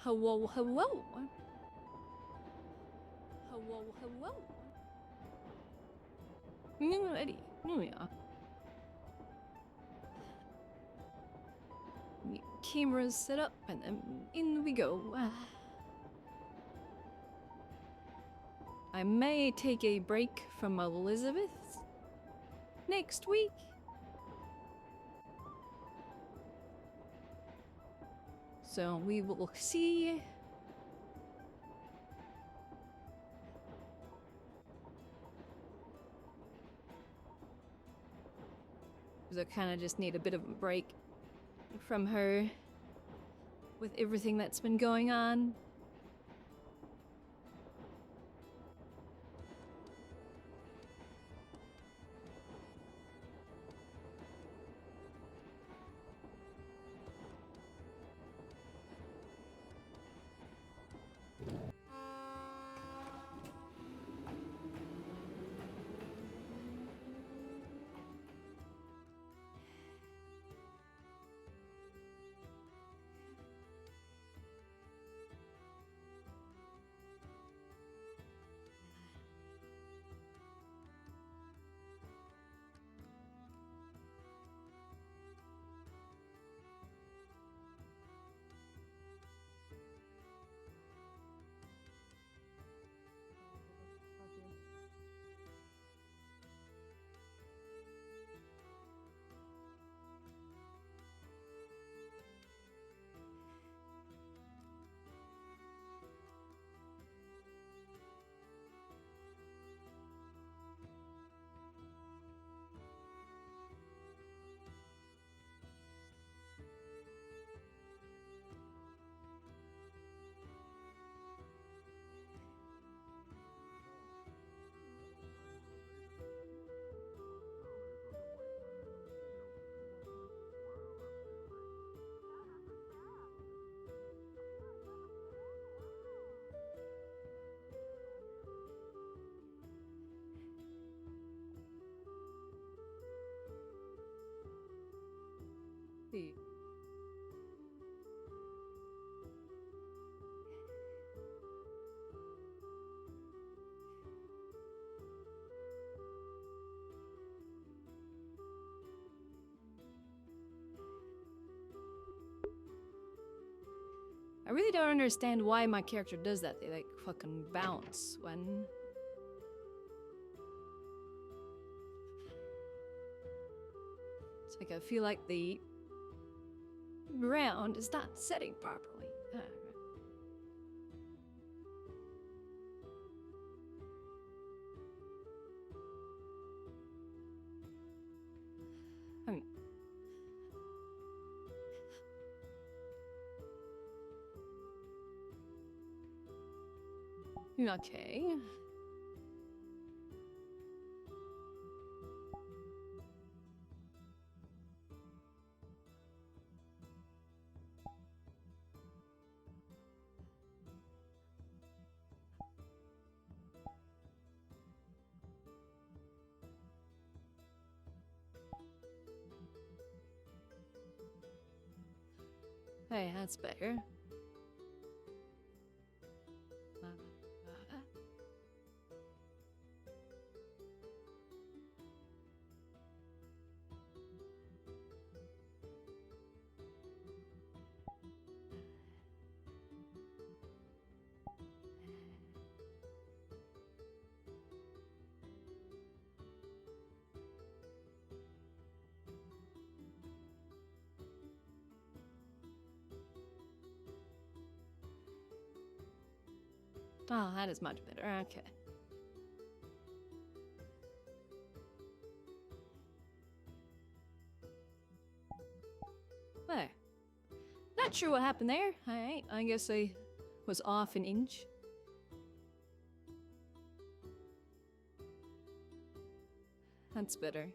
Hello, hello. Hello, hello. Ready. Yeah. Cameras set up and then in we go. I may take a break from Elizabeth next week. So we will see. Because I kind of just need a bit of a break from her with everything that's been going on. See. I really don't understand why my character does that. They like fucking bounce when... It's like I feel like the ground is not setting properly. I mean... Okay. Hey, that's better. Oh, that is much better. Okay. There. Not sure what happened there. Alright, I guess I was off an inch. That's better.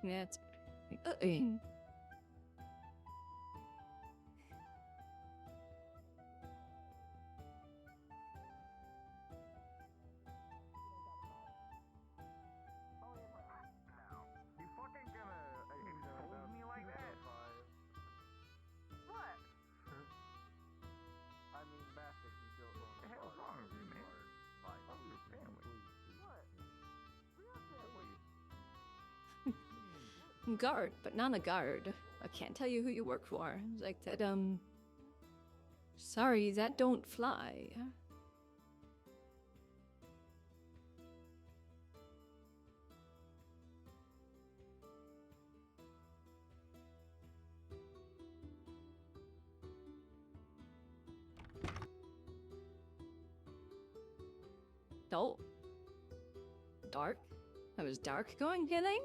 That's. You fucking gonna expose me like that? What? I mean, Bastard, you don't know. What the hell's wrong with you, man? I'm your family. What? Guard, but not a guard. I can't tell you who you work for. It's like that, sorry, that don't fly. Oh. Dark? I was dark going, killing?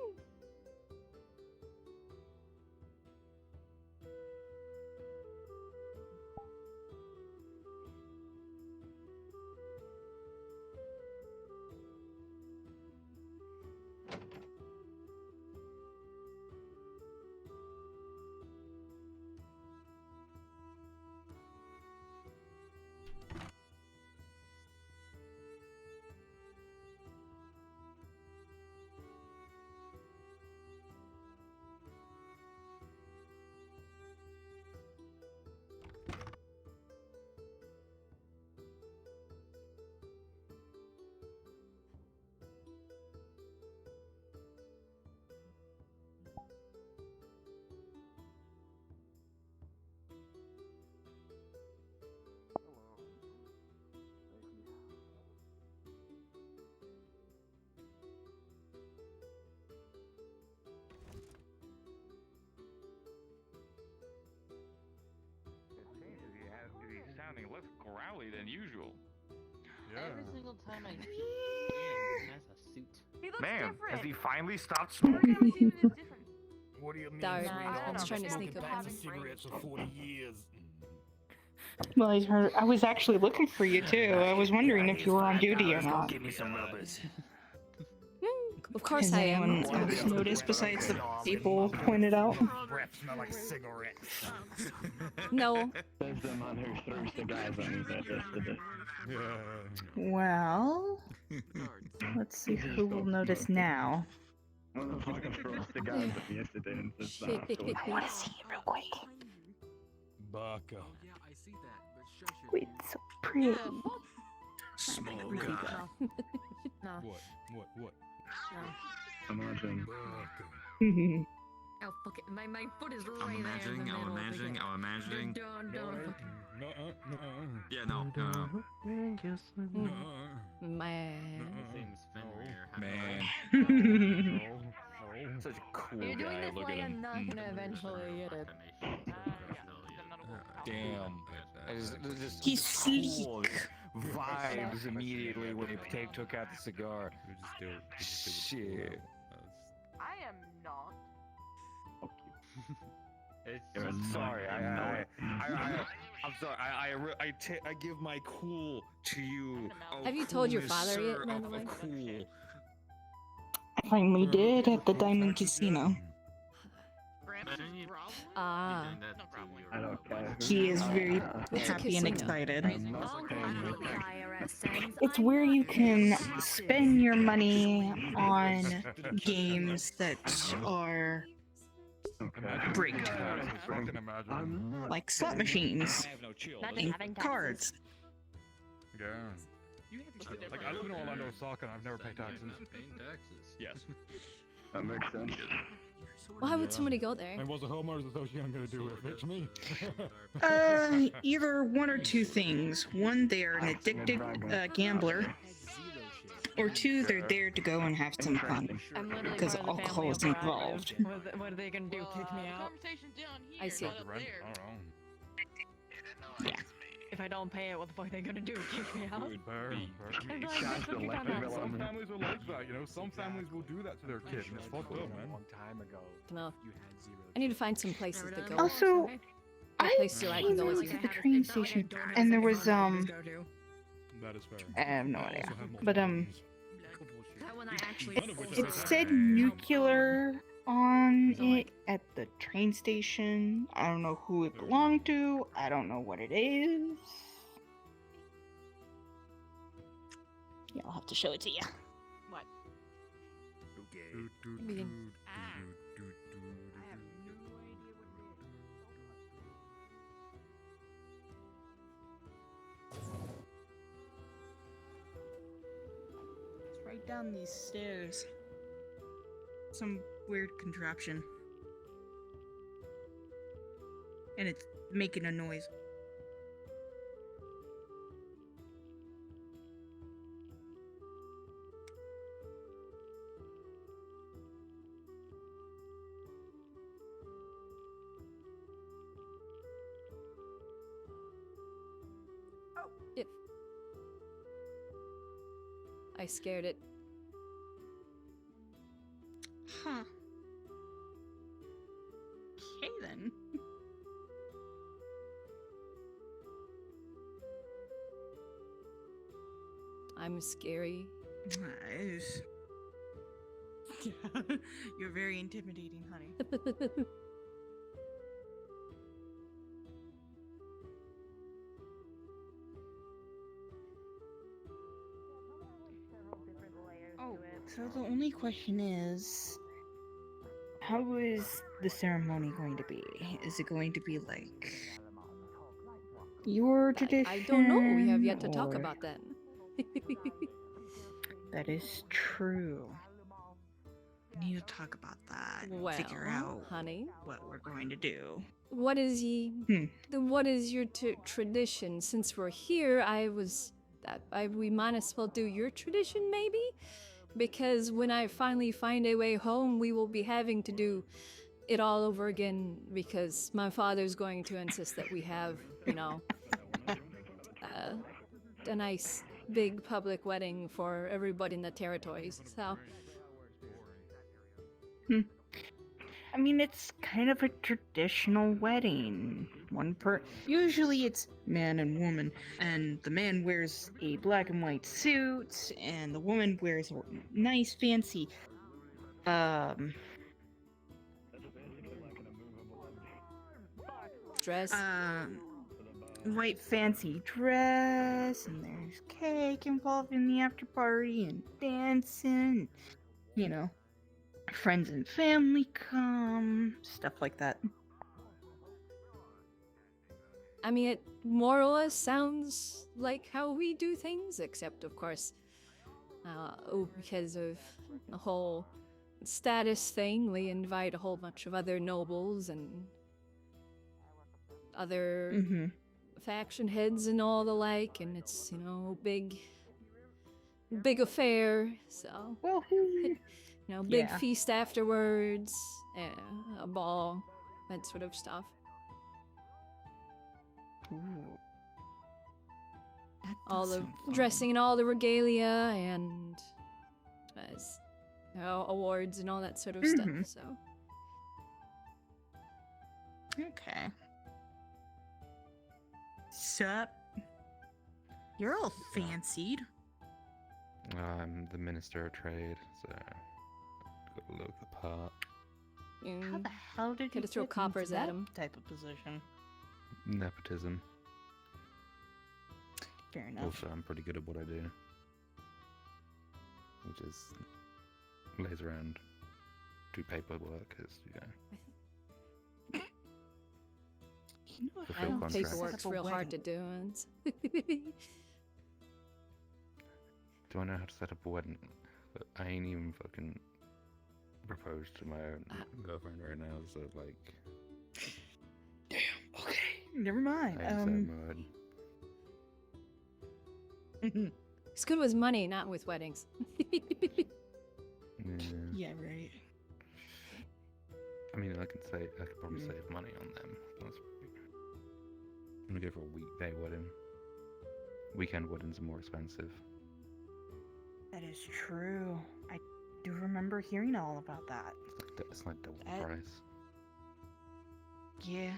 He's sounding less growly than usual. Every single time I see him, he has a suit. He looks Man, different. has he finally stopped Every smoking? time I see him, it's different. What do you mean? Dark. I was trying to sneak up bags on of him. cigarettes for 40 years. Well, I was actually looking for you too. I was wondering if you were on duty or not. Give me some rubbers. Of course Has I am. anyone else noticed besides the people pointed out? Breath smell like cigarettes. No. Says the man who threw cigars at me yesterday. Well, let's see who will notice now. One of the fucking threw cigars at me yesterday and says that afterwards. I want to see him real quick. Baka. Yeah, I see that, but shush it. Wait, so pretty. Smoke. No. What? No. Imagine. Baka. Oh, fuck it. My foot is right I'm there. imagining, in the I'm middle of imagining, the I'm imagining. Don't. Yeah, no. Man. Seems Fenrir. Man. No. Such a cool You're doing guy. this Look way, at I'm him. not gonna eventually get it. Damn. I just He's cool vibes immediately when he took out the cigar. Shit. I am not. Fuck you. It's I'm just sorry. I I'm sorry. I give my cool to you. Oh, Have you told your coolness, father yet, sir, by of the way? Cool. I finally did at the Diamond Casino. Ah. I don't care. He is very It's a happy and casino. excited. I'm not paying with that. It's where you can spend your money on games that are Okay. rigged, I can imagine. I'm not. like slot machines I have no chill. Not and having cards. Yeah. Like, I live in Orlando, Osaka, and I've never paid taxes. Paying taxes. Yes. That makes sense. Why would somebody go there? And what's the homeowners association gonna do with it? It's me. Either one or two things. One, they are an addicted gambler, or two, they're there to go and have some fun. I'm literally Because part of the alcohol family is of Rockrose. involved. What are they gonna do? Kick me out? I see. Rent? I don't know. If I don't pay it, what the fuck are they gonna do? Kick me out? Fair. I'm like, Shots what the are you left talking middle about? Some on families are like that, you know. Some families will do that to their kids, and it's fucked up, man. No. I need to find some places to go. Also, A I place you like to go with went you. to the train station, and there was That is fair. I have no idea, Also have but That one I actually None of which it said nuclear on it at the train station. I don't know who it belonged to. I don't know what it is. Yeah, I'll have to show it to you. What? I mean, It's right down these stairs. Some weird contraption. And it's making a noise. if I scared it. Huh. Okay then. I'm scary. Nice. Yeah, you're very intimidating, honey. Oh, so the only question is, how is the ceremony going to be? Is it going to be like your tradition? I don't know. We have yet to talk or- about that. That is true. We need to talk about that and Well, figure out honey, what we're going to do. what is what is your tradition? Since we're here, we might as well do your tradition, maybe, because when I finally find a way home, we will be having to do it all over again because my father's going to insist that we have, a nice big public wedding for everybody in the territories. So. I mean, it's kind of a traditional wedding. Usually it's man and woman, and the man wears a black and white suit, and the woman wears a nice fancy, Dress. white fancy dress, and there's cake involved in the after party, and dancing, friends and family come, stuff like that. I mean, it more or less sounds like how we do things, except, of course, because of the whole status thing, we invite a whole bunch of other nobles and other faction heads and all the like, and it's, big affair, so, Well, big yeah. feast afterwards, a ball, that sort of stuff. Ooh. That All does the sound fun. dressing and all the regalia and awards and all that sort of stuff. So Okay. Sup? You're all fancied. I'm the Minister of Trade, so gotta look the part. How the hell did you Could throw get coppers into at that him. type of position? Nepotism. Fair enough. Also, I'm pretty good at what I do, which is lays around, do paperwork, You know what fulfill I don't contracts. paperwork's real hard to do. Do I know how to set up a wedding? But I ain't even fucking proposed to my own girlfriend right now, so like. Damn. Okay. Never mind. I ain't set mud. It's good with money, not with weddings. Yeah. Right. I mean, I could probably save money on them. I'm gonna go for a weekday wedding. Weekend weddings are more expensive. That is true. I do remember hearing all about that. It's like double the That- price. Yeah.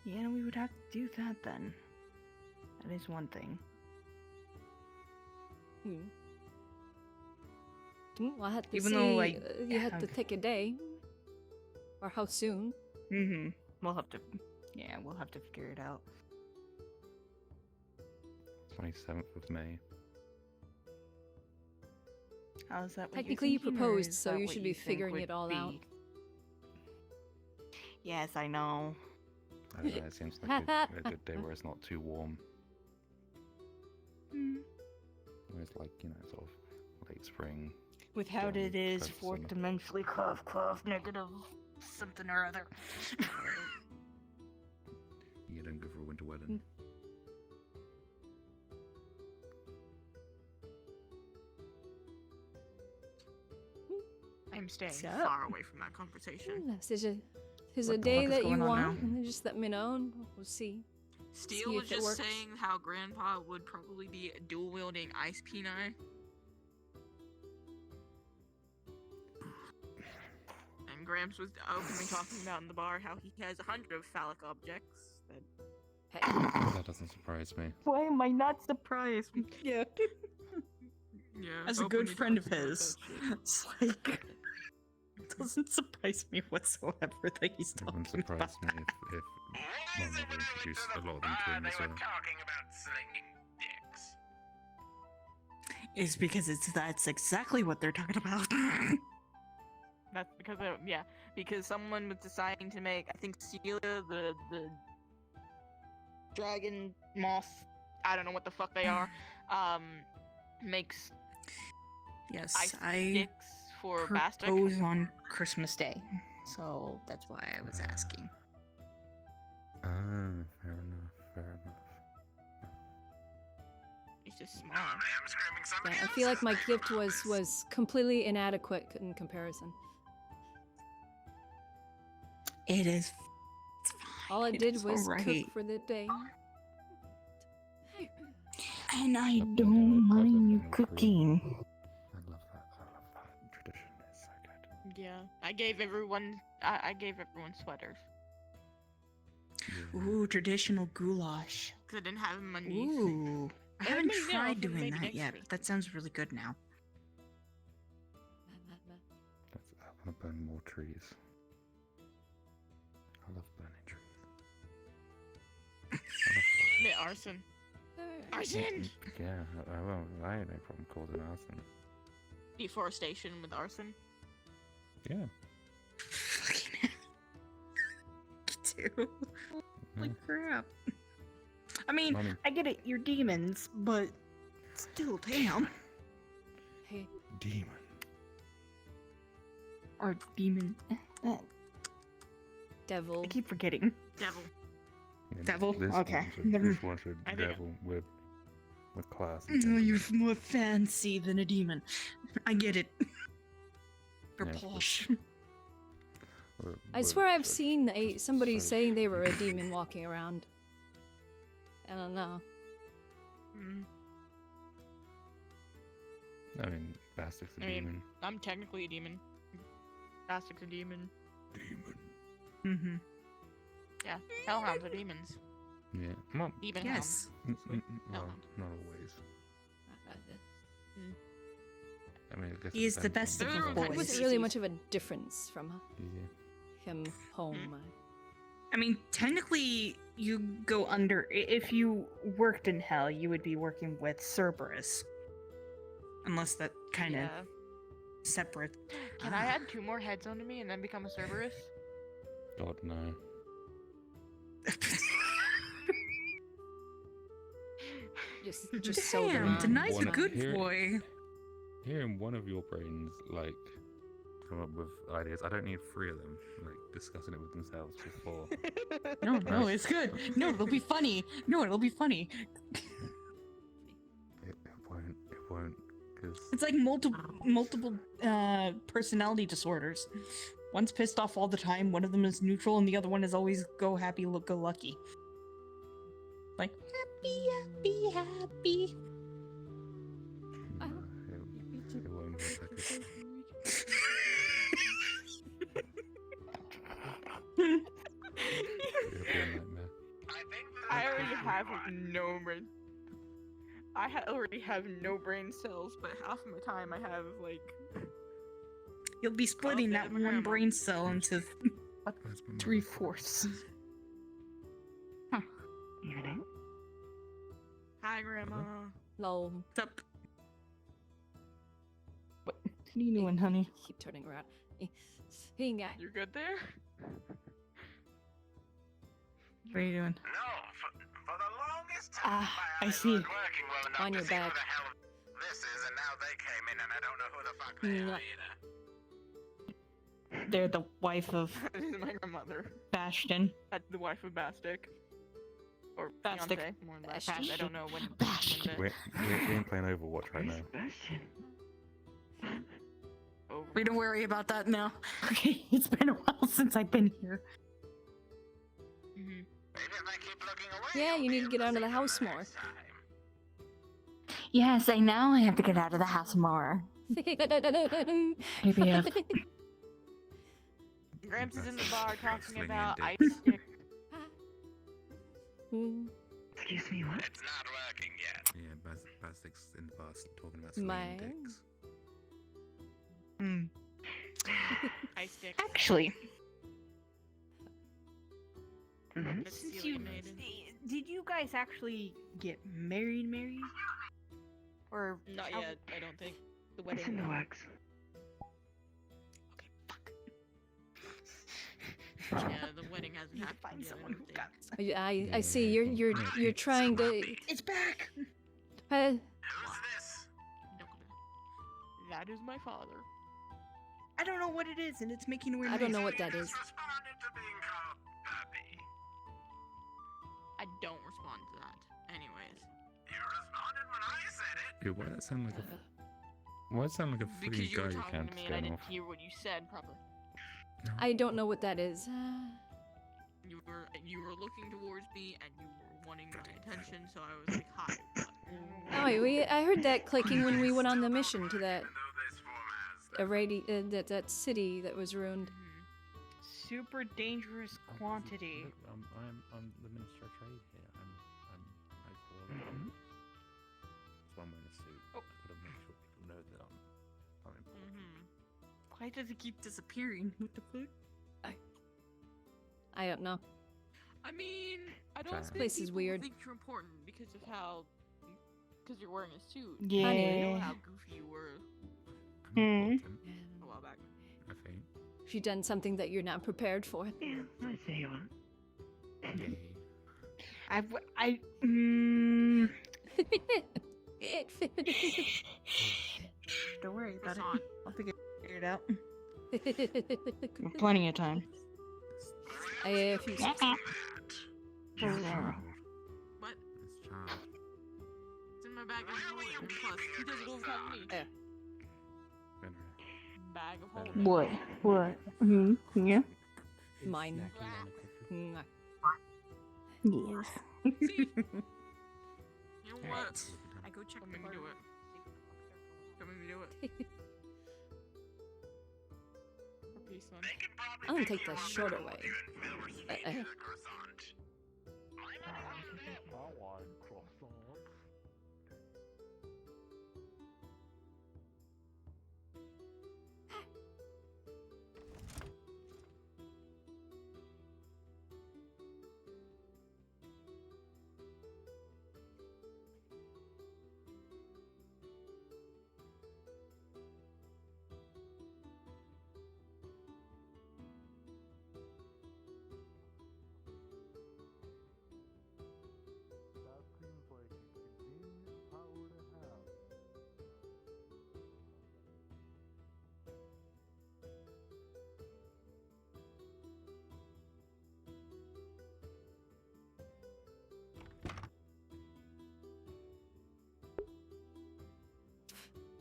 Yeah, we would have to do that then. That is one thing. We'll have to Even see. though I You have to have- take a day, or how soon? Mm-hmm. We'll have to. Yeah, we'll have to figure it out. 27th of May. How's that? What Technically, you you're thinking, or proposed, is so that you what should be think figuring would it all be? out. Yes, I know. I don't know, it seems like a good day where it's not too warm. Where it's like, you know, sort of late spring. Without Yeah, it is that's fourth summer. dimensionally cough negative something or other. You don't go for a winter wedding. I'm staying So- far away from that conversation. There's a What the day fuck is that you going on want, now? and then just let me know, and we'll see. Steel See was if it just works. saying how Grandpa would probably be dual wielding ice peni. And Gramps was openly talking about in the bar how he has 100 of phallic objects. That Hey, That doesn't surprise me. Why am I not surprised? Yeah. yeah, As a openly good friend of talking about his, that shit. it's like it doesn't surprise me whatsoever that he's It talking wouldn't surprise about. me if my mother introduced a lot of them to him as well. It's because that's exactly what they're talking about. That's because because someone was deciding to make, I think, Celia the dragon moth, I don't know what the fuck they are, makes Yes, ice I sticks for Bastic. propose on Christmas Day, so that's why I was asking. Ah, fair enough, fair enough. He's just smart. yeah, I feel like my gift was completely inadequate in comparison. It is. It's fine. All I It did is was alright. cook for the day. And I Up and don't down, up mind and you down, cooking. I love that tradition. It's so good. Yeah, I gave everyone sweaters Yeah. Ooh, traditional goulash. because I didn't have them undies. Ooh. I Well, haven't maybe now, tried but doing maybe that next yet, week. but that sounds really good now. I want to burn more trees. I love burning trees. I love fire. Commit arson. Arson! Yeah, I had no problem causing arson. Deforestation with arson. Yeah. Fucking too. Yeah. Like crap. I mean, I get it, you're demons, but still, damn. Hey, demon. Or demon. devil. I keep forgetting. Devil. Yeah, Devil? This Okay, one's a, never- this one's a I think- devil with class. Oh, and you're things. more fancy than a demon. I get it. Or Yeah. posh. I swear I've seen somebody saying they were a demon walking around. I don't know. Mm. I mean, Bastic's a I mean- demon. I'm technically a demon. Bastic's a demon. Demon. Mm-hmm. Yeah, hellhounds are demons. Yeah. Well, Demon Yes. well, Hellhound. not always. I mean, I guess He it is the depends best on of There the are There boys. wasn't really much of a difference from Yeah. him home. I mean, technically, you go under. If you worked in hell, you would be working with Cerberus. Unless that kind of Yeah. separate. Can I add 2 more heads onto me and then become a Cerberus? God, no. Just so Damn, dumb. tonight's a Wanna good hear- boy. Hearing one of your brains, like, come up with ideas, I don't need 3 of them, like, discussing it with themselves before. No, it's good. No, it'll be funny. No, it'll be funny. It won't, because... It's like multiple personality disorders. One's pissed off all the time, one of them is neutral, and the other one is always go happy, go lucky. Like happy, happy. It won't work like it. It'll be a nightmare. I already have no brain. I already have no brain cells, but half of my time I have like. You'll be splitting there's that my one grandma. brain cell into Where's my 3/4. Evening. Hi, Grandma. Lol. What's up? What are you doing, honey? Keep turning around. Hey, guy. You good there? What are you doing? No, for the longest time, Ah, my I eyes see. weren't working well enough On to your see who back. the hell this is, and now they came in, and I don't know who the fuck they Mwah. are either. They're the wife of This is my grandmother. Bastion. That's the wife of Bastic. Or Bastic. fiance, more or less. Bastion. I don't know when. Bastion. when We're in playing Overwatch right now. Sebastian. the, over. We don't worry about that now. Okay, it's been a while since I've been here. Mhm. Maybe if I keep looking away, Yeah, I'll you be need to able get out of see the them house the more. next time. Yes, I know I have to get out of the house more. Maybe Gramps is in the bar talking Slinging about dick. ice stick. Excuse me, what? It's not working yet. Yeah, Bastic's in the past talking about My- slinging dicks. Hmm. Ice stick. Actually, Mhm. since you did you guys actually get married? Or Not how- yet, I don't think. The It's in the wedding. works. Okay, fuck. Yeah, the wedding hasn't Need to happened find yet, I someone don't who think. got. I see. You're trying to. It's back. Uh, Who's this? That is my father. I don't know what it is, and it's making a weird I don't noise. know what that You is. just responded to being called Puppy. I don't respond to that. Anyways. You responded when I said it. Dude, why does that sound like a... Why does it sound like a Because freaking you were guy talking count to me is and I going didn't off? hear what you said properly. I don't know what that is. You were looking towards me and you were wanting my attention, so I was like, hi. Oh, wait, I heard that clicking when we went on the mission to that Even though this form has that city that was ruined. Super dangerous quantity. Look, I'm the Minister of Trade here. I'm high quality. Mhm. That's why I'm wearing a suit. Oh. I've got to make sure people know that I'm important. Why does it keep disappearing? What the fuck? I don't know. I mean, I don't This think place is people weird. think you're important because of how, because you're wearing a suit. Yeah. I know how goofy you were I'm Hmm. important, a while back. I think. She done something that you're not prepared for. Yeah, I see you are. Yay. Don't worry about it. Croissant. I'll figure it out. Plenty of time. I have a few seconds. It's child. What? It's child. It's in my bag of holding. And plus, he does it all the time to me. Better. Bag of holding. What? Hmm. Yeah. Mine. Mwah. Yes. See? You know what? I go check Don't the make me do bar. it. Don't make me do it. For peace, son. They can probably I'm gonna pick take you the up and shorter hold way. you and fill her speech Uh-uh. with a croissant.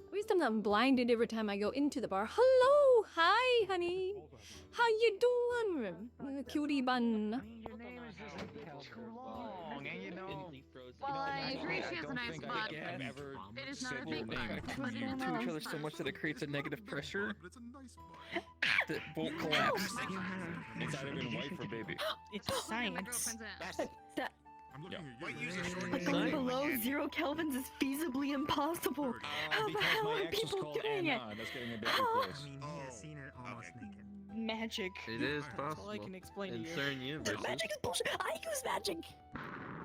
At least I'm not blinded every time I go into the bar. Hello, hi, honey. How you doing, cutie bun? Your name is just too long, and you know. Well, I agree she has a nice butt. I've ever It is not said a your big name butt. to you to each other so much that it creates a negative pressure that won't collapse. It's either been wife or baby. It's science. My girlfriend's ass. But going below 0 kelvins is feasibly impossible. How the Because hell my are ex was people called doing it? Anna. That's getting a bit How? ridiculous. He has seen it almost naked. Magic. It is That's possible. all I can explain In to you. certain The universes. magic is bullshit. I use magic.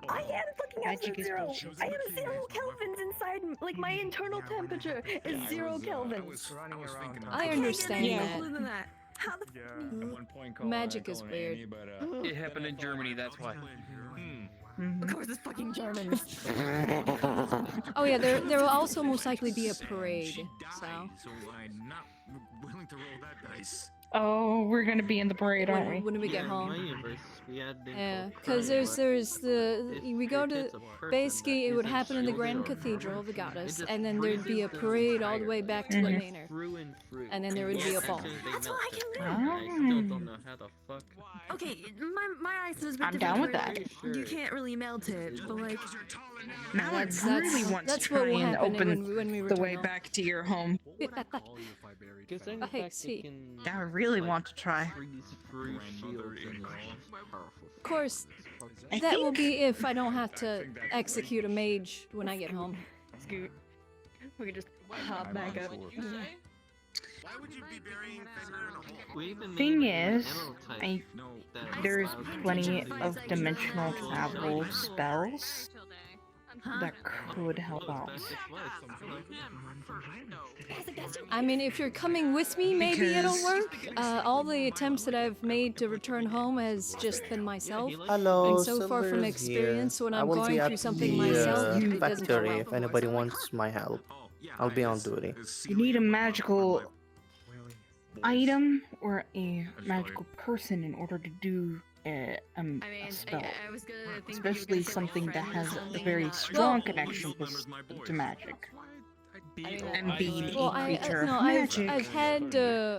I am fucking Magic absolute is zero. bullshit. I am 0 kelvins inside. Like my internal temperature is 0 kelvins. I understand Yeah. that. Cooler than that. How the At one point called Magic is calling weird. Annie, but, It happened in Germany, that's why. Of course, it's fucking Germans. Oh yeah, there will also most likely be a parade. So I'm not willing to roll that dice. Oh, we're gonna be in the parade, aren't we? when we get In my home. universe, we had been Yeah, called because Crow, there's but we go if to it's a person basically that it would isn't happen in the shielded Grand or Cathedral of the armored, Goddess, it just and then there'd be a freezes the parade all the entire way back to thing the manor. through and through. And then there would be a fall. As soon as they That's what I melted. can I still don't know how the fuck. Okay, my ice is a bit I'm down with different. that. You can't really melt it, but like, Now I That's- really want to that's what try will and happen open when we the return way home. back to your home. Because then the Hey, fact see. they can Now I really want to try. freeze through shields and is powerful. Of course, I that will think- be if I don't have to execute a mage when I get home. Scoot. We could just hop back up. Why would you be burying Finger in a hole? We even Thing made an is, ammo type I that there's allows plenty you to of freeze dimensional through travel shields. spells Huh? that could help out. I mean, if you're coming with me, maybe it'll Because- work. All the attempts that I've made to return home has just been myself. Hello, And so far from Silver's experience, here. when I I'm will going be through at something the myself, it doesn't go factory well. if anybody wants my help. I'll be on duty. You need a magical item or a magical person in order to do a spell. I was gonna think Especially something that has a very strong connection to magic. And being Well, a creature no, of magic. I've had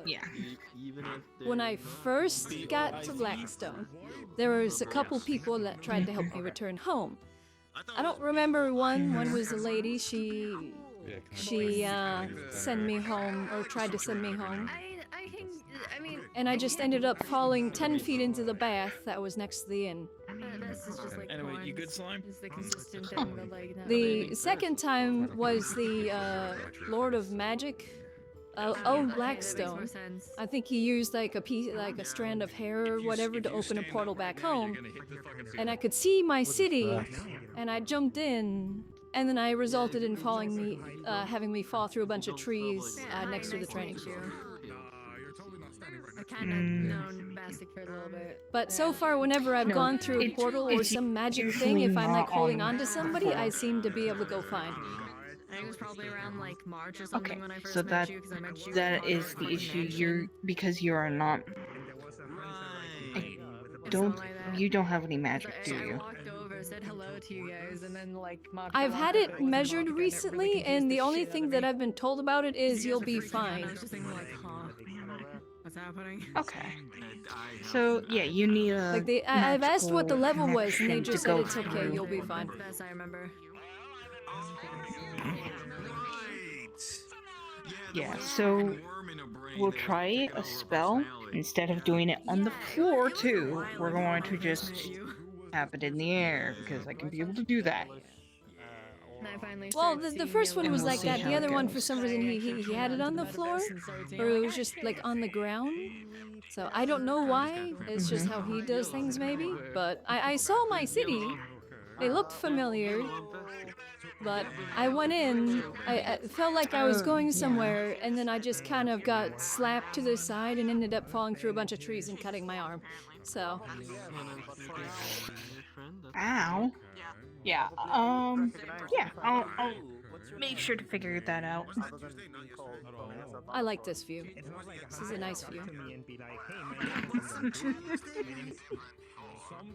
Yeah. Even if when I first got to Blackstone, there was a couple people that tried to help me return home. I don't remember one. One was a lady. She sent me home or tried to send me home. I mean, And I just ended up falling 10 feet into the bath that was next to the inn. this is just like Anyway, you good, Slime? Is the consistent thing that like not The second time was the Lord of Magic, Blackstone. I think he used like a strand of hair or whatever to open a portal back home, and I could see my city, and I jumped in, and then I resulted in having me fall through a bunch of trees next to the training field. I've kind of known Bastic for a little bit. But so far, whenever I've No, gone through a it's- portal or it's some magic usually thing, if I'm like not holding on on to somebody, I four. seem to be able to go fine. I think it was probably around like March or something Okay, when I first so met that you, because I met you. that is the issue. Because you are not. You don't have any magic, do I you? walked over, said hello to you guys, and then like Monica I've walked had up, it and wasn't measured Monica, and it really recently, confused and the only shit out thing of that me. I've been told about it is You you'll guys be were freaking out, and I fine. was just thinking like, huh, what's happening? Okay. So yeah, you need a. Like I've asked what the level magical was, and they connection just to said go it's okay, through. you'll be fine. Best I remember. Yeah, so we'll try a spell. Instead of doing it on the floor too, we're going to just have it in the air because I can be able to do that. And I finally Well, started the seeing first one yellow was we'll like see that. how The it other one, goes. for some reason, he had it on the floor, or it was just like on the ground. So I don't know why. It's just how he does things, maybe. But I saw my city. It looked familiar. But I went in, I felt like I was going somewhere, and then I just kind of got slapped to the side and ended up falling through a bunch of trees and cutting my arm. So, Ow. Yeah. Yeah. I'll make sure to figure that out. I like this view. This is a nice view.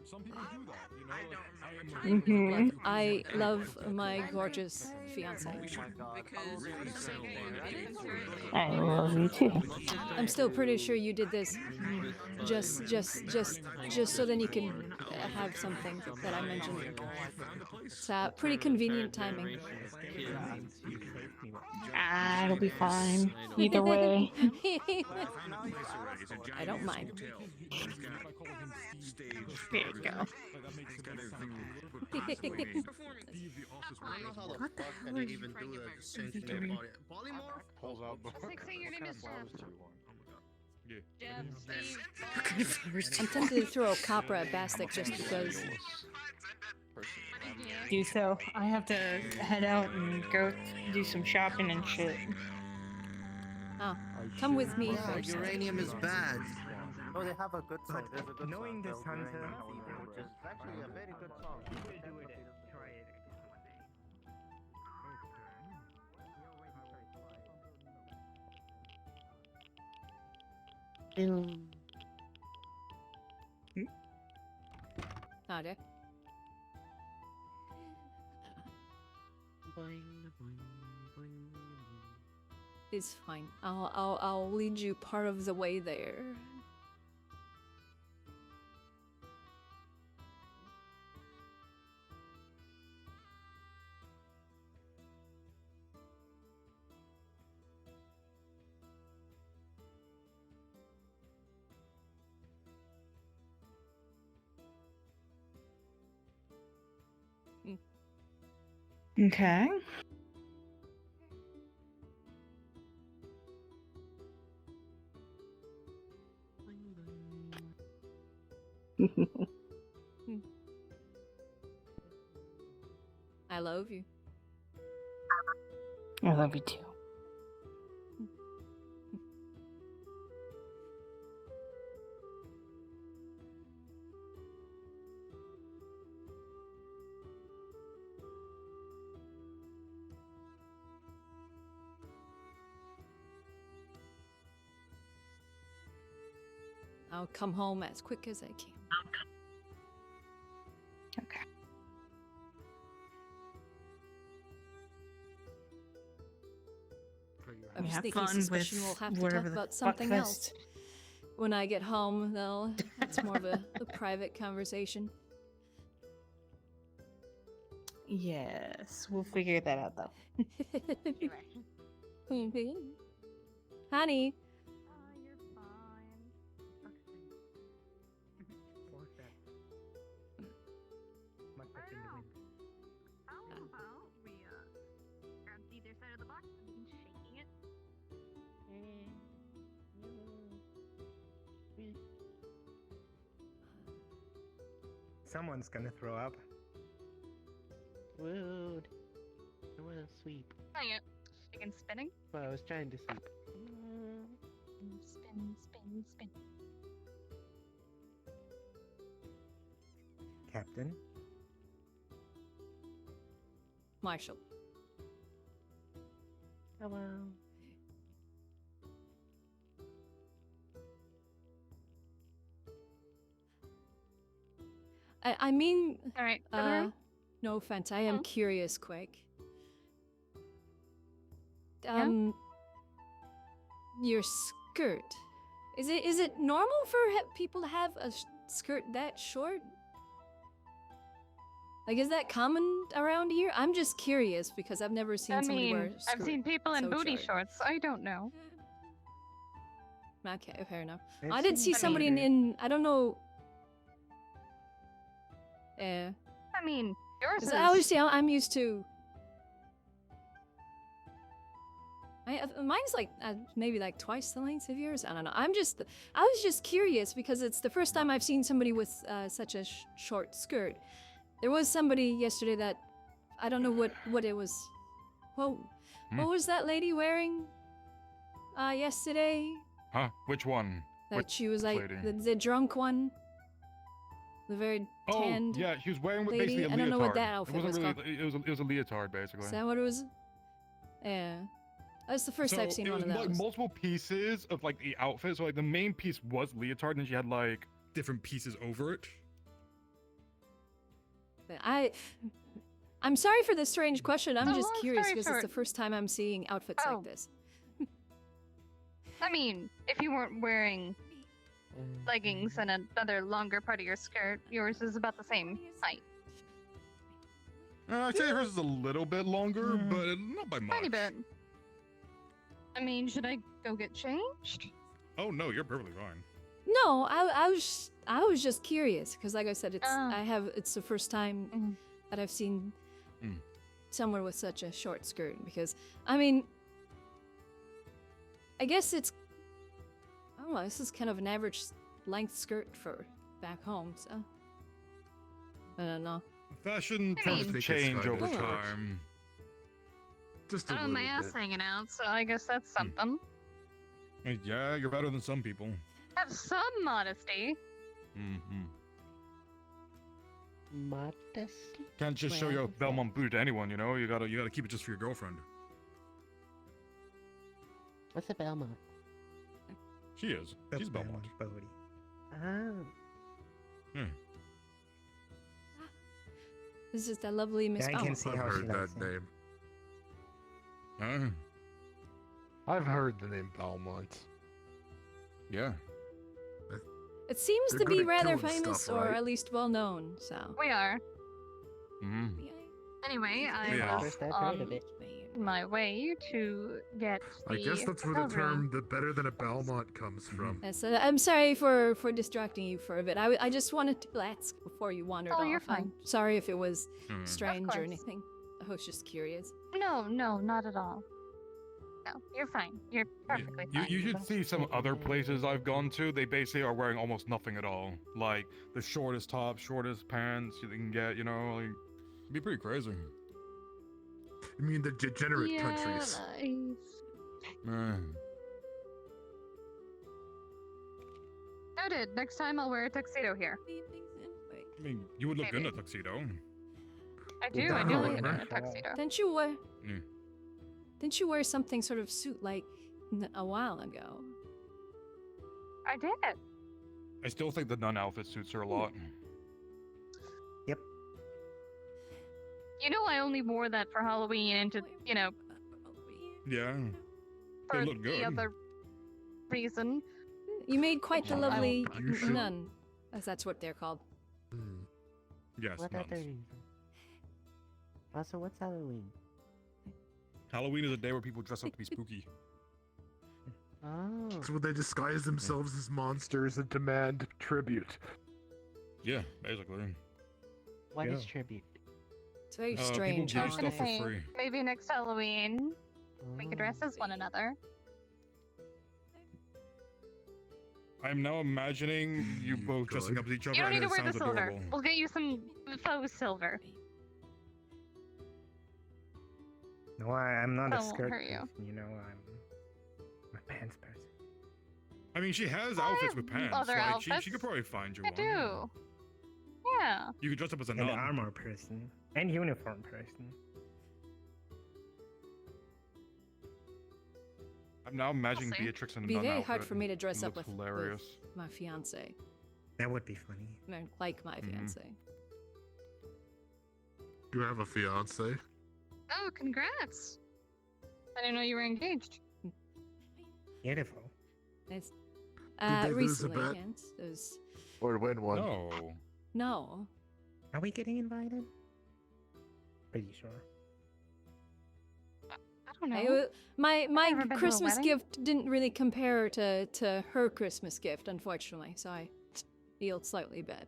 Some people do that, you know. Mm-hmm. Look, I love my gorgeous fiance. I love you too. I'm still pretty sure you did this just so then you can have something that I mentioned. It's pretty convenient timing. Ah, it'll be fine. Either way. I don't mind. There you go. What What the hell are you even doing that? Just change the name about it. Polymorph? Pulls out book. Say your name is Yeah. I'm tempted to throw a copra at Bastic just because. Do so. I have to head out and go do some shopping and shit. Oh, come with me Yeah, first. uranium is bad. Oh, they have a good song. But There's a good knowing song. this hunter, Which is actually a very good song. try it. Oh, there. It's fine. I'll lead you part of the way there. Okay. I love you. I love you too. I'll come home as quick as I can. Okay. I'm Have sneaky fun suspicion with we'll have to talk whatever the about fuck something else. fest. When I get home, though, it's more of a private conversation. Yes, we'll figure that out though. Honey. You're fine. What's that? Must have been the wind. How about we grab either side of the box and begin shaking it? Someone's gonna throw up. Rude. I want to sleep. Oh, yeah. Begin spinning. Well, I was trying to sleep. Spin, spin, spin. Captain? Marshall. Hello. I mean, All right. Go to the room. no offense. I am curious, Quake. Your skirt. Is it normal for people to have a skirt that short? Like, is that common around here? I'm just curious because I've never seen somebody wear a skirt. I've seen people in so booty short. shorts. I don't know. Okay, fair enough. I've I did see seen somebody shorter. in I don't know. I mean, yours is. Obviously, I'm used to. Mine's like maybe like twice the length of yours. I don't know. I was just curious because it's the first time I've seen somebody with such a short skirt. There was somebody yesterday that I don't know what it was. Whoa, what was that lady wearing? Yesterday. Huh? Which one? That Which she was like lady? the drunk one. The very tanned. Oh, yeah, she was wearing lady. basically a I leotard. don't know what that outfit it wasn't was really, it was a leotard, basically. Is that what it was? Yeah. That's the first I've seen it one was of like those. multiple pieces of like the outfit. So like the main piece was leotard, and then she had like different pieces over it. I'm sorry for the strange question. I'm So just long curious story because it's short- the first time I'm seeing outfits Oh. like this. I mean, if you weren't wearing leggings and another longer part of your skirt, yours is about the same height. I'd say hers is a little bit longer, but not by much. Tiny bit. I mean, should I go get changed? Oh no, you're perfectly fine. No, I was just curious because, like I said, it's the first time that I've seen someone with such a short skirt. Because I mean, I guess I don't know. This is kind of an average length skirt for back home, so I don't know. Fashion tends to change over time. Just a Oh, little my ass bit. hanging out, so I guess that's something. Yeah, you're better than some people. Have some modesty. Mm-hmm. Modest. Can't just show your Belmont boot to anyone, you know. You gotta keep it just for your girlfriend. What's a Belmont? She is. She's Belmont. Oh. This is that lovely Miss I can see I've how she heard likes that it. name. I've heard the name Belmont. Yeah. It seems They're to be good at rather killing famous, stuff, or right? at least well known. So We are. Mm-hmm. Anyway, I Yeah. was First I've heard of it. my way to get the I guess that's where the covering. term "the better than a Belmont" comes from. yes, I'm sorry for distracting you for a bit. I just wanted to ask before you wandered off. Oh, you're fine. I'm sorry if it was Hmm. strange or course. anything. I was just curious. No, not at all. No, you're fine. You're perfectly You, fine. you should see some other places I've gone to. They basically are wearing almost nothing at all. Like the shortest top, shortest pants you can get. You know, like it'd be pretty crazy. You mean the degenerate countries? Nice. Noted. Next time I'll wear a tuxedo here. I mean, you would look good in a tuxedo. I do. I do look good in a tuxedo. Didn't you wear? Mm. Didn't you wear something sort of suit like a while ago? I did. I still think the nun outfit suits her a lot. You know, I only wore that for Halloween and to, Yeah. for They look good. the other reason. You made quite the Wow. lovely You should- nun, as that's what they're called. Yes, What nuns. other reason? Also, what's Halloween? Halloween is a day where people dress up to be spooky. Oh. It's when they disguise themselves as monsters and demand tribute. Yeah, basically. What is Yeah. tribute? It's very people strange. give I was gonna stuff for say, free. maybe next Halloween we could dress as one another. I'm now imagining you both dressing up as each other, You don't need and to it wear the sounds silver. adorable. We'll get you some faux silver. No, I'm not That a won't skirt hurt you. person, you know, I'm a pants person. I mean, she has I outfits have with pants. other Like, she outfits. could probably find you I one. do. Yeah. You could dress up as a And an nun. armor person. And uniform person. I'm now imagining see. Beatrix in a It'd be nun very hard outfit. for me to dress It up looks with hilarious. my fiance. That would be funny. Like my Mm-hmm. fiance. You have a fiance? Oh, congrats. I didn't know you were engaged. Beautiful. It's, they lose a recently, bet? yes. It was, Or win one. No. no. Are we getting invited? Pretty sure. I don't know. My never been to a Christmas wedding. gift didn't really compare to her Christmas gift, unfortunately. So I feel slightly bad.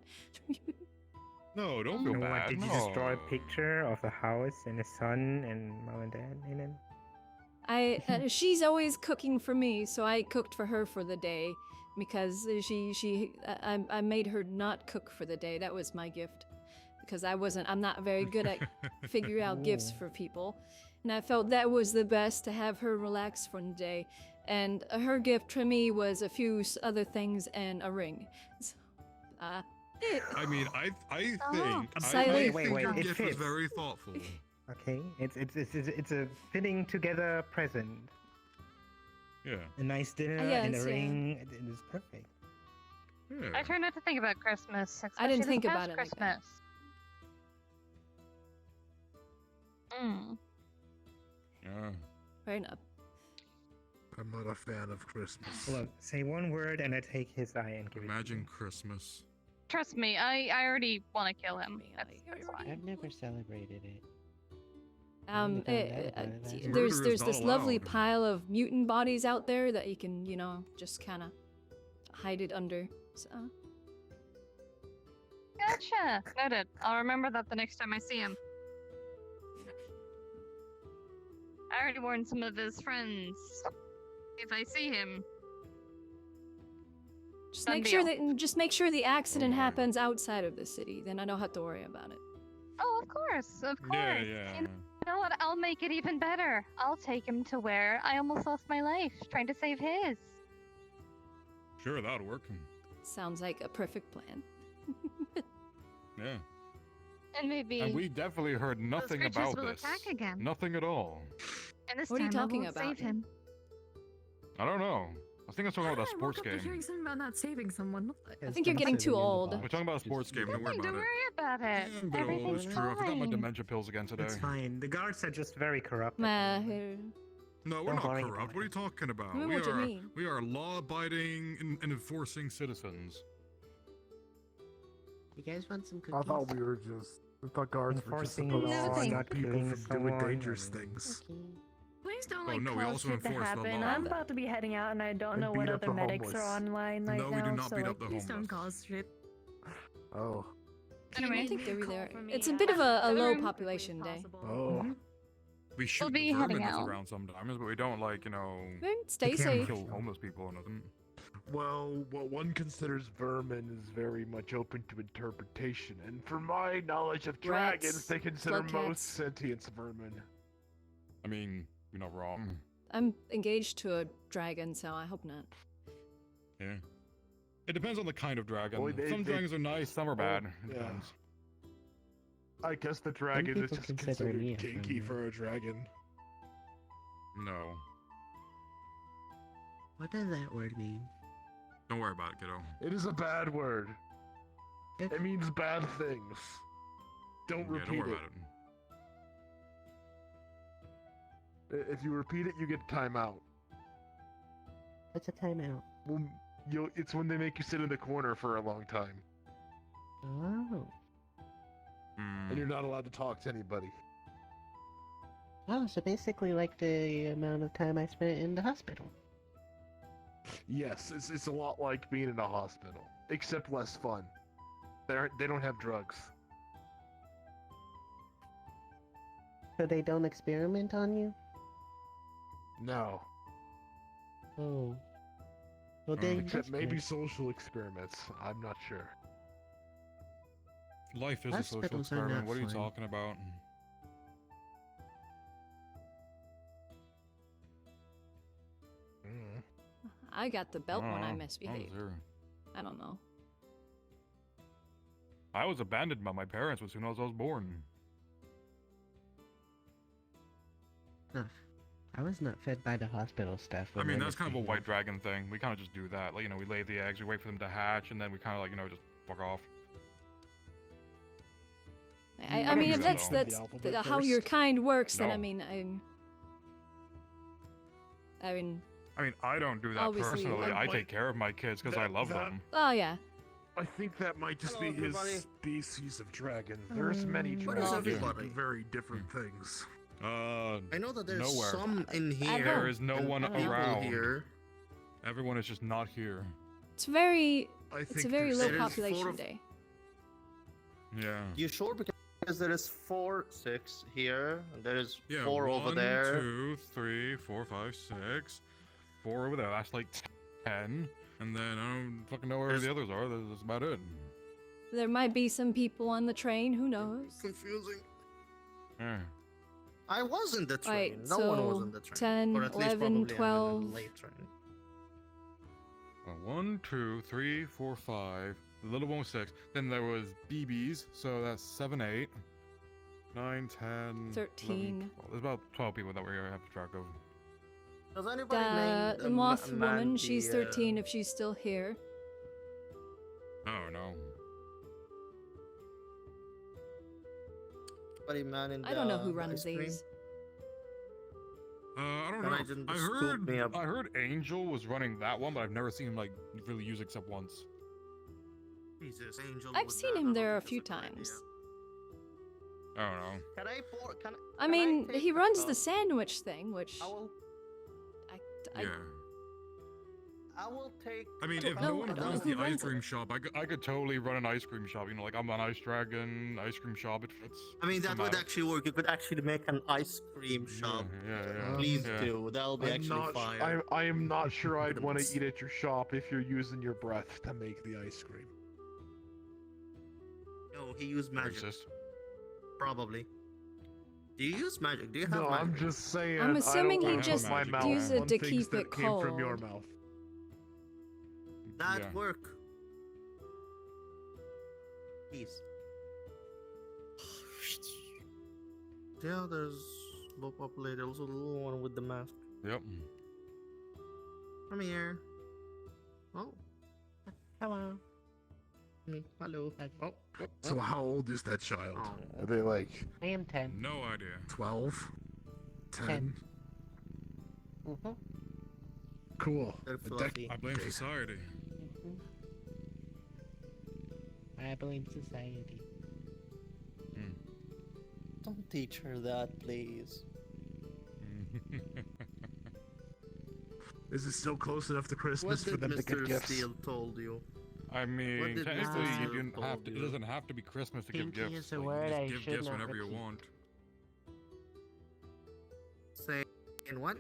No, don't feel And bad. what, did you no. just draw a picture of the house and the sun and mom and dad in it? She's always cooking for me, so I cooked for her for the day because I made her not cook for the day. That was my gift because I'm not very good at figuring out gifts for people, and I felt that was the best to have her relax for the day. And her gift to me was a few other things and a ring. So, I mean, I Oh. think. Silent- Wait, Your it gift was fits. very thoughtful. Okay, it's a fitting together present. Yeah. A nice dinner Yes, and a yeah. ring. It is perfect. Yeah. I try not to think about Christmas. I didn't especially think this about past it like that. Christmas. Mm. Yeah. fair enough. I'm not a fan of Christmas. Look, say one word and I take his eye and give Imagine it Christmas. trust me, I already want to kill him. That's why. I've never celebrated it. There's this lovely pile of mutant bodies out there that you can, you know, just kind of hide it under. So. Gotcha. Noted. I'll remember that the next time I see him. I already warned some of his friends. If I see him, Just done make sure the accident happens outside of the city. Then I don't have to worry about it. Oh, of course, of course. Yeah. You know what? I'll make it even better. I'll take him to where I almost lost my life trying to save his. Sure, that'll work. Sounds like a perfect plan. Yeah. And maybe. And we definitely heard nothing creatures about will this. attack again. Nothing at all. And this What are you time I talking won't about? save him. I don't know. I think it's talking about a I sports woke up to game. hearing something about not saving someone. I think you're getting too old. We're talking about a sports game. Don't worry Nothing to about it. worry about it. Yeah, I'm a bit old, Everything's it's true. I forgot my fine. dementia pills again today. It's fine. The guards are just very corrupt. No, we're Don't not worry corrupt. What are you talking about? I mean, what do you mean? We are law-abiding and enforcing citizens. You guys want some cookies? I thought we were just. I thought guards were just Enforcing supposed law, to stop not people killing from doing someone. dangerous things. Please don't Oh, like no, we cause also shit to enforce the happen. law. I'm about to be heading out, and I don't And know beat what up other the medics are homeless. online right No, now. we do not so beat like, up the please don't homeless. cause shit. Oh. I think they're there. for me. It's a bit of a Other low room? population day. Oh. We shoot be the vermin heading that's out. around sometimes, but we don't, like, you know... Stay The safe. Kill homeless people or nothing. Well, what one considers vermin is very much open to interpretation, and from my knowledge of Rats, dragons, they consider floodcats. most sentients vermin. I mean, you're not wrong. I'm engaged to a dragon, so I hope not. Yeah. It depends on the kind of dragon. Boy, Some dragons are nice, some are bad. It yeah. depends. I guess the dragon is people just consider me considered a kinky vermin. for a dragon. No. What does that word mean? Don't worry about it, kiddo. It is a bad word. It means bad things. Don't Yeah, repeat don't worry it. about it. If you repeat it, you get a timeout. What's a timeout? Well, it's when they make you sit in the corner for a long time, Oh. and you're not allowed to talk to anybody. Oh, so basically like the amount of time I spent in the hospital. Yes, it's a lot like being in a hospital, except less fun. They don't have drugs. So they don't experiment on you? No. Oh. Well, then Except that's maybe good. social experiments. I'm not sure. Life is a social Hospitals are experiment. not What are you fun. talking about? I got the belt when I Oh, misbehaved. sure. I don't know. I was abandoned by my parents as soon as I was born. Huh. I was not fed by the hospital staff. I when mean, I that's kind of a misbehaved. white dragon thing. We kind of just do that. Like, you know, we lay the eggs, we wait for them to hatch, and then we kind of like, you know, just fuck off. I mean, if do that's that. how your kind works, then No. I mean, I mean, I mean, I don't do that Obviously, personally. I like- take care of my kids because I love them. oh yeah. I think that might just Hello, be his everybody. species of dragon. There's many What is dragons that everybody? do very different things. I know that there's nowhere. some in I here. There is no and one people around. here. Everyone is just not here. It's very, I it's a think very there's- low It is full population of- day. Yeah. You sure? Because there is 6 here. And there is Yeah, 4 over 1, there. 2, 3, 4, 5, 6. 4 over there. That's like 10. And then I don't fucking know where the others are. That's about it. There might be some people on the train. Who knows? Confusing. Yeah. I was in the train. Right, no one was so in the train. 10, or at least 11, probably I'm in 12. the late train. 1, 2, 3, 4, 5. The little one was 6. Then there was BBs, so that's 7, 8, 9, 10, 13. 11, 12. There's about 12 people that we have to track of. Does anybody name The moth woman, Mandy, she's 13 if she's still here. Oh no. Anybody man in I don't know who the runs ice cream? these. I don't Can I know. just I scoop me up? heard Angel was running that one, but I've never seen him like really use it except once. Jesus, Angel. I've with seen that, him I there a don't few think it's good times. I don't know. Can I pour? I mean, take he the runs cup? the sandwich thing, which I Yeah. I will take. I mean, don't if know- no I one don't know runs who the ice runs it. cream shop, I could totally run an ice cream shop. You know, like I'm an ice dragon, ice cream shop. It's I mean, that would thematic. actually work. You could actually make an ice cream shop. Yeah. Please yeah. do. That'll be I'm actually not, fire. I am not sure I'd want to eat at your shop if you're using your breath to make the ice cream. No, he used magic. Racist. Probably. Do you use magic? Do you have No, magic? I'm just saying. I'm assuming I he don't just put my mouth used it on to things keep that it came from your cold. mouth. That Yeah. work. Please. Yeah, there's low populated. Also the little one with the mask. Yep. Come here. Oh. Hello. Hello. Oh. So how old is that child? Oh. Are they like I am 10. No idea. 12? 10? 10. Mm-hmm. Cool. They're A fluffy. I blame society. I blame society. Don't teach her that, please. Is it still close enough to What Christmas for did them to get Mr. gifts? Steele told you? I mean, did technically, Mr. you Steele didn't have told to. It you? doesn't have to be Christmas to give Pinky gifts. is a Like, word you I just give should gifts not whenever you repeat. want. Say in what?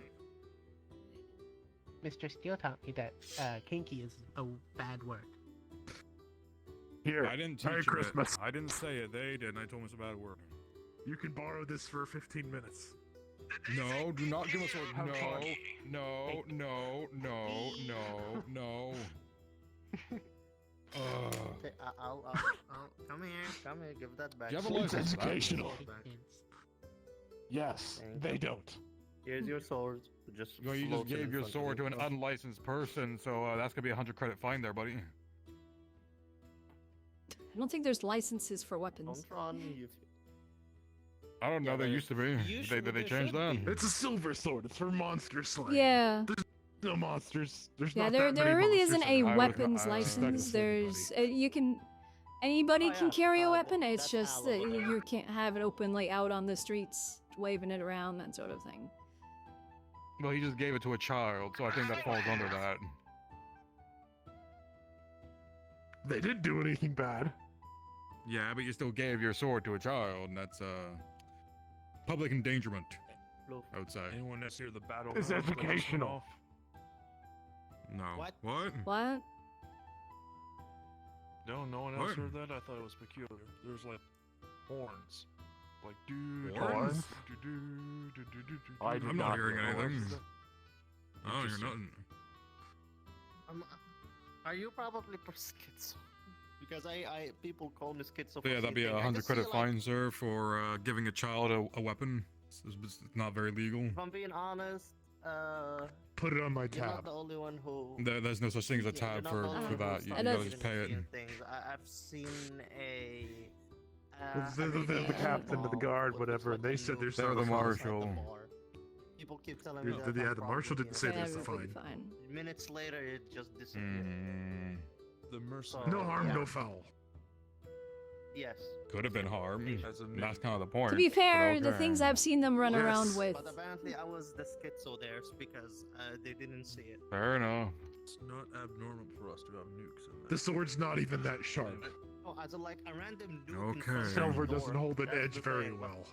Mr. Steele taught me that kinky is a bad word. Here. I didn't teach Merry him Christmas. it. I didn't say it. They did, and I told him it's a bad word. You can borrow this for 15 minutes. No, do not give us a Have no, fun. no, no, no, no, no. Okay, I'll come here, give that back. Do you have a It's license? educational. Back. Yes, Thank they you. don't. Here's your sword. Just No, you just floating gave in your front of sword to you. an unlicensed person, so that's gonna be a 100 credit fine there, buddy. I don't think there's licenses for weapons. Don't run, you. I don't know. Yeah, there used to be. usually Did they there change should that? be. It's a silver sword. It's for monster slaying. Yeah. There's no monsters. There's Yeah, not there that many really monsters isn't in a it. weapons I was license. expecting There's you can anybody Oh, can yeah, carry a weapon. that's It's just that Halloween. you can't have it openly out on the streets, waving it around, that sort of thing. Well, he just gave it to a child, so I think that falls under that. They didn't do anything bad. Yeah, but you still gave your sword to a child, and that's public endangerment. I would say. Anyone that's near the battle. It's educational. No. What? What? What? No, no one What? else heard that. I thought it was peculiar. There's like horns, like do Horns? I did I'm not hearing hear anything. horns. I don't hear nothing. Are you probably schizo? Because people call me schizo. So yeah, that'd be a 100 credit fine, sir, for giving a child a weapon. It's not very legal. If I'm being honest, Put it on my you're not tab. the only one who. There's no such thing as a Yeah, you're tab not for the only one that. who's You started gotta doesn't just pay it. seeing things. I've seen a. The captain of the guard, whatever, and they said there's They're not the a fine. marshal. People keep telling me that. Yeah, I'm the marshal probably didn't say being there's a Everybody fine. fine. Minutes later, it just disappeared. The mercenary. No harm, Yeah. no foul. Yes. Could have been harm. As a That's kind of the point. To be but fair, the okay. things I've seen them run Yes. around with. But apparently, I was the schizo there because they didn't see it. Fair enough. It's not abnormal for us to have nukes in The sword's not even that sharp. Oh, as a like a random dude. in front Okay. of the Silver door, doesn't hold an that's edge the very thing, but well.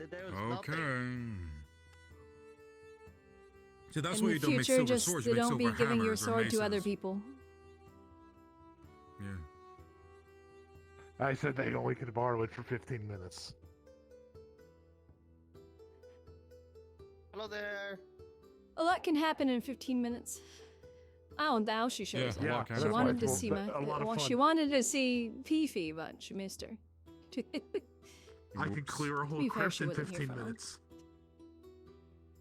There's Okay. nothing. See, that's In why the you don't make future, silver just swords. You make don't be silver giving your hammers or sword to other maces. people. Yeah. I said they only could borrow it for 15 minutes. Hello there. A lot can happen in 15 minutes. Oh, now she shows Yeah, a lot up. can She happen. wanted to That's see why my. it's a lot of Well, she fun. wanted to see Fifi, but she missed her. I can Oops. clear a To whole be fair, crypt she in wasn't here 15 for long. minutes.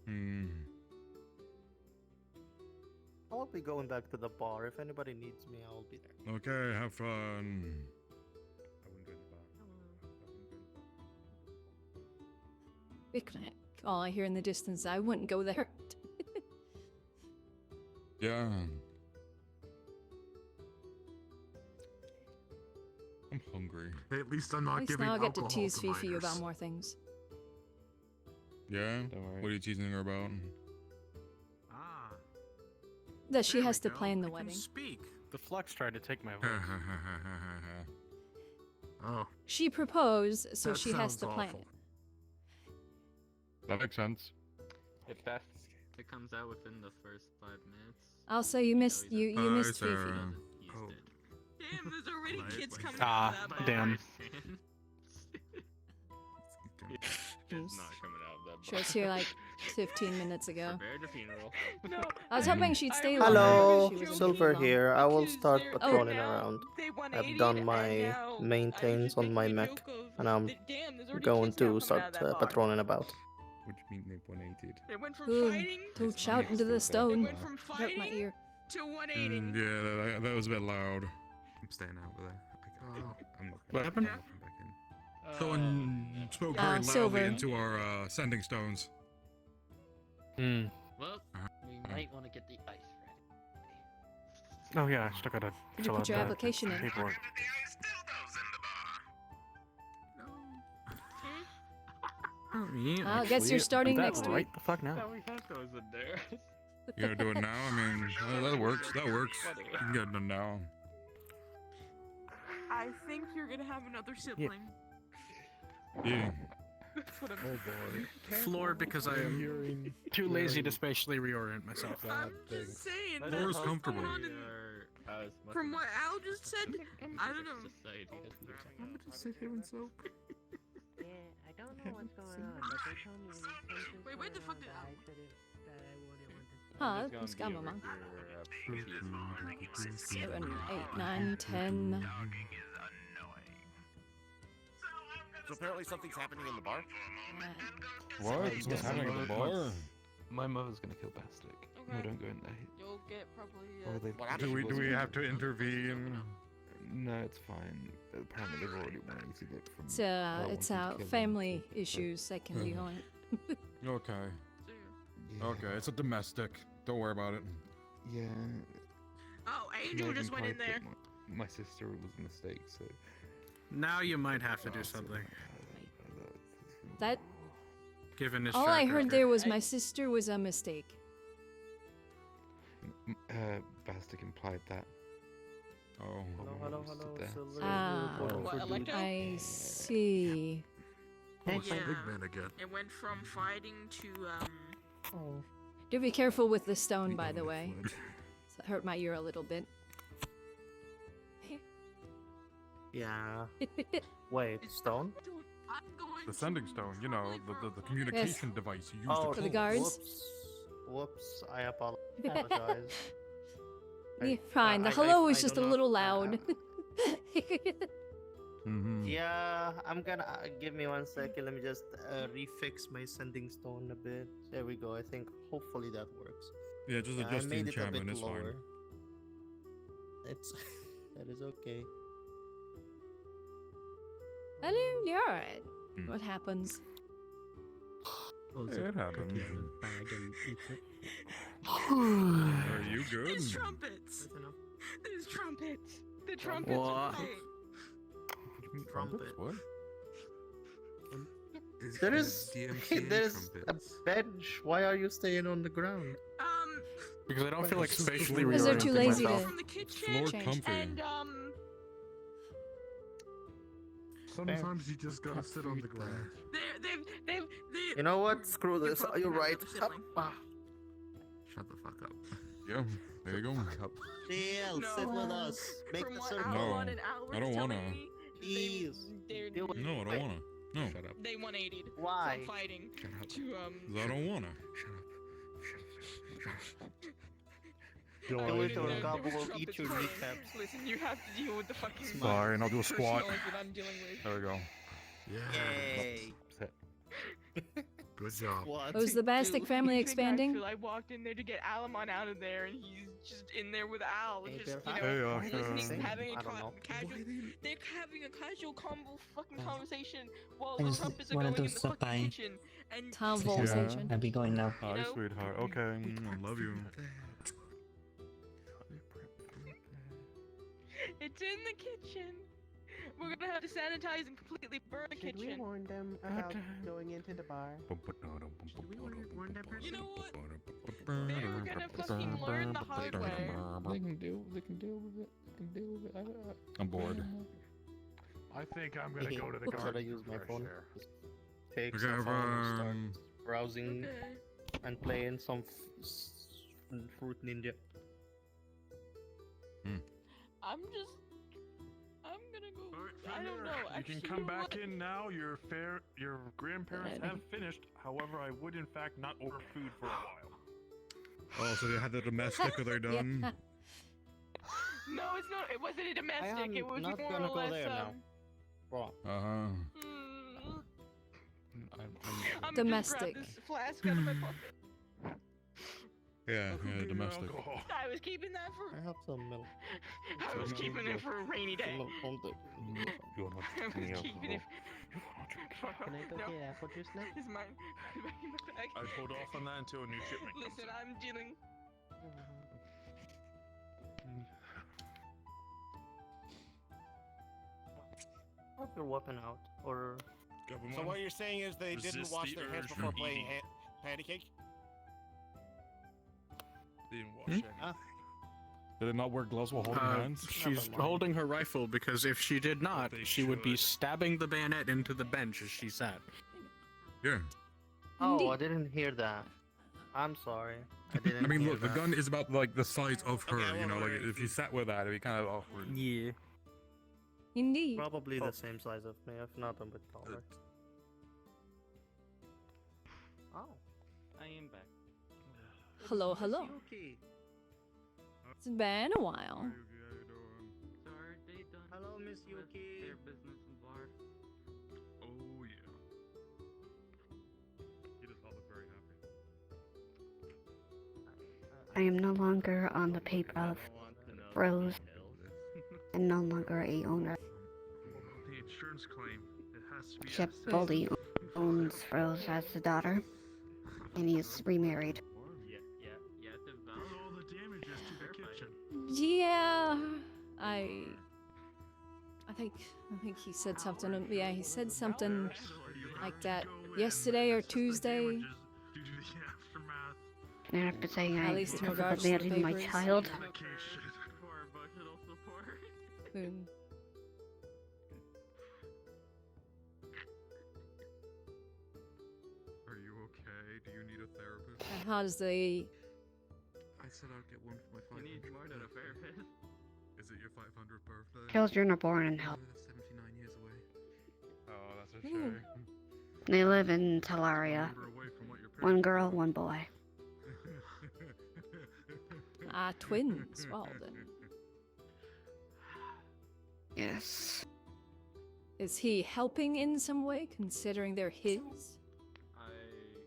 Hmm. I won't be going back to the bar. If anybody needs me, I'll be there. Okay, have fun. Picnic. All I hear in the distance, I wouldn't go there. Yeah. I'm hungry. Hey, at least I'm At not least giving now I'll get to alcohol tease to Fifi minors. about more things. Yeah? Don't worry. What are you teasing her about? Ah. That she there has we to go. plan the I can wedding. speak. The flux tried to take my voice. Oh. She proposed, so That she has to sounds plan awful. it. That makes sense. If that it comes out within the first 5 minutes. Also, you missed you missed Fifi. Sarah. Oh. Damn, there's already kids coming Ah, out of that damn. bar. It's not coming out of that She was here like 15 minutes ago. Prepare the funeral. No, I was hoping she'd stay longer. Hello, She was gonna be Silver long. here. I will Because start they're patrolling now- around. they I've done 180'd, my and now maintains just on my making a mech, joke of and I'm damn, there's already going kids now to coming start out of that bar. patrolling about. What do you mean they 180'd? They went from Ooh, fighting don't shout into the they stone. went from Hurt my fighting ear. to 180. Yeah, that was a bit loud. I'm staying out with her. I'm not What happened? I'm not back in. Someone spoke very loudly Silver. into our sending stones. Hmm. Well, we might want to get the ice ready. Oh yeah, I still gotta Did you fill put out your that application in? paperwork. I guess you're starting next right week. the fuck now. No, we have those in there. You gotta do it now? I mean, that works. That works. You can get it done now. I think you're gonna have another sibling. Yeah. That's what I'm Floor because I am too lazy to spatially reorient myself. I'm just saying. Floor that's is what's comfortable. going on in- From what Al just said, I don't know. I'm gonna sit here and soak. Yeah, I don't know what's going on, but they told me something's Wait, where the fuck did that Al? I shouldn't, that I wouldn't want to see. Ah, that's got my mom. 7, 8, 9, 10. So apparently something's happening in the bar? What? What's happening at the bar? My mother's gonna kill Bastic. No, don't go in there. You'll get probably. Or they- What Do happened? we have to intervene? No, it's fine. Apparently they've already 180'd it from. It's where I it's wanted to kill them. family issues that can be on. Okay. Yeah. Okay, it's a domestic. Don't worry about it. Yeah. Oh, Angel just went in there. My sister was a mistake, so. Now you might have to do something. That Given this all track I heard record. there was my sister was a mistake. Bastic implied that. Oh. Hello, there. Silver. Ah, reporting What, for duty. Electro? I see. Oh, it's Yeah. Big Man again. It went from fighting to Oh. Do be careful with the stone, by the way. That hurt my ear a little bit. Yeah. Wait, stone? Dude, I'm going The sending to stone, you know, probably the for a communication device you use Oh, to For the call. guards? Whoops, I apologize. Yeah, fine. The hello was just a little loud. Mm-hmm. Yeah, I'm gonna give me 1 second. Let me just refix my sending stone a bit. There we go. I think hopefully that works. Yeah, just Yeah, I adjust the made it a enchantment, bit it's lower. fine. It's that is okay. Hello, you're alright. Hmm. What happens? It happens. Are Are you good? There's trumpets. There's trumpets. The trumpets What? are playing. Trumpet. What? There is DMC there is a trumpets. bench. Why are you staying on the ground? Because I don't feel like spatially Because they're too reorienting lazy myself. to From the kitchen Floor change. comfy. and Sometimes you just gotta sit on the ground. they've You know what? Screw this. probably You're have right. another sibling. Shut the fuck up. Yeah, there you go. Chill, No. sit with us. Make From the what circle. No, Alan and Al were I don't telling wanna. me, Please. They're, Do it. No, I don't wanna. No, Shut up. they 180'd Why? from fighting Shut up. to 'cause I don't wanna. Shut up. Shut up. Do it or Gobble will eat your playing. kneecaps. Listen, you have to deal with the fucking Sorry, and I'll do a personal squat. that I'm dealing with. There we go. Yay. Upset. Good job. What? Was the Bastic Dude, family you think expanding? I walked in there to get Alamon out of there, and he's just in there with Al, Hey, just Bill, Hey, listening, having a I don't know. casual. They're having a casual, fucking conversation while I the just trumpets are wanted going to in the stop fucking by. kitchen. And Conversation. I'll be going now. Hi, know? sweetheart. Okay, I love you. it's in the kitchen. We're gonna have to sanitize and completely burn the Should we kitchen. warn them about going into the bar? You know what? They're gonna fucking learn the hard way. They can deal with it. I'm bored. I think I'm gonna go to the Should I garden. use my for phone? sure. Just take Okay, some phone and start browsing Okay. and playing some Fruit Ninja. I'm gonna go. I don't know. You Actually, can come you know back what? in now. Your grandparents have finished. However, I would in fact not order food for a while. Oh, so they had the domestic, are they done? Yeah. No, it's not. It wasn't a I domestic. am It was not more gonna or go less. there now. Bro. Uh-huh. I'm Domestic. Just grab this flask out of my pocket. Yeah, domestic. I was keeping that for. I have some milk. I was keeping it for a rainy day. Milk from the. I was keeping it. Can I go No. get apple juice now? It's mine. Back in the bag. I'd hold off on that until a new shipment comes. Listen, I'm dealing. Have your weapon out, or. So what you're saying is they didn't Resist wash the their hands urge before from playing eating. patty cake? They didn't wash Hmm? anything. Did they not wear gloves while holding hands? She's holding her rifle because if she did not, They she would be should. stabbing the bayonet into the bench as she sat. Yeah. Oh, I didn't hear that. I'm sorry. I didn't. I mean, hear look, the that. gun is about like the size of her. Okay, You know, well, like if you sat with that, it'd be kind of awkward. Yeah. Indeed. Probably the same size of me, if not a bit taller. Oh. I am back. Hello, hello. Yuki. It's been a while. So are they done? Hello, Miss with Yuki. Their business in bar. Oh yeah. He does not look very happy. I am no longer on the paper of Rose and no longer a owner. The insurance claim, it has to be. Shep Boldy owns Rose as the daughter, and he is remarried. Yeah, the All the damages to the kitchen. Yeah, I think he said something. Yeah, he said something like that yesterday or Tuesday. Due to the aftermath. And after saying At I least in because of regards to the abandoning my papers. child, for emotional support. Boom. Are you okay? Do you need a therapist? And how does the I said I'd get one for my You need more than a therapist. Is it your 500th birthday? children are born in hell. That's 79 years away. Oh, that's a Ooh. shame. They live in Talaria. One girl, one boy. twins? Well then, Yes. is he helping in some way, considering they're his? I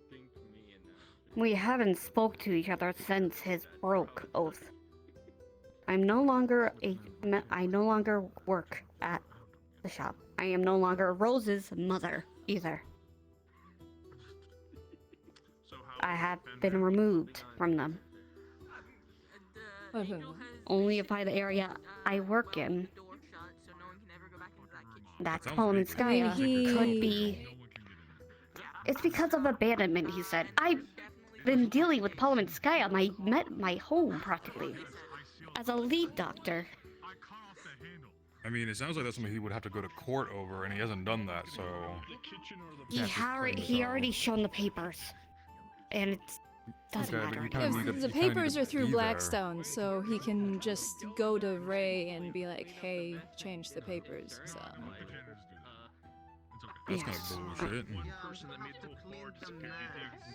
think me and We haven't spoke to each other since his broke oath. I no longer work at the shop. I am no longer Rose's mother either. I have been removed from them. Only by the area I work in. That's Sounds Parliament creepy. Sky I mean, he- could be. It's because of abandonment, he said. I've been dealing with Parliament Sky on my home practically. As a lead doctor. I mean, it sounds like that's something he would have to go to court over, and he hasn't done that, so. He already shown the papers. And it doesn't Okay, but matter. you kinda Yes, need to- the you kinda need papers to are through be there. Blackstone, so he can just go to Ray and be like, "Hey, change the papers." So. That's Yes. kind of bullshit.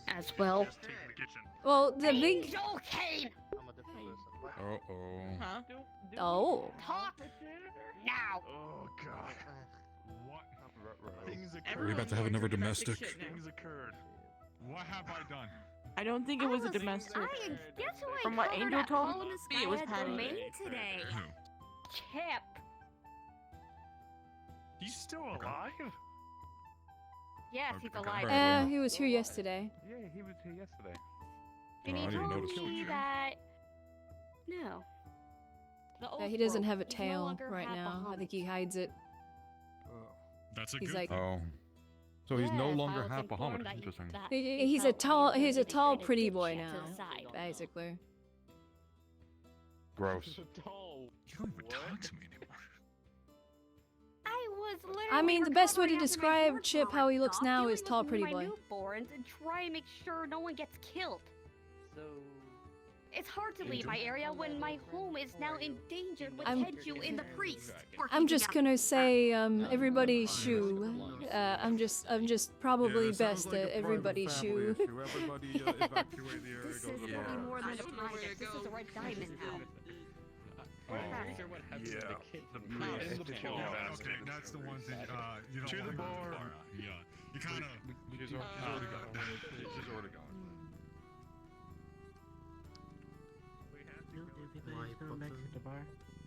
As well. Well, the big. Okay. Uh-oh. Huh? Oh. Talk now. Oh god. What? Things Are we about to have another domestic? Things occurred. What have I done? I don't think it was a domestic. Guess who I From what covered Angel at told Parliament me, it was Sky Patty. domain today. Chip. He's still alive? Yes, he's Okay, alive. right. He was here yesterday. Yeah, he was here yesterday. And Oh, he I didn't told notice. me that no. The Yeah, he oath doesn't broke. have a He's no tail longer right had now. I Bahamut. think he hides it. That's a He's good like, Oh. So he's no Yes, I longer was half informed Bahamut. that Interesting. he's a tall, pretty boy now, basically. Gross. You don't even talk to me anymore. I was literally. I mean, the best way to recovering after my describe board Chip tour. how he looks Stop now dealing is with tall, pretty my boy. newborns and try and make sure no one gets killed. So. It's hard to leave my area when my home is now endangered with I'm- Tenchu and the priest. I'm just gonna say, everybody shoo. I'm just probably best at everybody shoo. Everybody evacuate the area. This is gonna be more than a private. This is a red diamond now. I'm not sure what happened to the kid. In the bar. Okay, that's the one thing. You don't To want the to go to bar. the bar. Yeah, you kind of. She's already gone. She's already gone. Everybody's going back to the bar.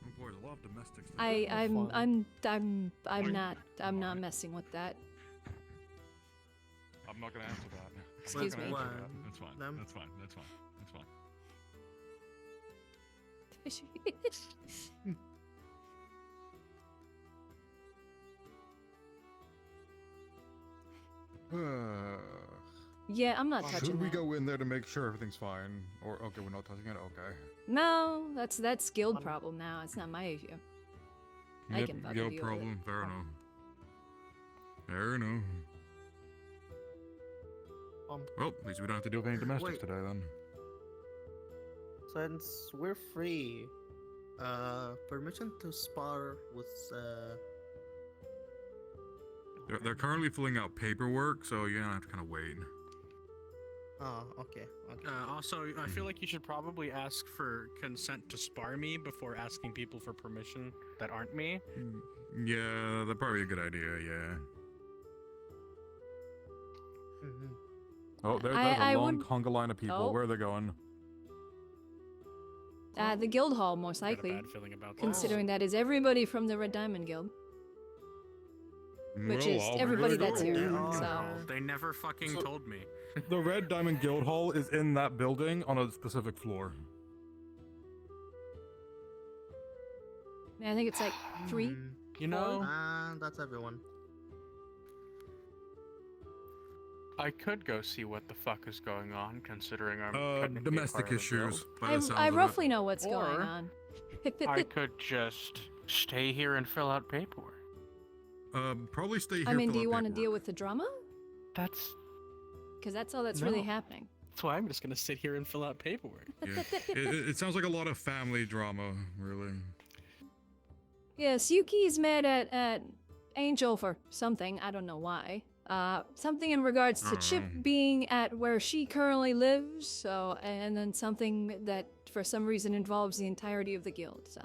Oh boy, a lot of domestics. I'm not messing with that. I'm not gonna answer that. Excuse me. That's fine. That's fine. That's fine. That's fine. Yeah, I'm not touching Should we that. go in there to make sure everything's fine? Or okay, we're not touching it. Okay. No, that's guild problem now. It's not my issue. I can fucking Yo deal problem. Fair enough. Fair enough. Well, at least we don't have to deal with any domestics wait. today then. Since we're free, permission to spar with They're currently filling out paperwork, so you're gonna have to kind of wait. Oh, okay. Also, I feel like you should probably ask for consent to spar me before asking people for permission that aren't me. Yeah, that's probably a good idea. Yeah. Oh, there's I a long would- conga line of people. Oh. Where are they going? The guild hall, most I got a likely. bad feeling about that. Considering that is everybody from the Red Diamond Guild. Which is everybody that's here, so... They never fucking told me. The Red Diamond Guild Hall is in that building on a specific floor. I think it's like 3. You know, that's everyone. I could go see what the fuck is going on, considering I'm technically Domestic part of the issues. guild. by the sounds I of it. roughly know what's going Or on. I could just stay here and fill out paperwork. Probably stay here. I mean, fill do you out want to paperwork. deal with the drama? That's Because that's all that's really No. happening. That's why I'm just gonna sit here and fill out paperwork. Yeah. it sounds like a lot of family drama, really. Yes, Yuki's mad at Angel for something. I don't know why. Something in regards to Chip being at where she currently lives. So, and then something that for some reason involves the entirety of the guild. So,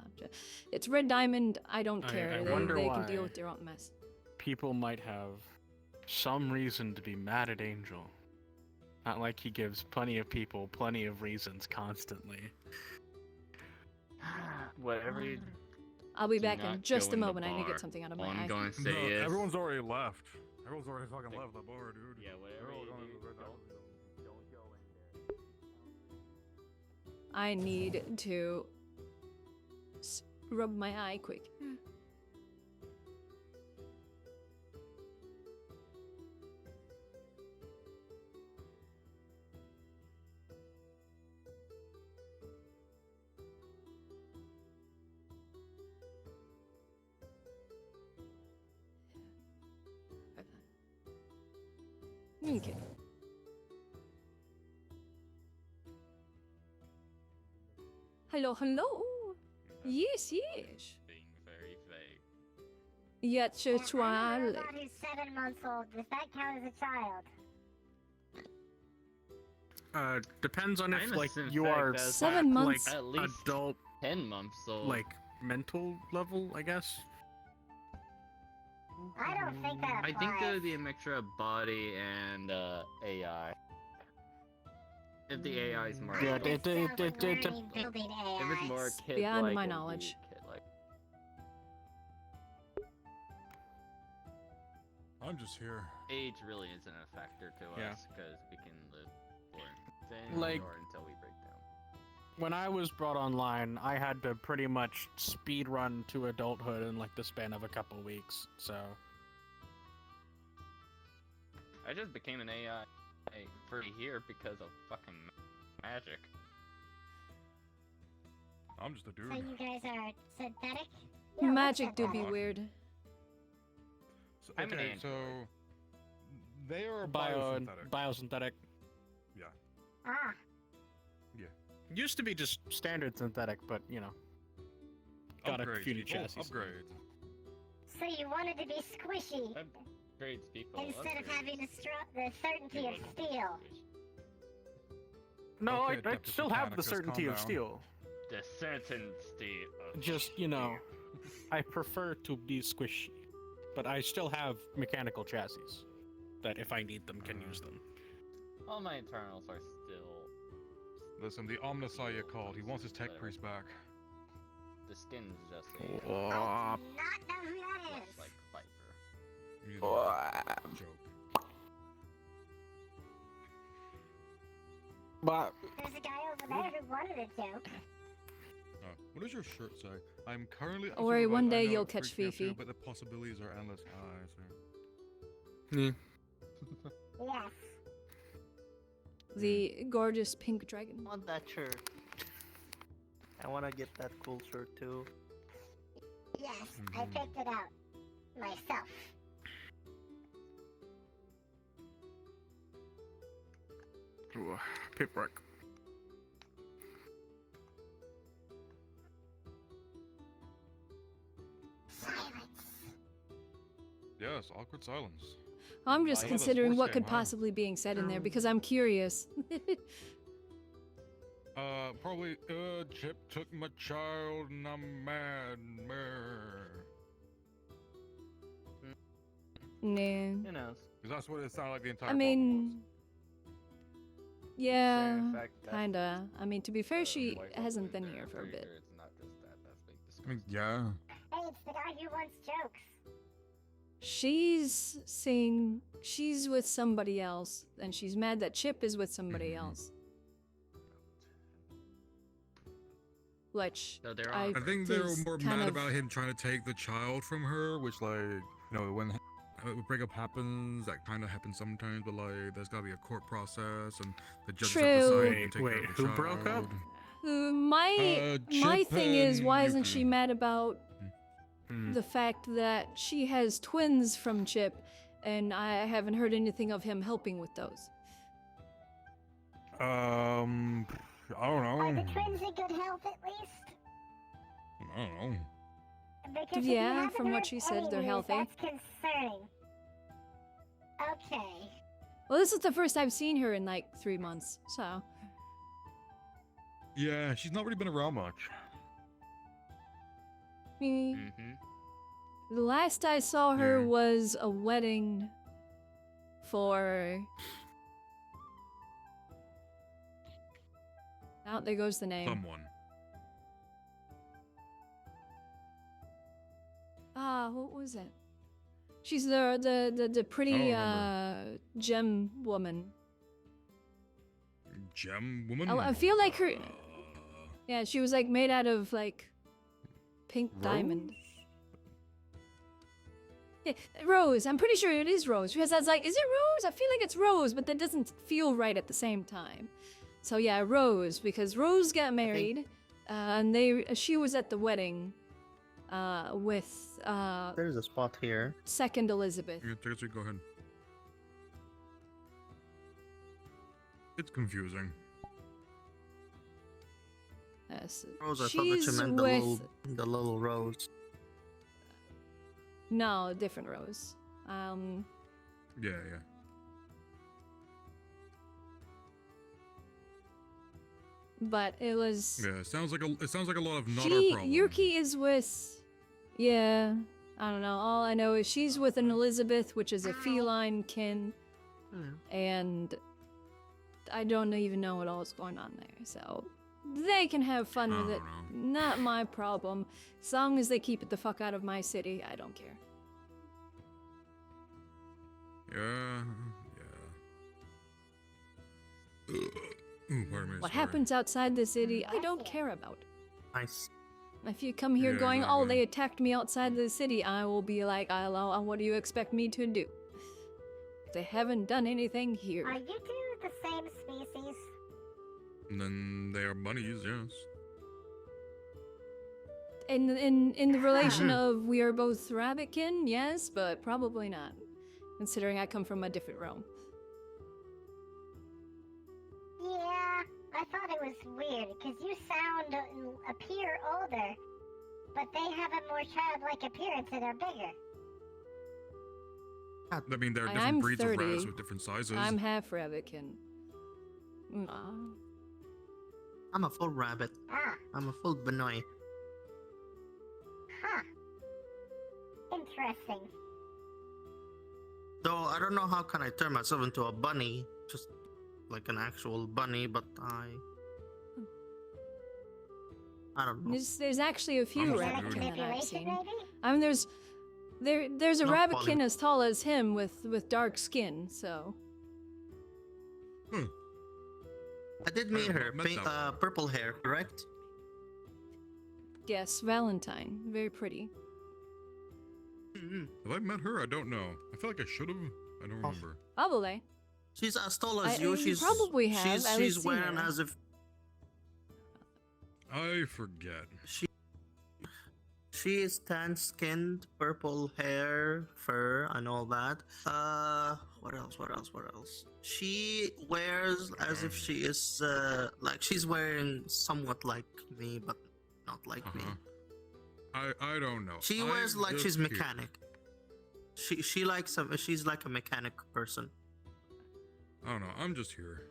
it's Red Diamond. I don't care. I they wonder can why. deal with their own mess. People might have some reason to be mad at Angel. Not like he gives plenty of people plenty of reasons constantly. Whatever you. I'll be Do back not in just go a in the moment. I need to bar. get something out of my All eye. I'm going to say No, is everyone's already left. Everyone's already fucking left the bar, dude. Yeah, whatever They're all you going do, to the Red Diamond. don't go in there. I need to rub my eye quick. Okay. Hello, hello. Yes, yes. Being very vague. Yet your toilet. Who's 7 months old. Does that count as a child? Depends on if I'm like assuming you are that's 7 months. like At least adult 10 months old. like mental level, I guess. I don't think that I applies. think it would be a mixture of body and AI. If the AI is more. Yeah, adult. Learning, building If it's more AIs. kid Beyond my knowledge. I'm just here. Age really isn't a factor to Yeah. us because we can live for thin Like- or until we break down. When I was brought online, I had to pretty much speed run to adulthood in like the span of a couple weeks. So I just became an AI for here because of fucking magic. I'm just a dude. So you guys are synthetic? Yeah, Magic what's do be synthetic? weird. So, I'm an okay, android. so they are Biosynthetic. biosynthetic. Yeah. Ah, Yeah. Used to be just standard synthetic, but you know, got a Upgrades, few new people, chassis. upgrades. so you wanted to be squishy Upgrades people. instead of upgrades. having the certainty of steel. No, Okay, I still have the Adeptus Mechanicus, certainty calm of down. steel. The certainty of Just, you know, I prefer to be squishy, but I still have mechanical chassis that, if I need them, can use them. all my internals are still. Listen, the Omnissiah called. He wants his tech priest back. The skin's just a Oh. Not know who that looks is. like Viper. He's a joke. But There's a guy over there who wanted a joke. What does your shirt say? I'm currently. Don't worry, one day I know you'll it catch freaks me out too, Fifi. but the possibilities are endless. Yeah. Yes. The gorgeous pink dragon. I want that shirt. I want to get that cool shirt too. Yes, I picked it out myself. Ooh, paperwork. Yes, awkward silence. I'm just Why? considering what could Wow. possibly being said in there because I'm curious. Probably, Chip took my child and I'm mad. Nah. Who knows? Because that's what it sounded like the entire I mean, yeah, in fact, that's kinda. I mean, to be fair, she wife hasn't over been there. here I'm for a pretty bit. sure it's not just that. That's being I mean, discussed. yeah. Hey, it's the guy who wants jokes. She's saying she's with somebody else, and she's mad that Chip is with somebody else. Which So they're I on. I think they were is more kind mad of- about him trying to take the child from her, which, like, you know, when a breakup happens, that kind of happens sometimes, but, like, there's gotta be a court process, and the judges have to True. decide and take care of the Who broke up? child. My Chip thing is, and why isn't Yuki. she mad about Hmm. the fact that she has twins from Chip, and I haven't heard anything of him helping with those? I don't Are the know. twins in good health at least? I don't know. Because if Yeah, you haven't from what heard she said, any they're news, healthy. That's concerning. Okay. Well, this is the first I've seen her in like 3 months, so. Yeah, she's not really been around much. Mm-hmm. The last I saw her Yeah. was a wedding for. Oh, there goes the name. Someone. Ah, what was it? She's the pretty gem woman. Gem woman? I feel like her. Yeah, she was like made out of like pink diamond. Yeah, Rose. I'm pretty sure it is Rose because I was like, is it Rose? I feel like it's Rose, but that doesn't feel right at the same time. So yeah, Rose, because Rose got married, and she was at the wedding, with There's a spot here. second Elizabeth. Yeah, take a seat, go ahead. It's confusing. Yes, Rose, I thought that she's you meant with the little rose. no different Rose. Yeah. But it was. Yeah, it sounds like a lot of not our She problem. Yuki is with. Yeah, I don't know. All I know is she's with an Elizabeth, which is a feline kin, and I don't even know what all is going on there. So they can have fun with it. Not my problem. As long as they keep it the fuck out of my city, I don't care. Yeah. Ooh, pardon me. What sorry. happens outside the city, I don't care about. Nice. If you come here Yeah, going, oh, exactly. they attacked me outside the city, I will be like, what do you expect me to do? They haven't done anything here. Are you two the same species? And then they are bunnies, yes. In the relation of we are both rabbitkin, yes, but probably not, considering I come from a different realm. Yeah, I thought it was weird because you appear older, but they have a more childlike appearance and are bigger. I mean, there are And different I'm breeds 30. of rats with different sizes. I'm half rabbitkin. I'm a full rabbit. I'm a full Benoy. Huh. Interesting. So I don't know how can I turn myself into a bunny, just like an actual bunny, but I don't know. There's actually a few Almost rabbitkin that I've Manipulation, seen. maybe? I mean, there's a Not rabbitkin poly- as tall as him with dark skin. So I did meet her. Purple hair, correct? yes, Valentine, very pretty. Have I met her? I don't know. I feel like I should have. I don't remember. Probably. She's as tall as you. you She's probably have at She's least seen wearing her. as if I forget. she is tan-skinned, purple hair, fur, and all that. What else? She wears as if she is like she's wearing somewhat like me, but not like me. I don't know. She wears I'm like just she's here. mechanic. She's like a mechanic person. I don't know. I'm just here.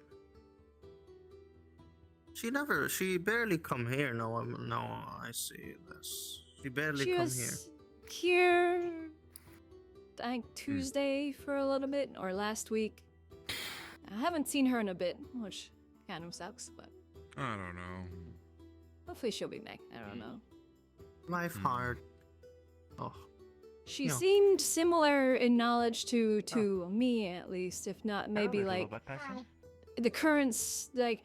She barely come here. No, I see this. She barely She come was here, I think Hmm. Tuesday for a little bit, or last week. I haven't seen her in a bit, which kind of sucks, but I don't know. hopefully she'll be back. I don't know. here. Life hard. Oh. She No. seemed similar in knowledge to me, at least, if not maybe there's a like robot person. the currents, like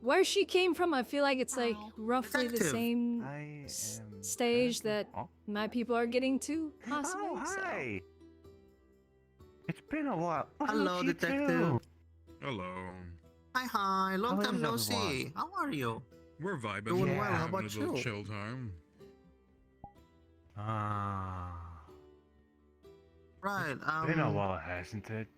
where she came from. I feel like it's like roughly the Detective. same I am stage that Oh. my people are getting to, possibly. Oh, so. hi. It's been a while. Oh, Hello, you detective. too. Hello. Hi. Long How time is no everyone? see. How are you? We're vibing. Doing well, how Having about a little you? chill time. Ah. Right. Been a while, hasn't it?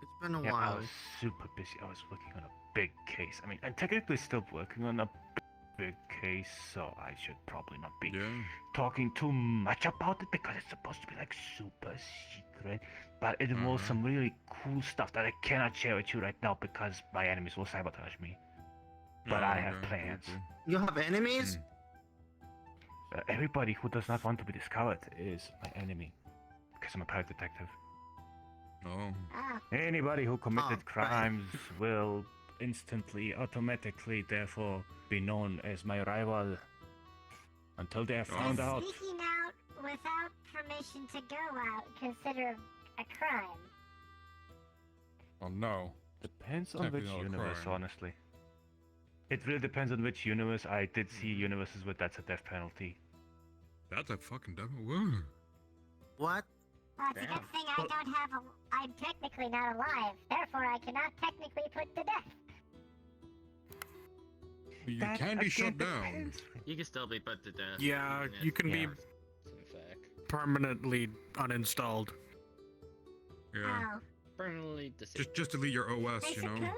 It's been a Yeah, I while. was super busy. I was working on a big case. I mean, I'm technically still working on a big case, so I should probably not be talking too much about it because it's supposed to be like super secret. But it involves some really cool stuff that I cannot share with you right now because my enemies will sabotage me. But I have plans. You have enemies? Everybody who does not want to be discovered is my enemy because I'm a private detective. Oh. Anybody who committed right. crimes will instantly, automatically, therefore, be known as my rival until they are found out. Speaking out without permission to go out considered a crime. Oh no. Depends on Technically which not a universe, crime. honestly. It really depends on which universe. I did see universes where that's a death penalty. That's a fucking devil. Whoa. What? Well, it's a good thing I don't have I'm technically not alive, therefore I cannot technically put to death. You That can be shut again down. depends. You can still be put to death. Yeah, even you if can be there's some fact. permanently uninstalled. Yeah. Oh. Permanently disabled. Just delete your OS, I you know?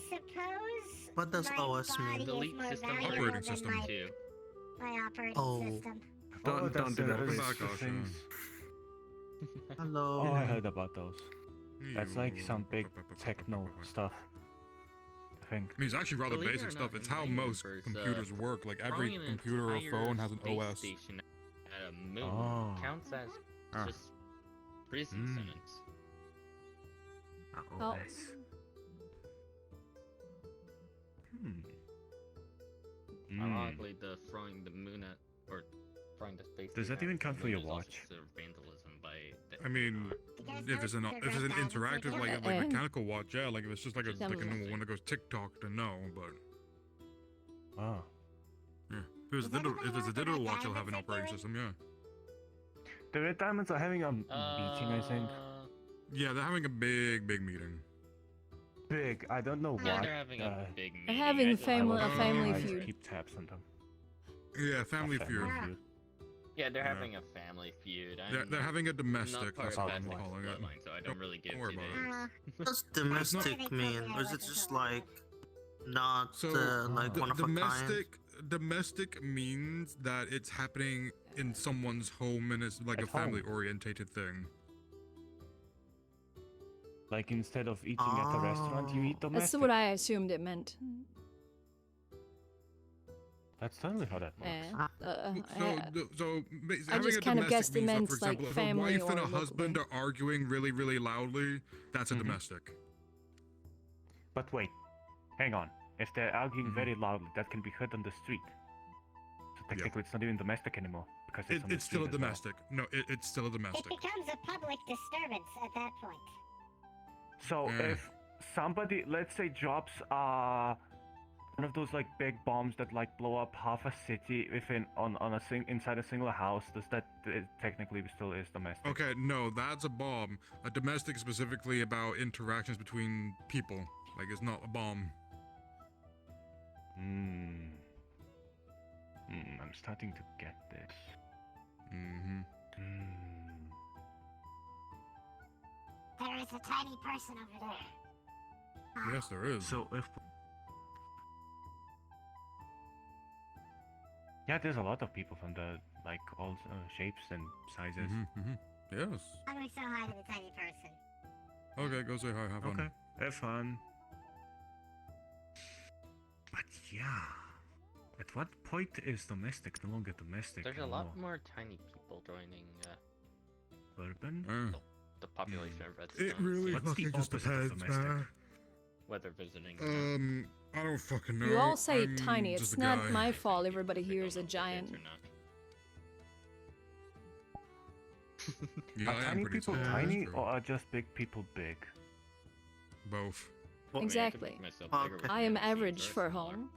suppose What does my OS mean? body is Delete more system valuable Operating than system. my operating Oh. system. Don't do that, those please. things. Hello. Oh, I heard about those. That's like some big techno stuff. I think. I mean, it's actually rather Believe it basic or stuff. not, It's in how my most universe, computers work. Like every throwing an computer or entire phone has an space OS. station at a moon Oh. counts as Ah. just prison sentence. Oh. Ironically, the throwing the moon at or throwing the space. Does that station even at the count for moon your is also watch? considered vandalism by the I mean, if it's an interactive like mechanical watch, yeah. Like if it's just like a normal one that goes TikTok, then no. But Oh. yeah, if it's a digital watch, it'll have an operating system. Yeah. The Red Diamonds are having a meeting, I think. Yeah, they're having a big meeting. Big. I don't know Yeah, what. they're having a big meeting. They're having I just- a family feud. Keep tabs on them. Yeah, family feud. Yeah, they're Yeah. having a family feud. They're having a domestic. I'm not part That's of what I'm Bastic's calling it. bloodline, so I don't really give worry two about names. What does domestic mean? Or is it just like not So like one of a kind? Domestic means that it's happening in someone's home and it's like At a family orientated thing. Like instead of eating at a restaurant, you eat domestic. That's what I assumed it meant. That's totally how that works. I Having just a kind of domestic guessed it means that, meant for like example, if family a wife and or a husband locally. are arguing really loudly, that's a domestic. But wait, hang on. If they're arguing very loudly, that can be heard on the street. So technically, it's not even domestic anymore because it's on the It's still a street as well. domestic. No, it's still a It domestic. becomes a public disturbance at that point. So if somebody, let's say, drops one of those like big bombs that like blow up half a city inside a single house, does that technically still is domestic? Okay, no, that's a bomb. A domestic is specifically about interactions between people. Like, it's not a bomb. I'm starting to get this. There is a tiny person over there. Yes, there is. So if yeah, there's a lot of people from the like all shapes and sizes. Yes. How do we say hi to the tiny person? Okay, go say hi. Have fun. Okay, have fun. But yeah, at what point is domestic no longer domestic? There's a anymore? lot more tiny people joining Urban? the population of Redstone. It really What's the fucking just opposite of depends, domestic? man. Whether visiting or not. I don't fucking know. You all say I'm tiny. just It's a not guy. my fault. Everybody here is a giant. Yeah, Are I am tiny pretty people tall, that's tiny, true. or are just big people big? Both. Exactly. I am average for home.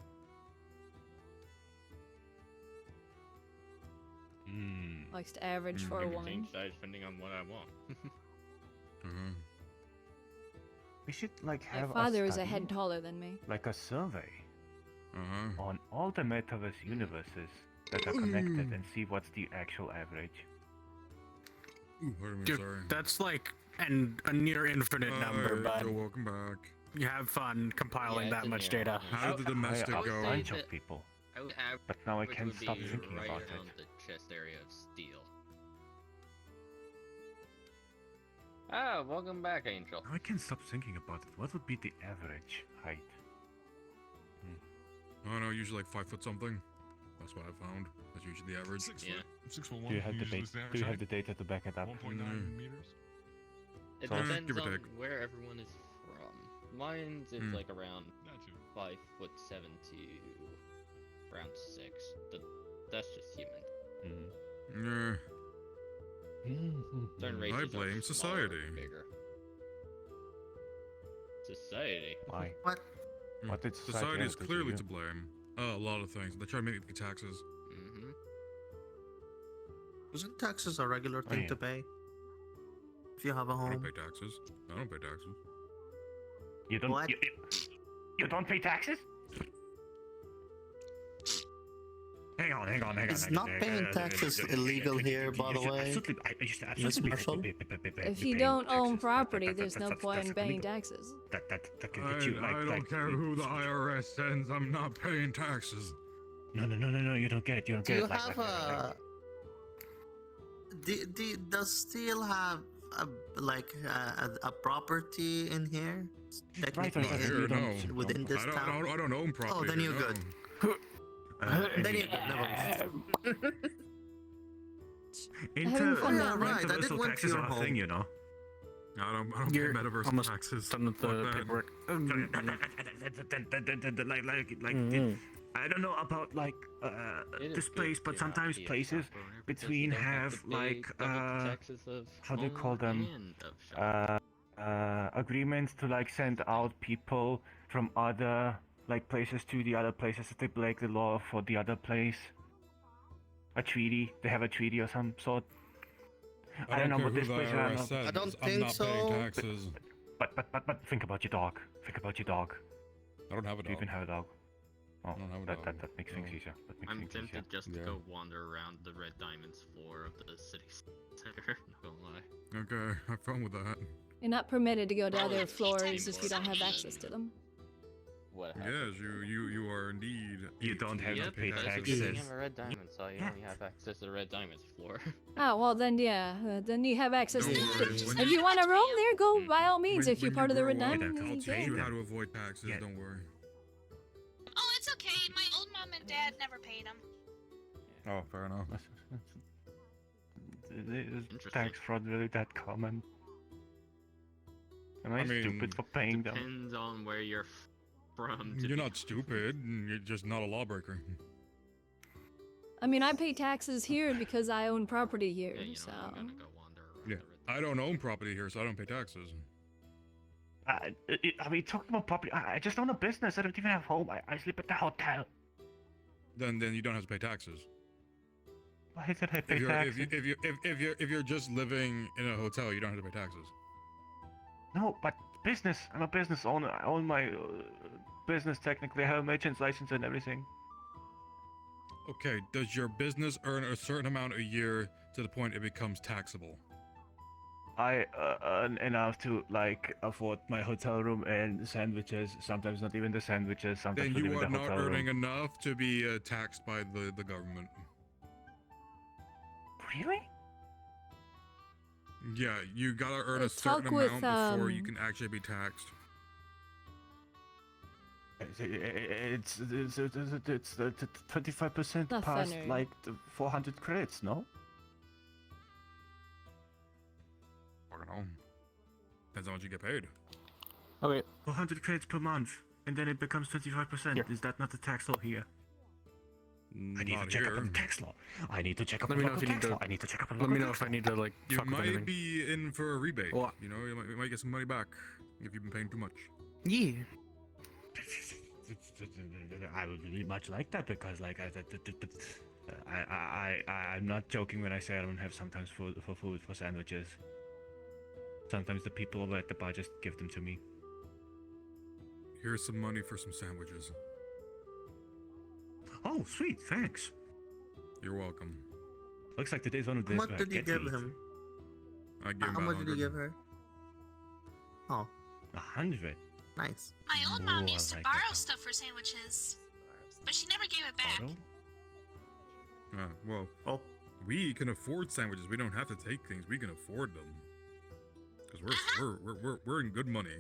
Likes to average for a I can woman. change size depending on what I want. We should like My have father a is a study, head taller than me. like a survey on all the metaverse universes that are connected and see what's the actual average. Ooh, pardon me, Dude, sorry. that's like a near infinite number, but Joe, welcome back. you have fun compiling that much data. How did the domestic I go? a bunch of people, I would but now I average can't would stop be thinking right about around it. the chest area of steel. Ah, welcome back, Angel. Now I can't stop thinking about it. What would be the average height? I don't know, usually like 5 foot something. That's what I found. That's usually the average. 6'1". Do you have the data? Do you have the data to back it up? 1.9 meters. It So, depends give or on take. where everyone is from. Mine's is like around 5'7" to around 6. That's just human. Yeah. Certain I races are blame smaller society. and bigger. Society. Why? What? What did society Society have is to do clearly you? to blame. A lot of things. They try to make me pay taxes. Isn't taxes a regular thing yeah. to pay? If you have a I don't home. pay taxes. I don't pay taxes. You don't. What? You don't pay taxes? Hang on. Is not paying taxes illegal here, by the way? Miss Marshall? If you don't own property, there's no point in paying taxes. That can get you I don't care who the IRS sends. I'm not paying taxes. No, you don't get it. You don't Do get you it. Like, have like, does steel have a property in here? Technically, Here, no. within this town. I don't own property. Oh, then here, you're no. good. Then you're good. Never mind. Having fun Yeah, down there. right. I did went to your home. thing, you know. I don't pay You're metaverse almost taxes. done with the Fuck that. paperwork. I don't know about like It this is place, good but to sometimes be a places shopper, because between you don't have to pay like double the taxes of how do you home call them and of shop. agreements to like send out people from other like places to the other places to break the law for the other place. A treaty. They have a treaty or some sort. I don't know, care but who this the place IRS around. says. I don't I'm think not paying so. taxes. But think about your dog. Think about your dog. I don't have a Do you dog. even have a dog? Oh, I don't have a that, dog. that makes things No. easier. That makes I'm things tempted easier. just to go wander around the Red Diamonds floor of the city center. Not gonna lie. Okay, have fun with that. You're not permitted to go to Probably other floors seems if you don't have access to them. What Yes, you are indeed. You don't have to pay That's taxes. because you have a Red Diamond, so you only have access to the Red Diamonds floor. Oh, well then, yeah. Then you have access Don't to... worry, when If you- you want to roam there, go by all means. If you're part of the Red grow up, Diamond, I'll then teach you yeah. how to avoid taxes. Don't worry. Oh, it's okay. My old mom and dad never paid them. Oh, fair enough. Is tax fraud really that common? Am I, I mean, stupid for paying them? Depends on where you're from. You're not stupid. You're just not a lawbreaker. I mean, I pay taxes here because I own property here, so... Yeah, I don't own property here, so I don't pay taxes. I mean, talking about property, I just own a business. I don't even have a home. I sleep at the hotel. Then you don't have to pay taxes. Why did I pay If you're, taxes? if you're just living in a hotel, you don't have to pay taxes. No, but business. I'm a business owner. I own my business technically. I have a merchant's license and everything. Okay, does your business earn a certain amount a year to the point it becomes taxable? I earn enough to like afford my hotel room and sandwiches. Sometimes not even the sandwiches. Sometimes Then not you even are the not hotel earning room. enough to be taxed by the government. Really? Yeah, you gotta earn a Talk certain with, amount before you can actually be taxed. It's 25% Not past funny. like the 400 credits, no? I don't know. Depends on what you get paid. Okay. 400 credits per month, and then it becomes 25%. Is that not the tax law here? I need to Not check up here. on the tax law. I need to check up Let on me the know if local you need tax to. law. I need to check up on Let me local know tax if I need to like You fuck with might anything. be in for a rebate. Well, you know, you might get some money back if you've been paying too much. Yeah. I would really much like that because, like, I'm not joking when I say I don't have sometimes for food for sandwiches. Sometimes the people over at the bar just give them to me. Here's some money for some sandwiches. Oh, sweet, thanks. You're welcome. Looks like today's one of How these. much did you give him? I give him How about much did you give her? Oh, 100. nice. My old mom Ooh, I used to like borrow that. stuff for sandwiches, but she never gave it back. Well, we can afford sandwiches. We don't have to take things. We can afford them. Because we're in good money.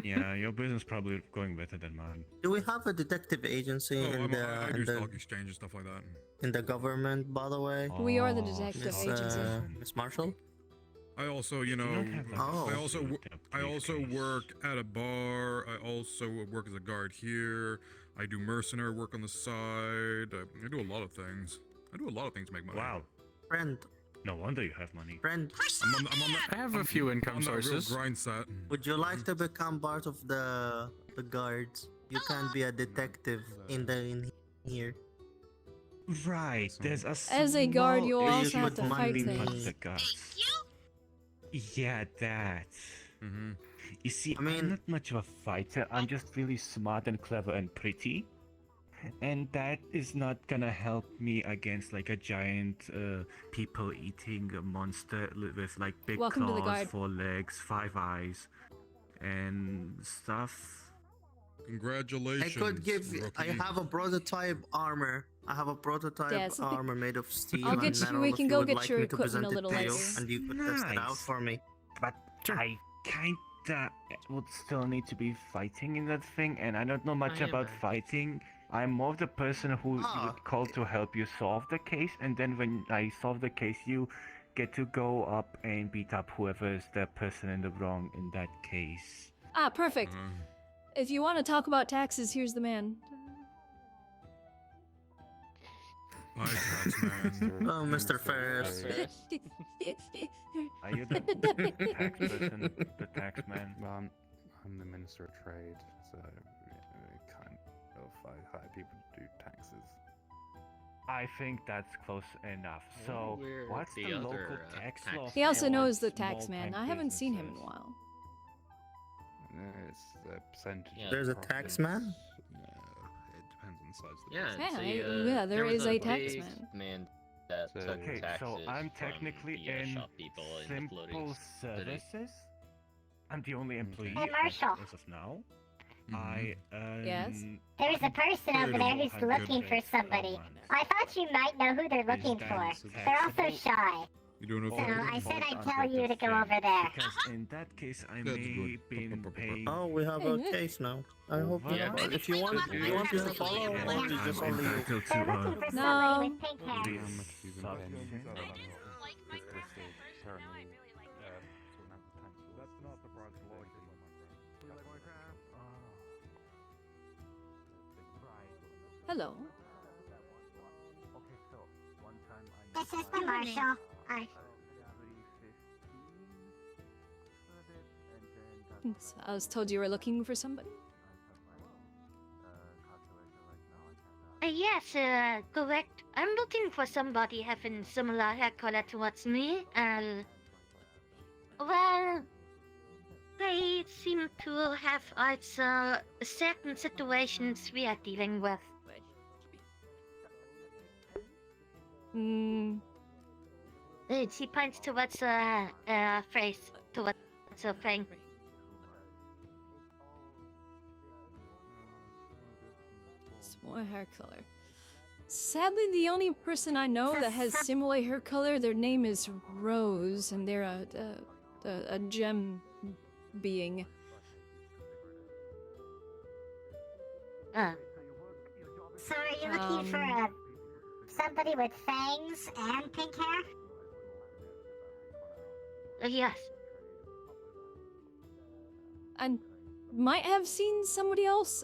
Yeah, your business probably going better than mine. Do we have a detective agency Oh, in I the do in the stock exchange and stuff like that. in the government? By the way, We are the detective Miss, agency. Miss Marshall. I also, you do know, not have, like, Oh. I also work at a bar. I also work as a guard here. I do mercenary work on the side. I do a lot of things. I do a lot of things to make money. Wow. Friend, No wonder you have money. friend, I'm on that, I have a few income on that real sources. grind set. would you like to become part of the guards? You can be a detective in here. Right, there's a As a guard, you small also issue have to with fight money things. with the guards. Yeah, that. Mm-hmm. You see, I mean- I'm not much of a fighter. I'm just really smart and clever and pretty. And that is not gonna help me against like a giant people-eating monster with like big Welcome to the claws, guard. 4 legs, 5 eyes, and stuff. I Congratulations. could give. I rookie. have a prototype armor. I have a prototype Yeah, it's something- armor made of steel I'll and get you- metal. we if can you go would get like your me to equipment a present little it to you, later. and you could test it out Nice. for me. But I kinda would still need to be fighting in that thing, and I don't know much I am about back. fighting. I'm more the person who you Ah. would call to help you solve the case, and then when I solve the case, you get to go up and beat up whoever is the person in the wrong in that case. Ah, perfect. If you want to talk about taxes, here's the man. Hi, taxman. Oh, Mr. Ferris. Are you the tax person, the tax man? Well, I'm the Minister of Trade, so kind of I hire people to do taxes. I think that's close enough. So, where what's the the other, local tax tax law? He also for knows the tax man. small-time I haven't seen him in a businesses? while. It's a percentage. Yeah. of There's a profits. tax man? No, it depends on the size of the Yeah, business. Yeah, there was is a tax big man. that So- took Okay, taxes so I'm from technically the in shop people in the floating simple city. services. I'm the only employee Hey, Marshall. as of now. Mhm. I Yes? There's a person over there who's looking for somebody. I thought you might know who they're looking for. They're also shy. You don't know So if I it's said I'd tell you to go over there. Because in that case, I That's may good. be paying. Oh, we have a case now. I hope you. Yeah. If you want, do you want me to follow, or is it just only you? entitled They're to looking for No. somebody with pink hair. How much have you been Suck. paying? Like Minecraft at first, but now I really like That's not the part of law. Hello. Okay, so one time This is the Marshall. I was told you were looking for somebody. Yes, correct. I'm looking for somebody having similar hair color towards me. Well, they seem to have also certain situations we are dealing with. Hmm. She points towards phrase, towards a thing. Similar hair color. Sadly, the only person I know that has similar hair color, their name is Rose, and they're a gem being. So are you looking for somebody with fangs and pink hair? Yes. I might have seen somebody else.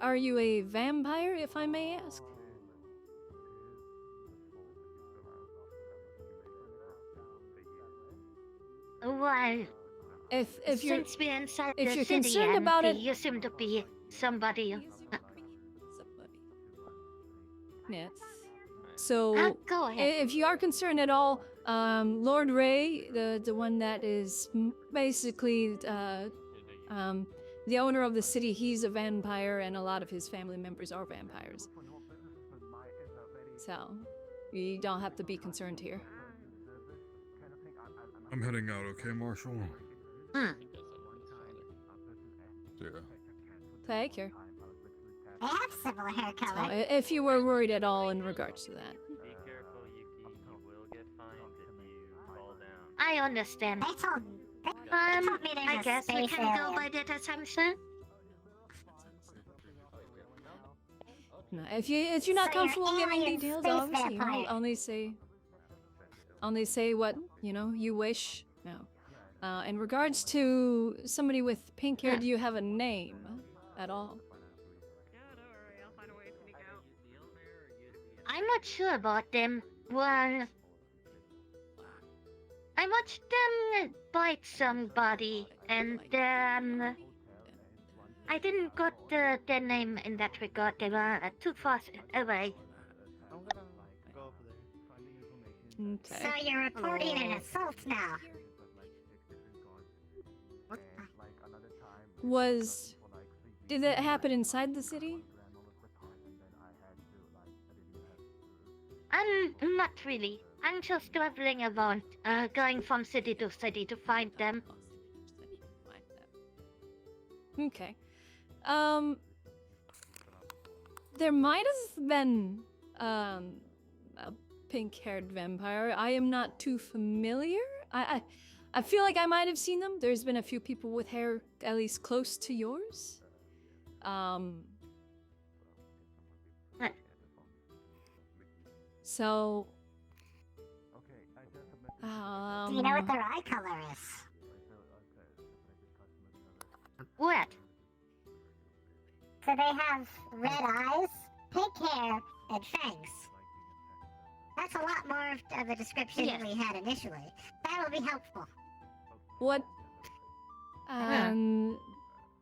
Are you a vampire, if I may ask? Well, If you're since we're inside if the you're city concerned and about it, you seem to be somebody. yes. So Go ahead. if you are concerned at all, Lord Ray, the one that is basically the owner of the city, he's a vampire, and a lot of his family members are vampires. So you don't have to be concerned here. I'm heading out, okay, Marshall? Hmm. Yeah. Take care. They have similar hair So, color. if you were worried at all in regards to that. I understand. They told me there's I a guess we space can go alien. by that assumption. No, if you're not So comfortable you're giving alien details, space obviously, you know, vampire. only say what you wish. No. In regards to somebody with pink hair, do you have a name at all? I'm not sure about them. Well, I watched them bite somebody, and I didn't got their name in that regard. They were too far away. Okay. So you're reporting an assault now. Did that happen inside the city? Not really. I'm just traveling around, going from city to city to find them. Okay. There might have been a pink-haired vampire. I am not too familiar. I feel like I might have seen them. There's been a few people with hair at least close to yours. So. Do you know what their eye color is? What? So they have red eyes, pink hair, and fangs. That's a lot more of a description than we had initially. That'll be helpful. What?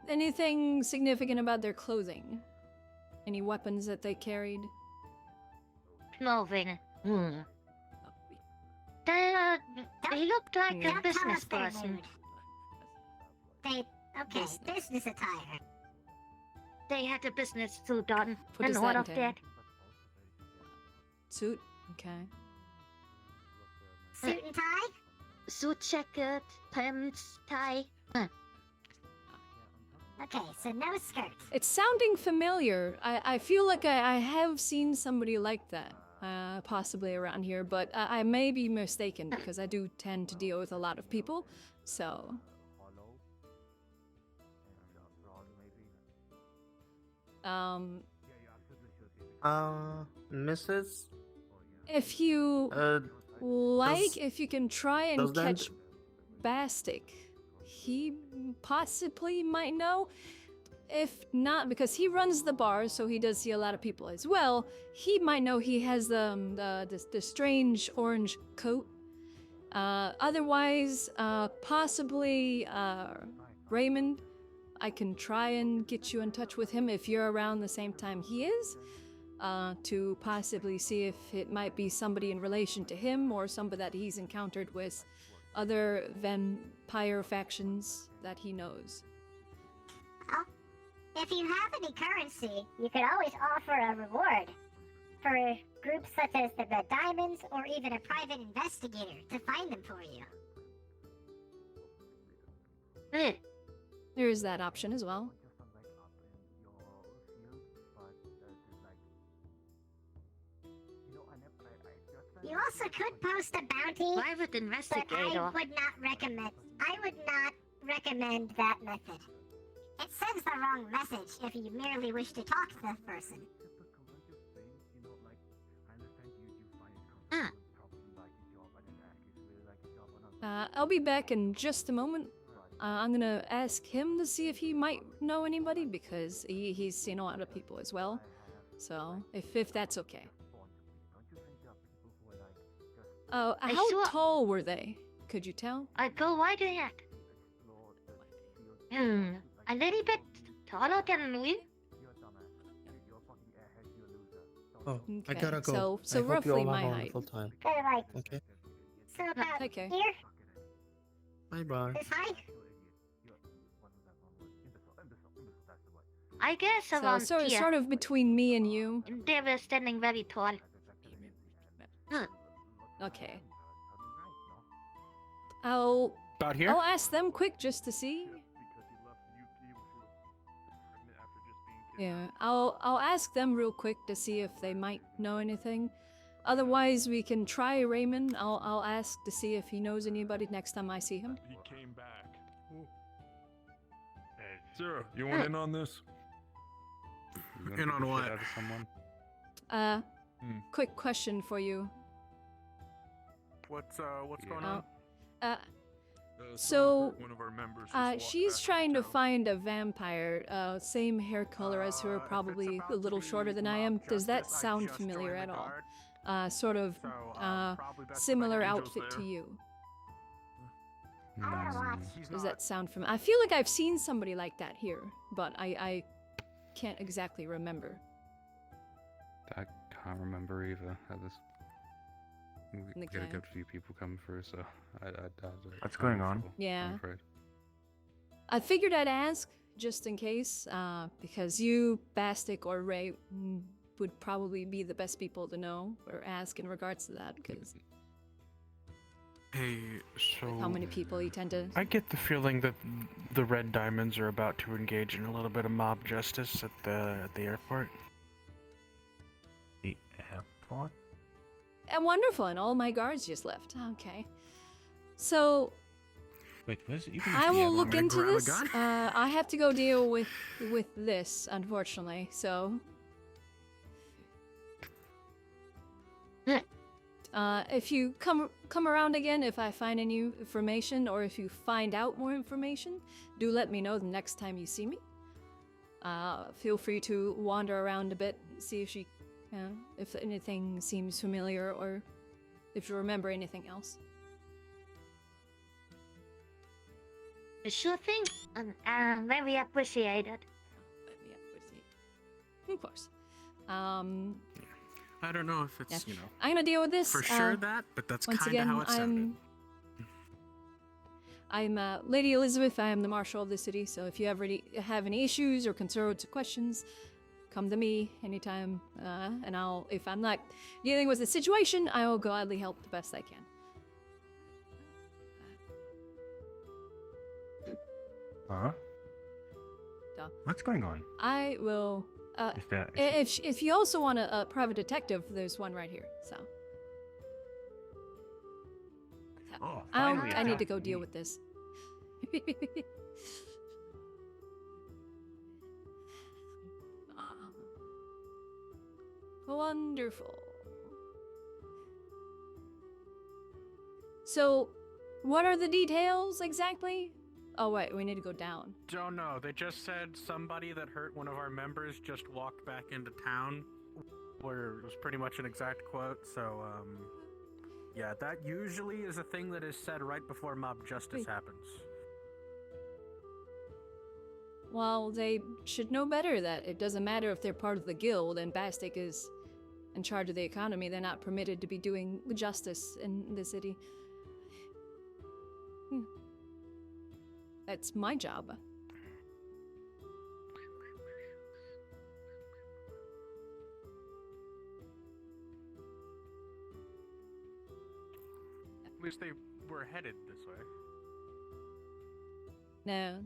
Anything significant about their clothing? Any weapons that they carried? moving. Hmm. They looked like Don't a business tell us person. they're rude. Business attire. They had a business suit on, What does and all that of entail? that. Suit? Okay. Suit and tie? Suit jacket, pants, tie. Okay, so no skirt. It's sounding familiar. I feel like I have seen somebody like that, possibly around here, but I may be mistaken because I do tend to deal with a lot of people, so. Mrs. If you does- if you can try and does that- catch Bastic, he possibly might know. If not, because he runs the bar, so he does see a lot of people as well, he might know he has the strange orange coat. Otherwise, possibly Raymond. I can try and get you in touch with him if you're around the same time he is, to possibly see if it might be somebody in relation to him or somebody that he's encountered with other vampire factions that he knows. If you have any currency, you could always offer a reward for groups such as the Red Diamonds or even a private investigator to find them for you. There is that option as well. You also could post a bounty. Private investigator. But I would not recommend that method. It sends the wrong message if you merely wish to talk to the person. I'll be back in just a moment. I'm gonna ask him to see if he might know anybody because he's seen a lot of people as well. So if that's okay. Oh, how tall were they? Could you tell? I go right ahead. A little bit taller than we. Oh, I Okay, gotta go. so I hope you roughly all my have a height. wonderful time. They're like, Okay. so about take care. here, Bye bye. this high? I guess around here. Sort of between me and you. They were standing very tall. Okay. I'll About here? I'll ask them quick just to see. Yeah, I'll ask them real quick to see if they might know anything. Otherwise, we can try Raymond. I'll ask to see if he knows anybody next time I see him. He came back. Sarah, you want in on this? In on what? Out of someone? Quick question for you. What's going on? So, one of our members just walked she's back trying to find a vampire, same hair color as her, probably a little shorter than I am. Does that sound familiar at all? Sort of similar outfit to you. Does that sound familiar? I feel like I've seen somebody like that here, but I can't exactly remember. I can't remember either. We get a Okay. good few people coming through, so I What's going on? Yeah. I'm afraid. I figured I'd ask just in case, because you, Bastic, or Ray would probably be the best people to know or ask in regards to that, because Hey, so how many people you tend to. I get the feeling that the Red Diamonds are about to engage in a little bit of mob justice at the airport. The airport? Wonderful, and all my guards just left. Okay. So, Wait, where's even I will the look airport? into this. I have to go deal with this, unfortunately. So, if you come around again, if I find any information or if you find out more information, do let me know the next time you see me. Feel free to wander around a bit, see if anything seems familiar or if you remember anything else. Sure thing. Very appreciated. Of course. I I don't know if it's, you know, I'm gonna deal with this. for sure that, but that's once kind of again, how it sounded. I'm Lady Elizabeth. I am the Marshal of the city. So if you ever have any issues or concerns or questions, come to me anytime. And if I'm not dealing with the situation, I will gladly help the best I can. Huh? Duh. What's going on? I will. Is that- If you also want a private detective, there's one right here. So. Oh, I need to go deal with this. Wonderful. So, what are the details exactly? Oh wait, we need to go down. Don't know. They just said somebody that hurt one of our members just walked back into town, where it was pretty much an exact quote. So, yeah, that usually is a thing that is said right before mob justice happens. Well, they should know better that it doesn't matter if they're part of the guild and Bastic is in charge of the economy. They're not permitted to be doing justice in the city. That's my job. At least they were headed this way. No.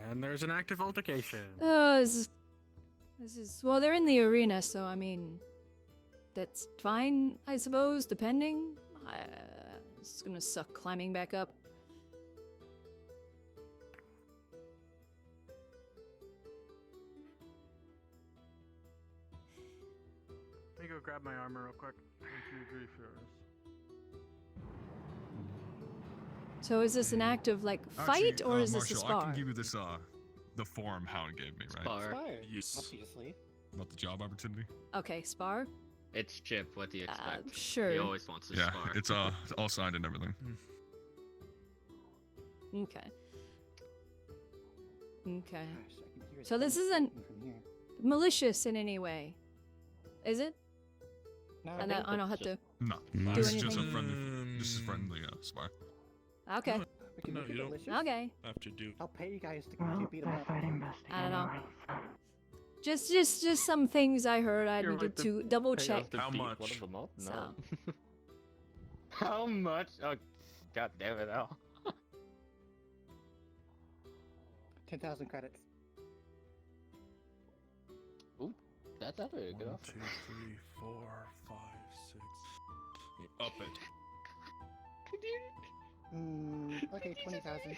And there's an active altercation. This is well, they're in the arena, so I mean, that's fine, I suppose. Depending, it's gonna suck climbing back up. Let me go grab my armor real quick. So is this an act of like fight, Actually, or is this a Marshall, spar? I can give you this, the form Hound gave me, right? Spar. Yes. Obviously. About the job opportunity? Okay, spar. It's Chip. What do you expect? Sure. He always wants to Yeah, spar. it's all signed and everything. Okay. Okay. So this isn't malicious in any way, is it? I don't have to. No, do this is just a anything? friendly. This is friendly, spar. Okay. No, you don't Okay. have to do. I'll pay you guys to come beat him up. I don't know. Just some things I heard. I needed to double check. How much? One of them up? So. No. How much? Oh, god damn it, Al. 10,000 credits. Ooh, that's a good 1, offer. 2, 3, 4, 5, 6. Up it. Okay, 20,000.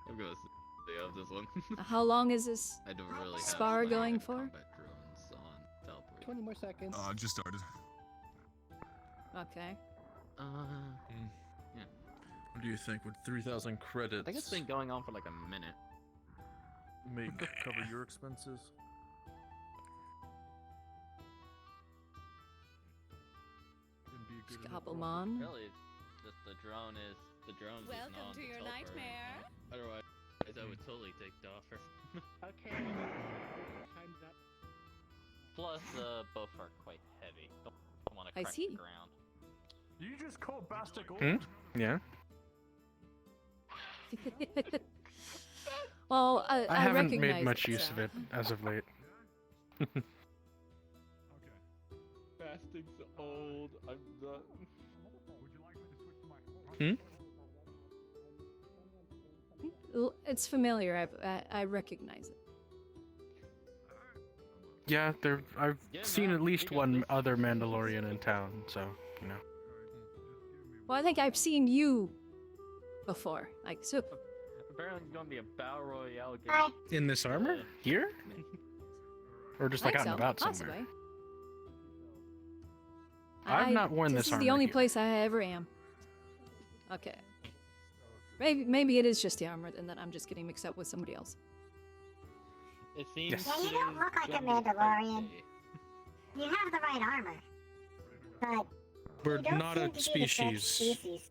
I'm gonna stay off this one. How long is this I don't really have spar my going for? combat drones on teleport. 20 more seconds. Just started. Okay. Yeah. What do you think? With 3,000 credits, I think it's been going on for like a minute. cover your expenses? Just hop 'em on. Really, it's just the drones isn't on to the your teleport. nightmare. Otherwise, I would totally take the offer. Okay. Time's up. Plus, both are quite heavy. Don't want to I crack see. the ground. You just called Bastic old? Yeah. Well, I haven't recognize made much it, use so. of it as of late. Bastic's old. I'm done. It's familiar. I recognize it. Yeah, I've seen at least one other Mandalorian in town, so you know. Well, I think I've seen you before. Like, so. Apparently, it's gonna be a battle royale game. In this armor? Here? Or just like I out think and so, about possibly. somewhere? I've not worn this This is armor the only here. place I ever am. Okay. Maybe it is just the armor, and that I'm just getting mixed up with somebody else. It seems. Yeah, you don't look like a Mandalorian. You have the right armor, but We're You don't not a seem to be the correct species. species.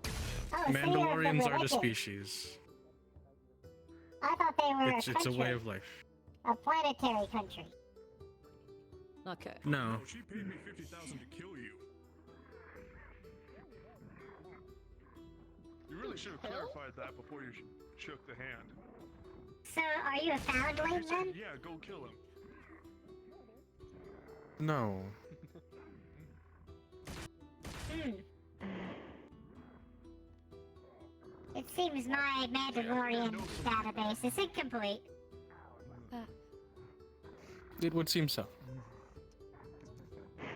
Oh, so you're of the Mandalorians are the religion. species. I thought they were It's a a country. way of life. A planetary country. Okay. No. She paid me 50,000 to kill you. You really should have clarified that before you shook the hand. So, are you a foundling You then? said, yeah, go kill him. No. Hmm. It seems my Mandalorian database is incomplete. It would seem so.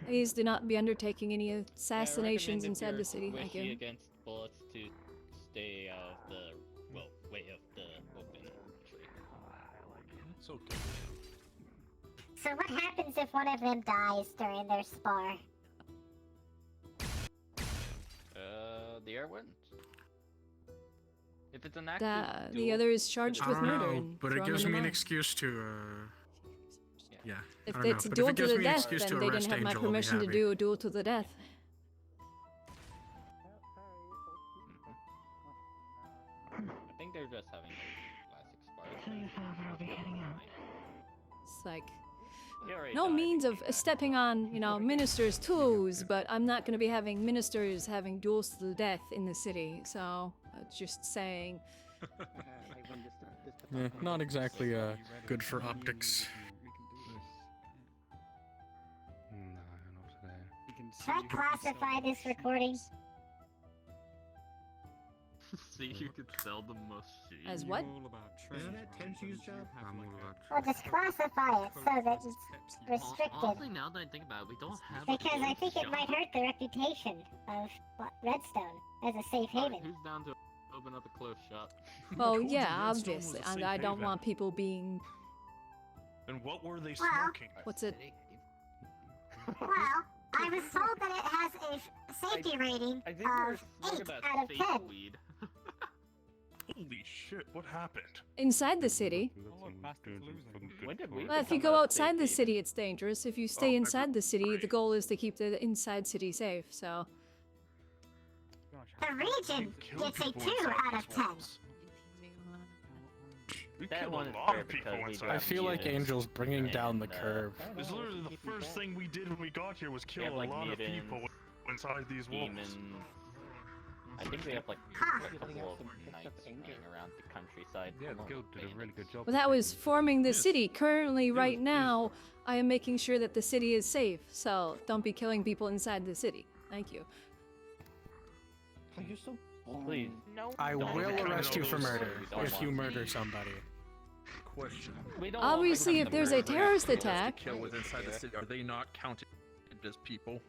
Please do not be undertaking any assassinations I recommend if inside you're the city. Thank squishy you. against bullets to stay out of the way of the open tree. It's okay. So what happens if one of them dies during their spar? The air wins. If it's an active The other is charged I with don't murder know, and but it thrown gives in the me an mine. excuse to, yeah. If I don't it's know, a but duel if it to gives the me an death, excuse then to they didn't arrest have my Angel, I'll be permission to happy. do a duel to the death. I think they're just having a classic spar. It's like He already no died. means of stepping on, ministers' toes, but I'm not going to be having ministers having duels to the death in the city. So, just saying. Yeah, not exactly good for optics. Can I classify this recording? See, you could sell the machine. As what? Isn't that Tenchi's job? Well, just classify it so that it's restricted. Honestly, now that I think about it, we don't have. Because I think it might hurt the reputation of Redstone as a safe haven. Who's down to open up a closed shop? Well, yeah, obviously. And I don't want people being. And what were they Well- smoking? What's it? Well, I was told that it has a safety rating I think we were of smoking 8 that out of fake 10. weed. Holy shit, what happened? Inside the city. When did we Well, if you become go a outside safe the city, it's dangerous. If you stay inside the city, the goal is to keep the inside city safe. So. The region gets a 2 out of 10. We That killed one a is lot fair of people because we inside. dropped I feel like mutants Angel's bringing down the and, curve. It's literally the first thing we did when we got here was kill have, like, a lot of mutants, people inside these walls. demons. I think we have like a couple of knights running around the countryside. Yeah, the guild did a really good job. Well, that was forming the city. Currently, right now, I am making sure that the city is safe. So don't be killing people inside the city. Thank you. You're so Please. No. I Don't will be arrest you for those- murder we don't if you want murder these. somebody. Question. We don't Obviously, want if there's a terrorist attack, Kill was inside the city. Are they not counted as people?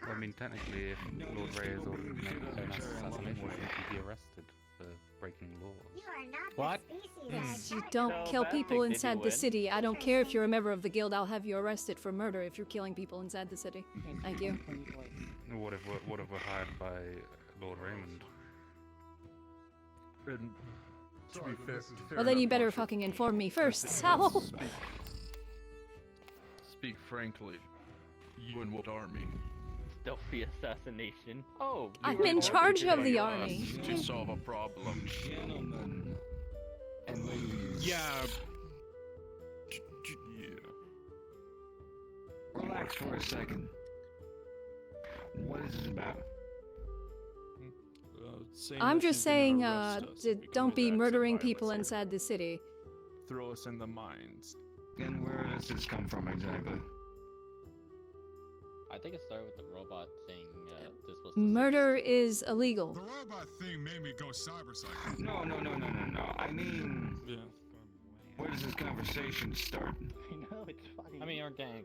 Well, I mean, technically, if Lord Reyes ordered to make a mass assassination, he'd be arrested for breaking laws. You are not What? the species yes, I you thought don't So kill bad people thing, did you inside the win? city. I don't care if you're a member of the guild. I'll have you arrested for murder if you're killing people inside the city. Thank you. What if we're hired by Lord Raymond? And to be fair, Well, then you better fucking inform me first. So. speak frankly. You and what army? Stealthy assassination. Oh, I'm in charge of the army. To solve a problem. Yeah. Yeah. Relax for a second. What is it about? I'm just saying, don't be murdering people inside the city. Throw us in the mines. And where does this come from exactly? I think it started with the robot saying this was. the Murder is illegal. The robot thing made me go cyber psycho. No. I mean, where does this conversation start? I mean, organics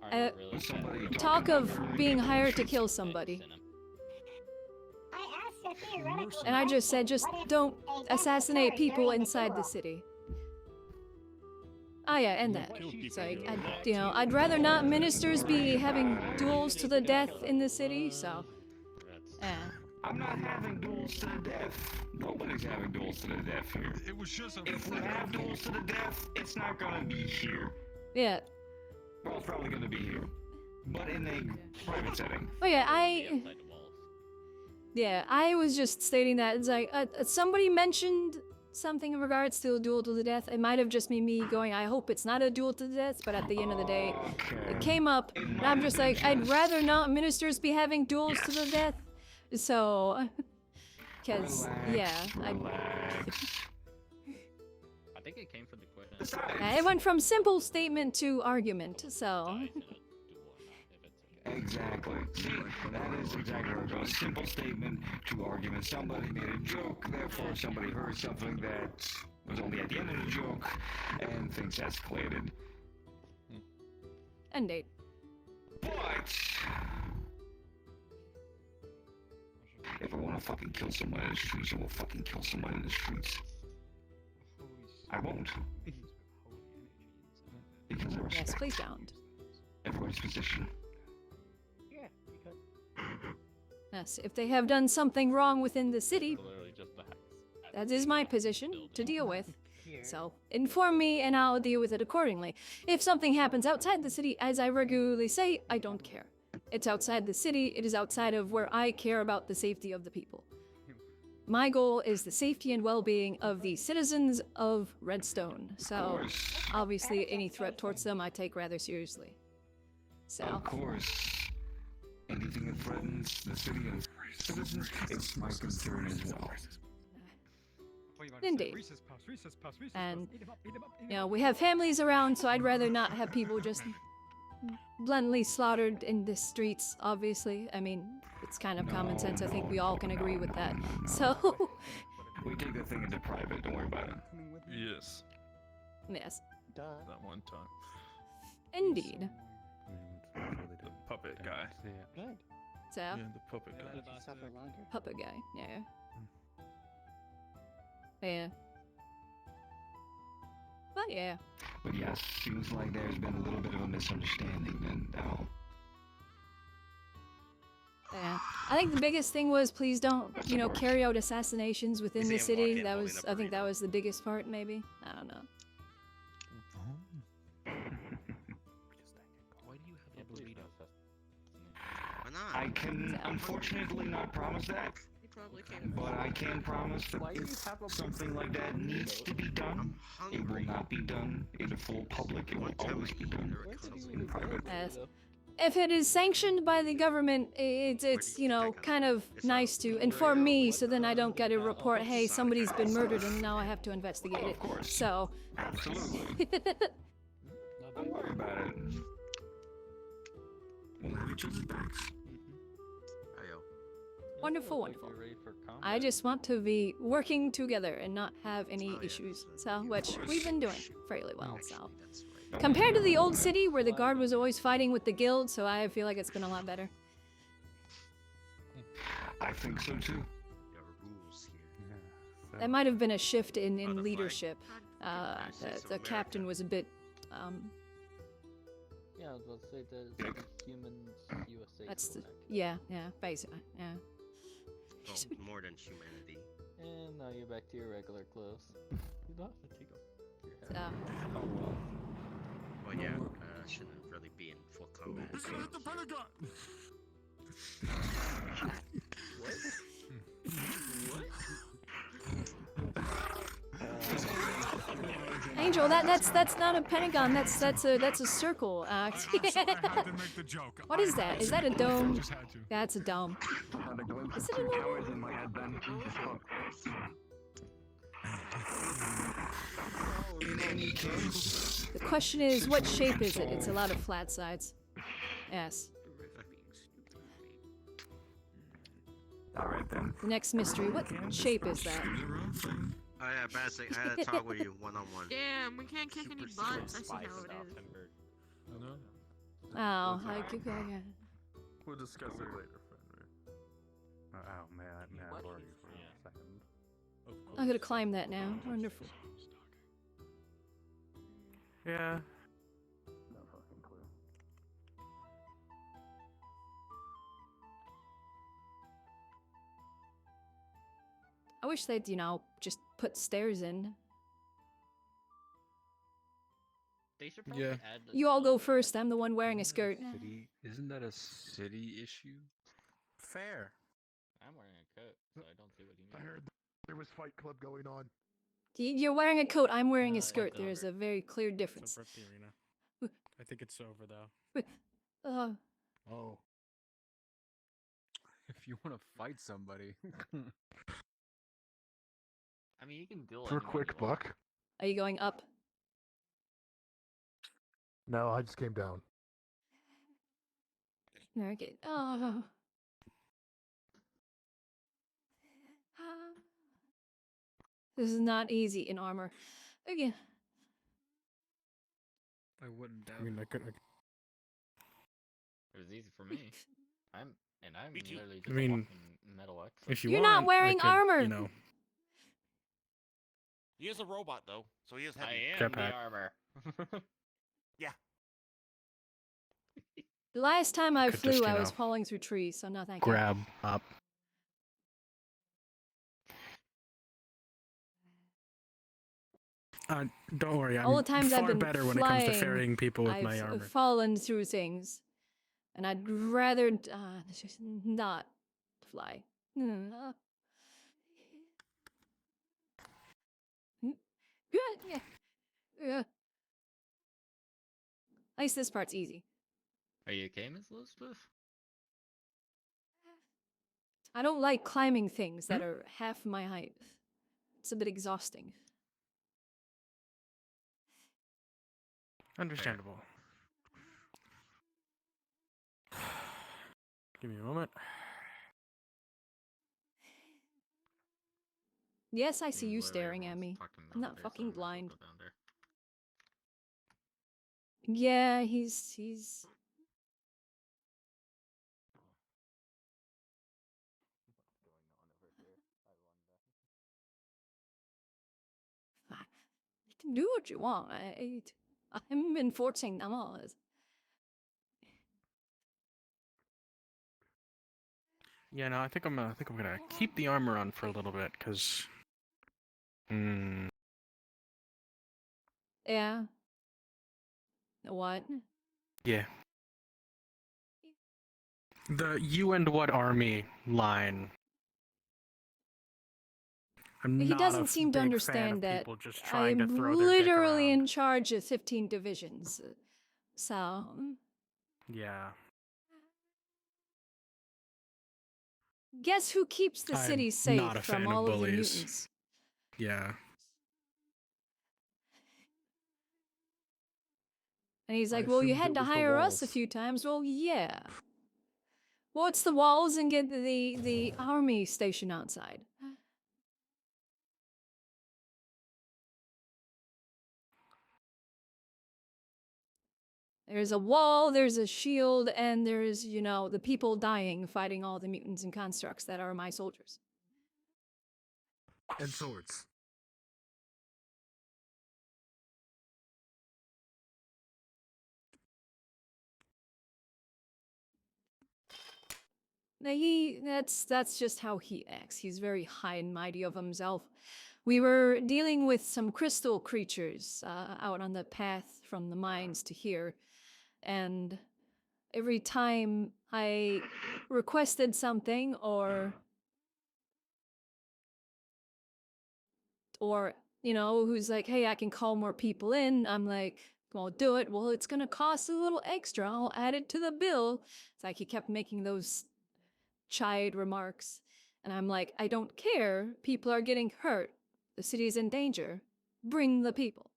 are Uh, not really somebody bad. Talk of being hired to kill somebody. I asked a theoretical And I just said, just question. don't What if a death assassinate occurred people during the inside the duel? city. Oh yeah, and that. So I'd rather not ministers be having duels to the death in the city. So, I'm not having duels to the death. Nobody's having duels to the death here. It was just a. If we have duels to the death, it's not gonna be here. yeah. We're all probably gonna be here. but in a private setting. Oh yeah, I was just stating that it's like somebody mentioned something in regards to a duel to the death. It might have just been me going, I hope it's not a duel to the death, but at the end of the day, it came up, and I'm just like, I'd rather not ministers be having duels to the death. So, because yeah, I think it came from the question. it went from simple statement to argument. So. Exactly. See, that is exactly what it was. Simple statement to argument. Somebody made a joke, therefore somebody heard something that was only at the end of the joke, and things escalated. Indeed. But if I want to fucking kill someone in the streets, I will fucking kill someone in the streets. I won't. Because I respect Yes, please don't. everybody's position. Yes, if they have done something wrong within the city, that is my position to deal with. So, inform me and I'll deal with it accordingly. If something happens outside the city, as I regularly say, I don't care. It's outside the city, it is outside of where I care about the safety of the people. My goal is the safety and well-being of the citizens of Redstone. So, obviously, any threat towards them I take rather seriously. So. Of course. Anything that threatens the city and citizens, it's my concern as well. Indeed. And, you know, we have families around, so I'd rather not have people just bluntly slaughtered in the streets, obviously. I mean, it's kind of common sense. I think we all can agree with that. So. We take that thing into private, don't worry about it. Yes. Yes. That one time. Indeed. The puppet guy. So. Yeah, the puppet guy. Puppet guy, yeah. Yeah. But yeah. But yes, seems like there's been a little bit of a misunderstanding, and now. Yeah. I think the biggest thing was please don't, you know, carry out assassinations within the city. That was, I think that was the biggest part, maybe. I don't know. I can unfortunately not promise that, but I can promise that if something like that needs to be done, it will not be done in the full public. It will always be done in private. Yes. If it is sanctioned by the government, it's you know, kind of nice to inform me so then I don't get a report, hey, somebody's been murdered and now I have to investigate it. So. Absolutely. Don't worry about it. We'll have each other's backs. Wonderful, wonderful. I just want to be working together and not have any issues. So, which we've been doing fairly well, so. Compared to the old city where the guard was always fighting with the guild, so I feel like it's been a lot better. I think so too. That might have been a shift in leadership. The captain was a bit, Yeah, let's say the Humans USA. That's the, yeah, basically, yeah. Well, more than humanity. And now you're back to your regular clothes. You don't have to take off your hat. So. Well, yeah, shouldn't really be in full combat. He's gonna hit the Pentagon! Angel, that's not a pentagon. That's a circle. What is that? Is that a dome? That's a dome. Is it a dome? The question is, what shape is it? It's a lot of flat sides. Yes. Alright then. The next mystery. What shape is that? Oh yeah, Bassik, I had to talk with you one-on-one. Damn, we can't kick any butts. I see how it is. Oh, I could go again. We'll discuss it later, friend. Oh, may I borrow you for a second? I'm gonna climb that now. Wonderful. Yeah. No fucking clue. I wish they'd, you know, just put stairs in. They should probably Yeah. add the You all go first. I'm the one wearing a skirt. Isn't that a city issue? Fair. I'm wearing a coat, so I don't see what he means. I heard there was Fight Club going on. You're wearing a coat. I'm wearing a it's skirt. over. There's a very clear It's difference. over at the arena. I think it's over though. Oh. If you want to fight somebody. I mean, you can duel For a anyone quick you want. buck? Are you going up? No, I just came down. Okay. Oh. This is not easy in armor. Okay. I wouldn't doubt. I mean, It was easy for me. I'm literally just I mean, a walking metal X. if you You're want, not wearing I could, armor. You know, He is a robot, though, so he is heavy. I am the Jetpack. armor. Yeah. The last time I could flew, just, you I was know, falling through trees, so no thank you. grab up. Don't worry, I'm All the times far I've been better when it flying, comes to ferrying people with I've my armor. fallen through things, and I'd rather just not fly. Yeah. At least this part's easy. Are you okay, Miss Elizabeth? I don't like climbing things that are half my height. It's a bit exhausting. Understandable. Give me a moment. Yes, I see you Literally staring at everyone's me. talking I'm about not this, fucking so I might as well blind. go down there. Yeah, he's. You can do what you want. I'm enforcing them laws. Yeah, no, I think I'm gonna keep the armor on for a little bit, cause. Yeah. What? Yeah. The "you and what army" line. I'm He not doesn't a seem to big fan understand of that people just trying to I'm throw their dick literally around. in charge of 15 divisions. So, Yeah. guess who keeps the I'm city safe not a from fan of all of the bullies. mutants? Yeah. And he's I like, well, you assumed had it to was the hire us a walls. few times. Well, yeah. Well, it's the walls and get the army station outside. There's a wall, there's a shield, and there's, the people dying fighting all the mutants and constructs that are my soldiers. And swords. That's just how he acts. He's very high and mighty of himself. We were dealing with some crystal creatures out on the path from the mines to here, and every time I requested something or who's like, hey, I can call more people in, I'm like, well, do it. Well, it's gonna cost a little extra. I'll add it to the bill. It's like he kept making those chide remarks. And I'm like, I don't care. People are getting hurt. The city's in danger. Bring the people.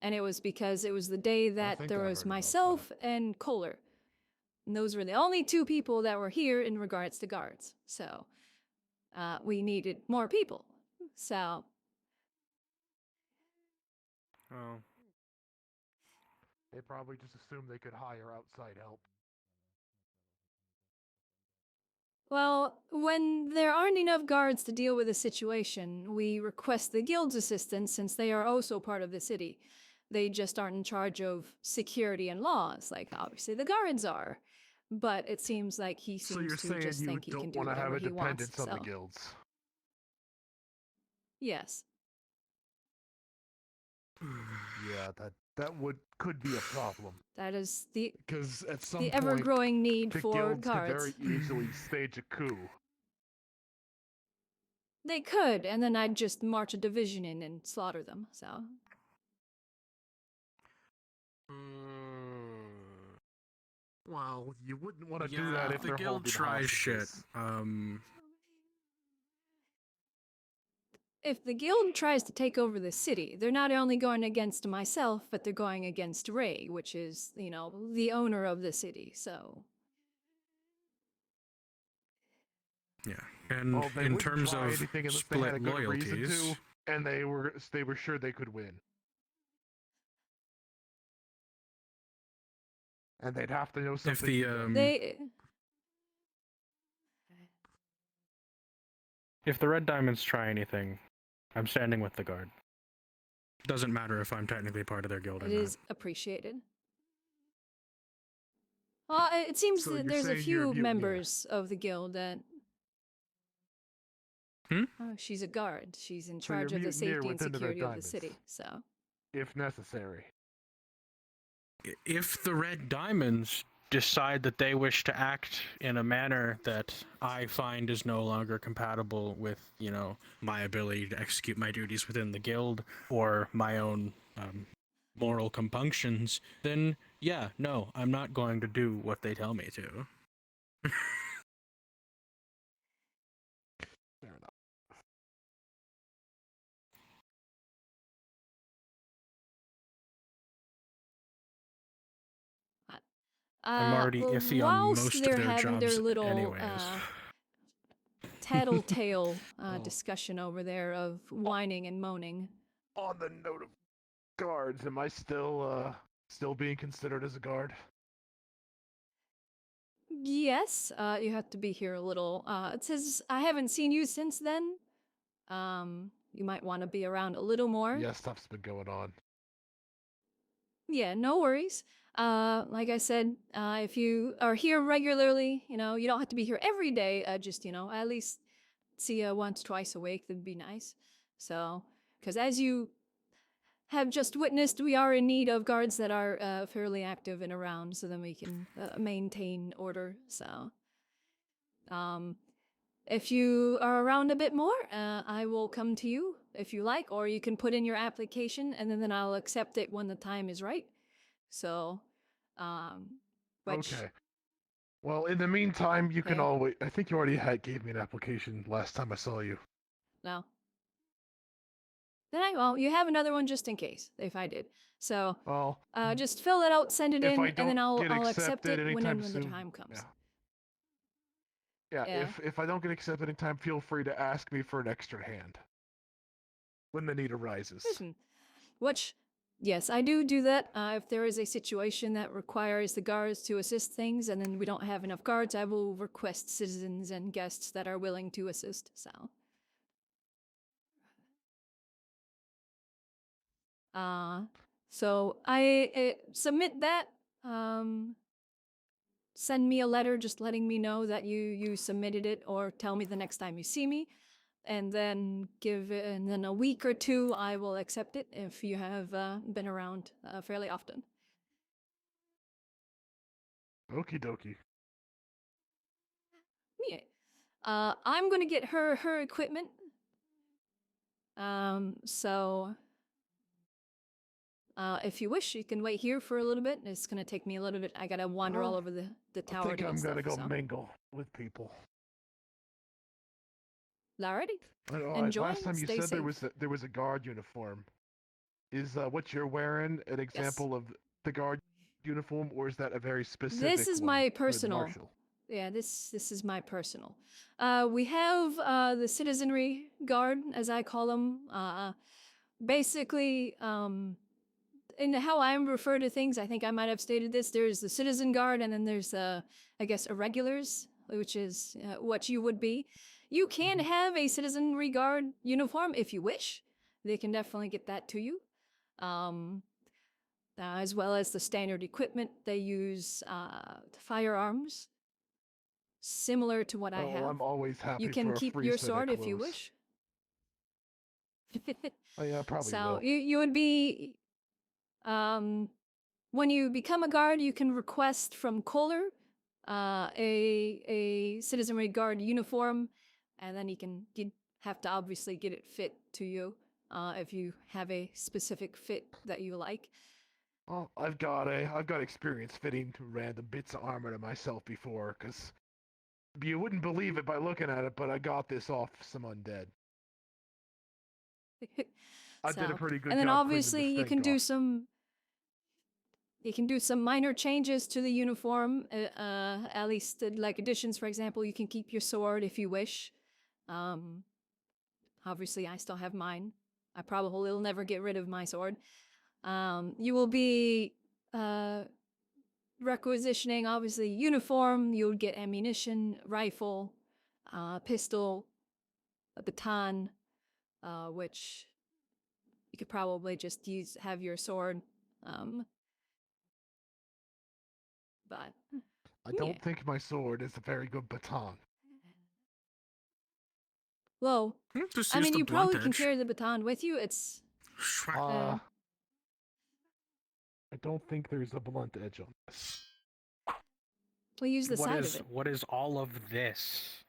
And it was because it was the day that think there I was heard about myself and Kohler. And those were the only two people that were here in regards to guards. So we needed more people. So. Oh. They probably just assumed they could hire outside help. Well, when there aren't enough guards to deal with the situation, we request the guild's assistance since they are also part of the city. They just aren't in charge of security and laws, like obviously the guards are. But it seems like he So seems you're to saying just you think he can don't do want to have whatever a he wants. dependence on the So, guilds. yes. Yeah, that could be a problem. That is the Because at some the point, ever-growing need the for guilds could guards. very easily stage a coup. They could, and then I'd just march a division in and slaughter them. So. Well, you wouldn't want to do Yeah, that if if the they're guild holding tries shit, hostages. If the guild tries to take over the city, they're not only going against myself, but they're going against Ray, which is, you know, the owner of the city. So. yeah. And Well, they in wouldn't terms try of anything unless they had a split good reason loyalties, to, and they were sure they could win. And they'd have to know something. if the if the Red Diamonds try anything, I'm standing with the guard. Doesn't matter if I'm technically part of their guild or It not. is appreciated. Well, it seems So that you're there's a saying few you're members of the guild that. Hmm? Oh, she's a guard. She's in So charge you're of the mutineer safety and within the Red security of the Diamonds. city. So. If necessary. If the Red Diamonds decide that they wish to act in a manner that I find is no longer compatible with, you know, my ability to execute my duties within the guild or my own moral compunctions, then yeah, no, I'm not going to do what they tell me to. Fair enough. I'm already iffy on whilst most they're of their having their jobs little anyways. tattletale discussion over there of whining and moaning. On the note of guards, am I still being considered as a guard? Yes, you have to be here a little. It says I haven't seen you since then. You might want to be around a little more. Yeah, stuff's been going on. Yeah, no worries. Like I said, if you are here regularly, you know, you don't have to be here every day. Just, you know, at least see you once, twice a week. That'd be nice. So, because as you have just witnessed, we are in need of guards that are fairly active and around, so then we can maintain order. So, if you are around a bit more, I will come to you if you like, or you can put in your application and then I'll accept it when the time is right. So, which, Okay. Well, in the meantime, you can Okay. always. I think you already gave me an application last time I saw you. no. Then well, you have another one just in case, if I did. So, Well, just fill it out, send it if in, I and then don't I'll get accept accepted it when anytime the soon- time comes. Yeah. Yeah. If I don't get accepted in time, feel free to ask me for an extra hand when the need arises. Listen, which, yes, I do that. If there is a situation that requires the guards to assist things and then we don't have enough guards, I will request citizens and guests that are willing to assist. So I submit that. Send me a letter just letting me know that you submitted it, or tell me the next time you see me, and then and then a week or two I will accept it if you have been around fairly often. Okie dokie. Yeah. I'm gonna get her equipment. So if you wish, you can wait here for a little bit. It's gonna take me a little bit. I gotta wander all over the tower I think to get I'm stuff. gonna go So. mingle with people. Alrighty. I know, Enjoy. last time you Stay said safe. there was a guard uniform. Is what you're wearing an example of the guard uniform, or is that a very specific? This is one my for the personal. marshal? Yeah, this is my personal. We have the citizenry guard, as I call them. Basically, in how I refer to things, I think I might have stated this. There's the citizen guard, and then there's I guess irregulars, which is what you would be. You can have a citizenry guard uniform if you wish. They can definitely get that to you. As well as the standard equipment, they use firearms, similar to what I Oh, have. I'm always happy You can for a keep free your set of sword if you clothes. wish. Oh yeah, probably So will. you would be When you become a guard, you can request from Kohler a citizenry guard uniform, and then you'd have to obviously get it fit to you if you have a specific fit that you like. Well, I've got experience fitting random bits of armor to myself before, because you wouldn't believe it by looking at it, but I got this off some undead. I did a pretty good job. And then cleaning obviously the you stink can do off. some minor changes to the uniform, at least like additions. For example, you can keep your sword if you wish. Obviously I still have mine. I probably will never get rid of my sword. You will be requisitioning obviously uniform. You'll get ammunition, rifle, pistol, a baton, which you could probably just have your sword. But I don't think my sword is a very good baton. Well, Just I use mean, the you blunt probably can edge. carry the baton with you. It's I don't think there's a blunt edge on this. we'll use the side of it. What is all of this?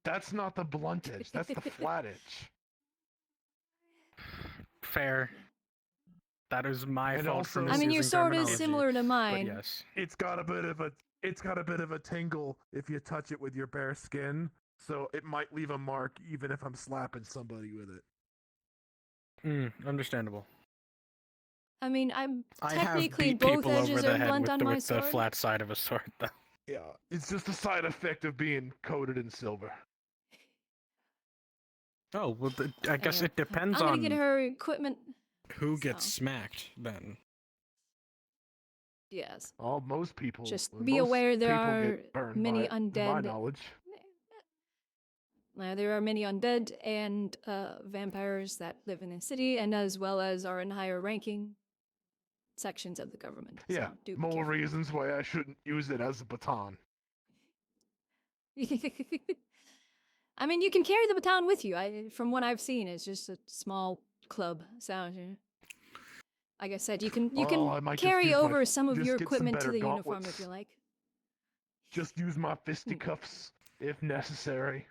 That's not the blunt edge. That's the flat edge. Fair. That is my And fault also, for I mean, your misusing sword is terminology, similar to but mine. yes. It's got a bit of a tingle if you touch it with your bare skin, so it might leave a mark even if I'm slapping somebody with it. Understandable. I mean, I'm I have technically beat both people over edges the are head blunt with on the, my with the sword. flat side of a sword, though. Yeah, it's just a side effect of being coated in silver. Oh, well, I guess Yeah. it depends I'm gonna on get her equipment. who gets So. smacked, then. Yes. Oh, most people. Just most be aware there people are get burned many by it, to my undead. knowledge. There are many undead and vampires that live in the city, and as well as are in higher ranking sections of the government. Yeah, So do be more careful. reasons why I shouldn't use it as a baton. I mean, you can carry the baton with you. From what I've seen, it's just a small club. So, like I said, you can I might just carry use my- over some of just your get some equipment to better the uniform gauntlets. if you like. Just use my fisticuffs if necessary.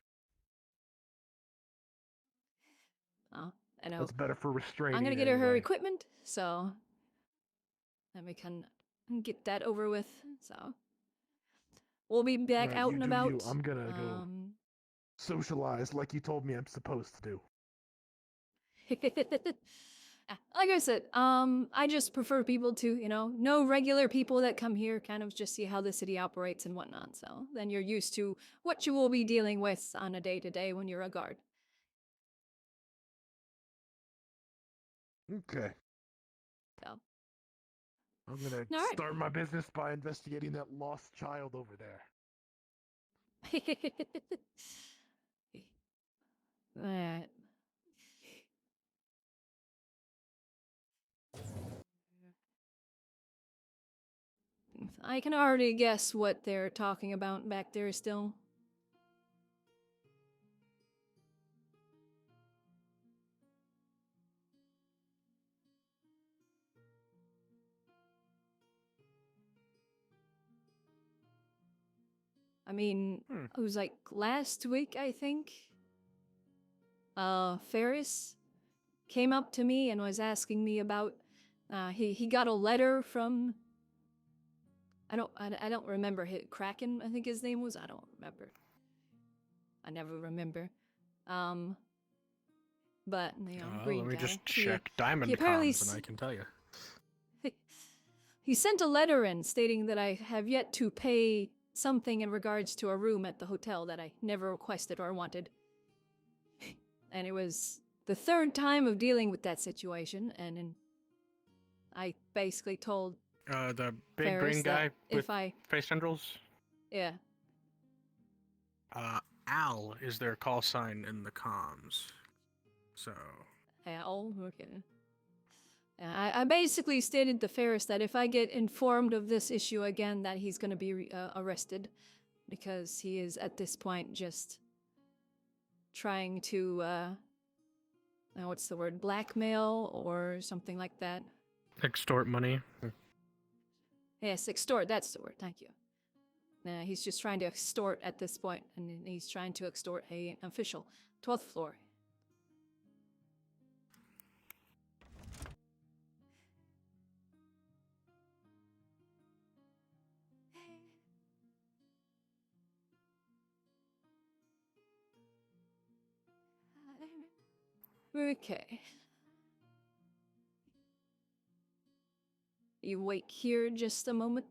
Oh, I know. That's better for restraining. I'm gonna get her anyway. equipment, so then we can get that over with. So we'll be back Alright, out you and do about. you. I'm gonna go socialize like you told me I'm supposed to do. Like I said, I just prefer people to, know regular people that come here, kind of just see how the city operates and whatnot. So then you're used to what you will be dealing with on a day-to-day when you're a guard. Okay. So. I'm gonna All right. start my business by investigating that lost child over there. Alright. I can already guess what they're talking about back there still. I mean, it was like last week, I think. Ferris came up to me and was asking me about. He got a letter from. I don't remember. Kraken, I think his name was. I don't remember. I never remember. But green let me guy. just check Diamond he apparently Comms and I can tell you. He sent a letter in stating that I have yet to pay something in regards to a room at the hotel that I never requested or wanted. And it was the third time of dealing with that situation, and I basically told The big Ferris green that guy with if I... face tendrils? Yeah. Al is their call sign in the comms. So... Al? Okay. I basically stated to Ferris that if I get informed of this issue again, that he's going to be arrested, because he is at this point just trying to, what's the word, blackmail or something like that. Extort money. Yes, extort, that's the word, thank you. He's just trying to extort at this point, and he's trying to extort an official. 12th floor. Okay. You wait here just a moment.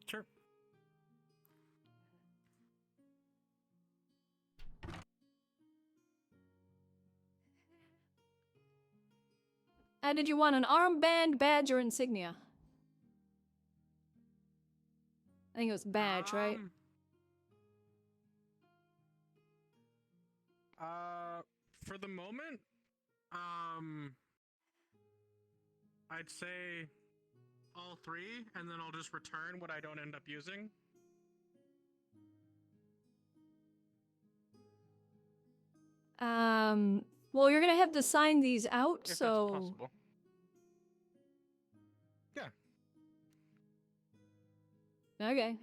Sure. Did you want an armband, badge, or insignia? I think it was badge, right? For the moment, I'd say all three, and then I'll just return what I don't end up using. Well, you're gonna have to sign these out, If so... that's possible. Yeah. Okay.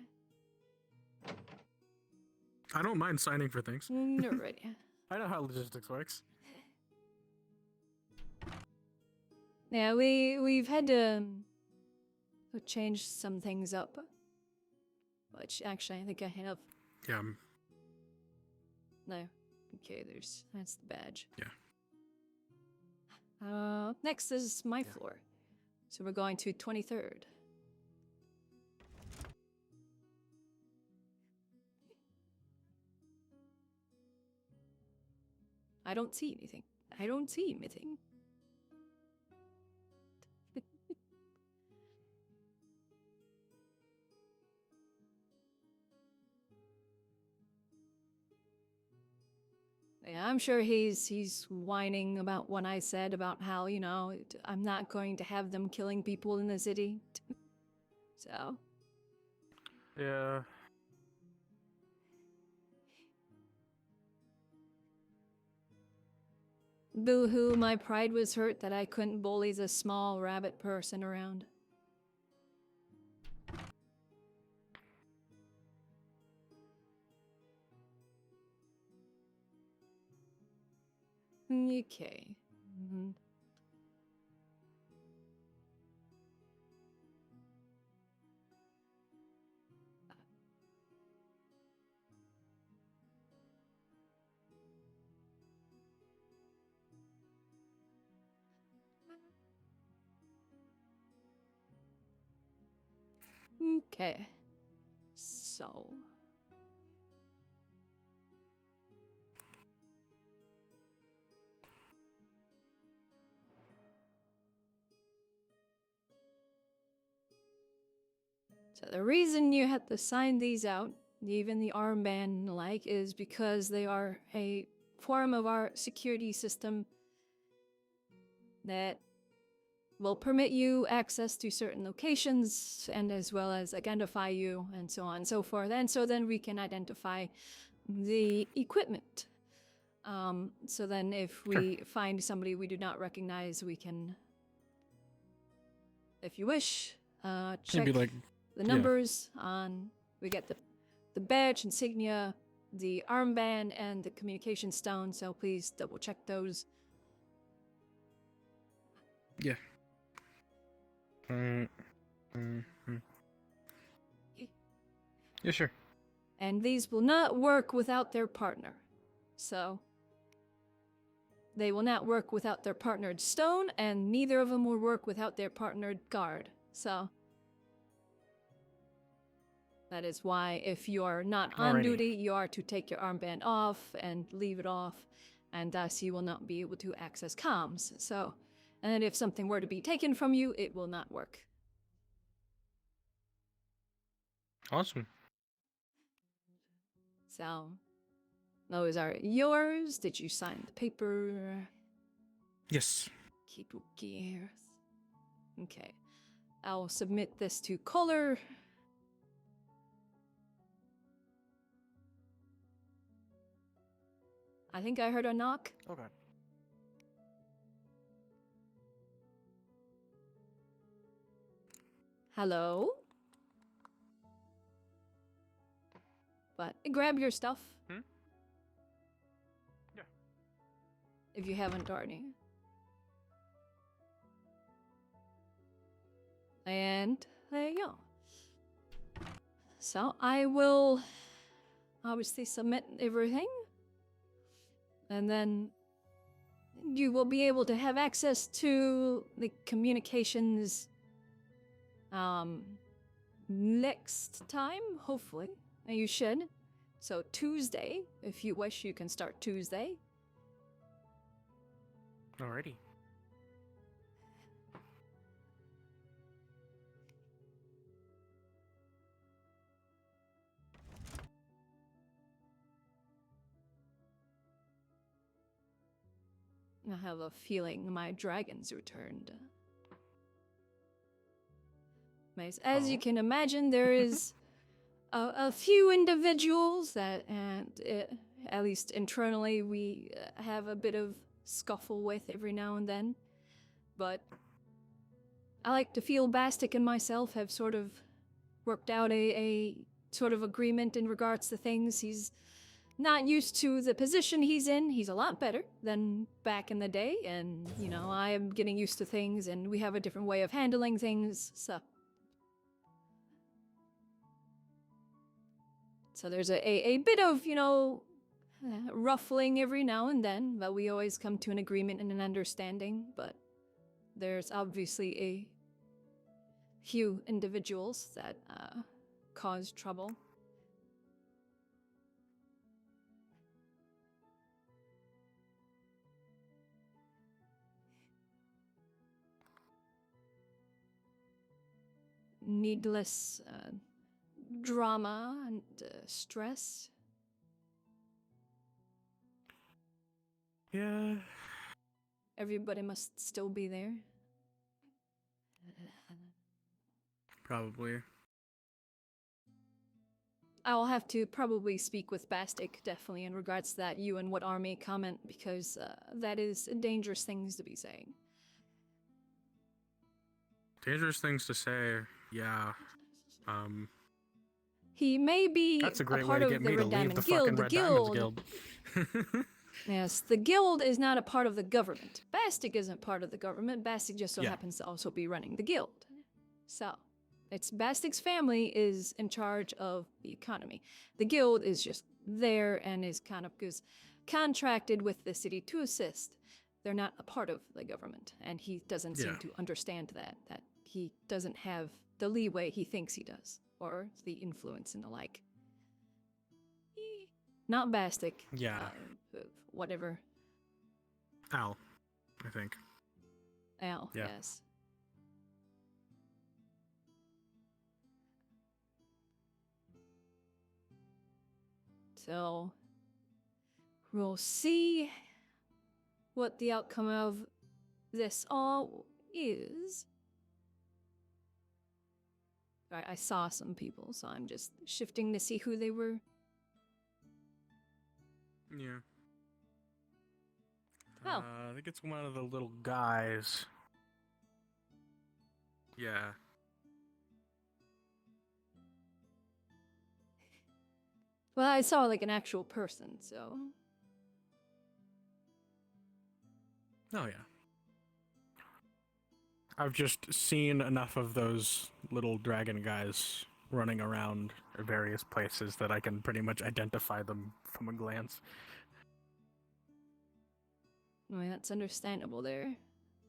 I don't mind signing for things. Alrighty. I know how logistics works. Yeah, we've had to change some things up. Which, actually, I think I have... Yeah. No. Okay, that's the badge. Yeah. Next is my floor. So we're going to 23rd. I don't see anything. I don't see anything. Yeah, I'm sure he's whining about what I said about how, you know, I'm not going to have them killing people in the city. So. Yeah. Boo-hoo, my pride was hurt that I couldn't bully the small rabbit person around. Okay. Okay. So. So the reason you had to sign these out, even the armband and the like, is because they are a form of our security system that will permit you access to certain locations and as well as identify you and so on and so forth. And so then we can identify the equipment. So then if we find somebody we do not recognize, we can, if you wish, check Maybe the numbers on, we get the badge, insignia, the armband, and the communication stone, so please double check those. Yeah. Yeah, sure. And these will not work without their partner. So, they will not work without their partnered stone, and neither of them will work without their partnered guard. So, that is why if you are not on duty, you are to take your armband off and leave it off, and thus you will not be able to access comms. So, and if something were to be taken from you, it will not work. Awesome. So, those are yours. Did you sign the paper? Yes. Okay. I'll submit this to Kohler. I think I heard a knock. Okay. Hello? But grab your stuff. Hmm? Yeah. If you haven't already. And there you go. So I will obviously submit everything. And then you will be able to have access to the communications next time, hopefully. You should. So Tuesday, if you wish, you can start Tuesday. Alrighty. I have a feeling my dragons returned. As you can imagine, there is a few individuals that, at least internally, we have a bit of scuffle with every now and then. But I like to feel Bastic and myself have sort of worked out a sort of agreement in regards to things. He's not used to the position he's in. He's a lot better than back in the day, and, you know, I am getting used to things, and we have a different way of handling things, so... So there's a bit of, you know, ruffling every now and then, but we always come to an agreement and an understanding, but there's obviously a few individuals that cause trouble. Needless drama and stress. Yeah. Everybody must still be there. Probably. I'll have to probably speak with Bastic, definitely, in regards to that you and what army comment, because that is dangerous things to be saying. Dangerous things to say, yeah. He may be That's a great way part to of get the me to Red leave Diamond the Guild. fucking The Red Diamonds guild. Guild. Yes, the guild is not a part of the government. Bastic isn't part of the government. Bastic just so Yeah. happens to also be running the guild. So, it's Bastic's family is in charge of the economy. The guild is just there and is kind of contracted with the city to assist. They're not a part of the government, and he doesn't seem Yeah. to understand that he doesn't have the leeway he thinks he does, or the influence and the like. Not Bastic. Yeah. Whatever. Al, I think. Al, Yeah. yes. So, we'll see what the outcome of this all is. I saw some people, so I'm just shifting to see who they were. Yeah. Oh. I think it's one of the little guys. Yeah. Well, I saw like an actual person, so... Oh, yeah. I've just seen enough of those little dragon guys running around various places that I can pretty much identify them from a glance. I mean, that's understandable. They're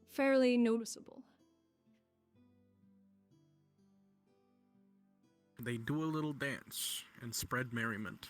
fairly noticeable. They do a little dance and spread merriment.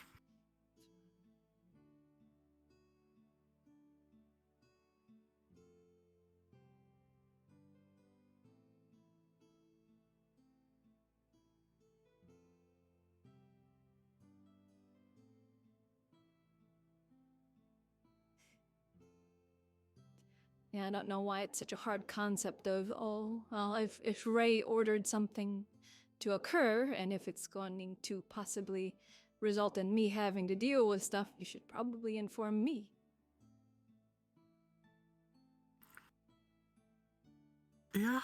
Yeah, I don't know why it's such a hard concept of, oh, well, if Ray ordered something to occur, and if it's going to possibly result in me having to deal with stuff, you should probably inform me. Yeah,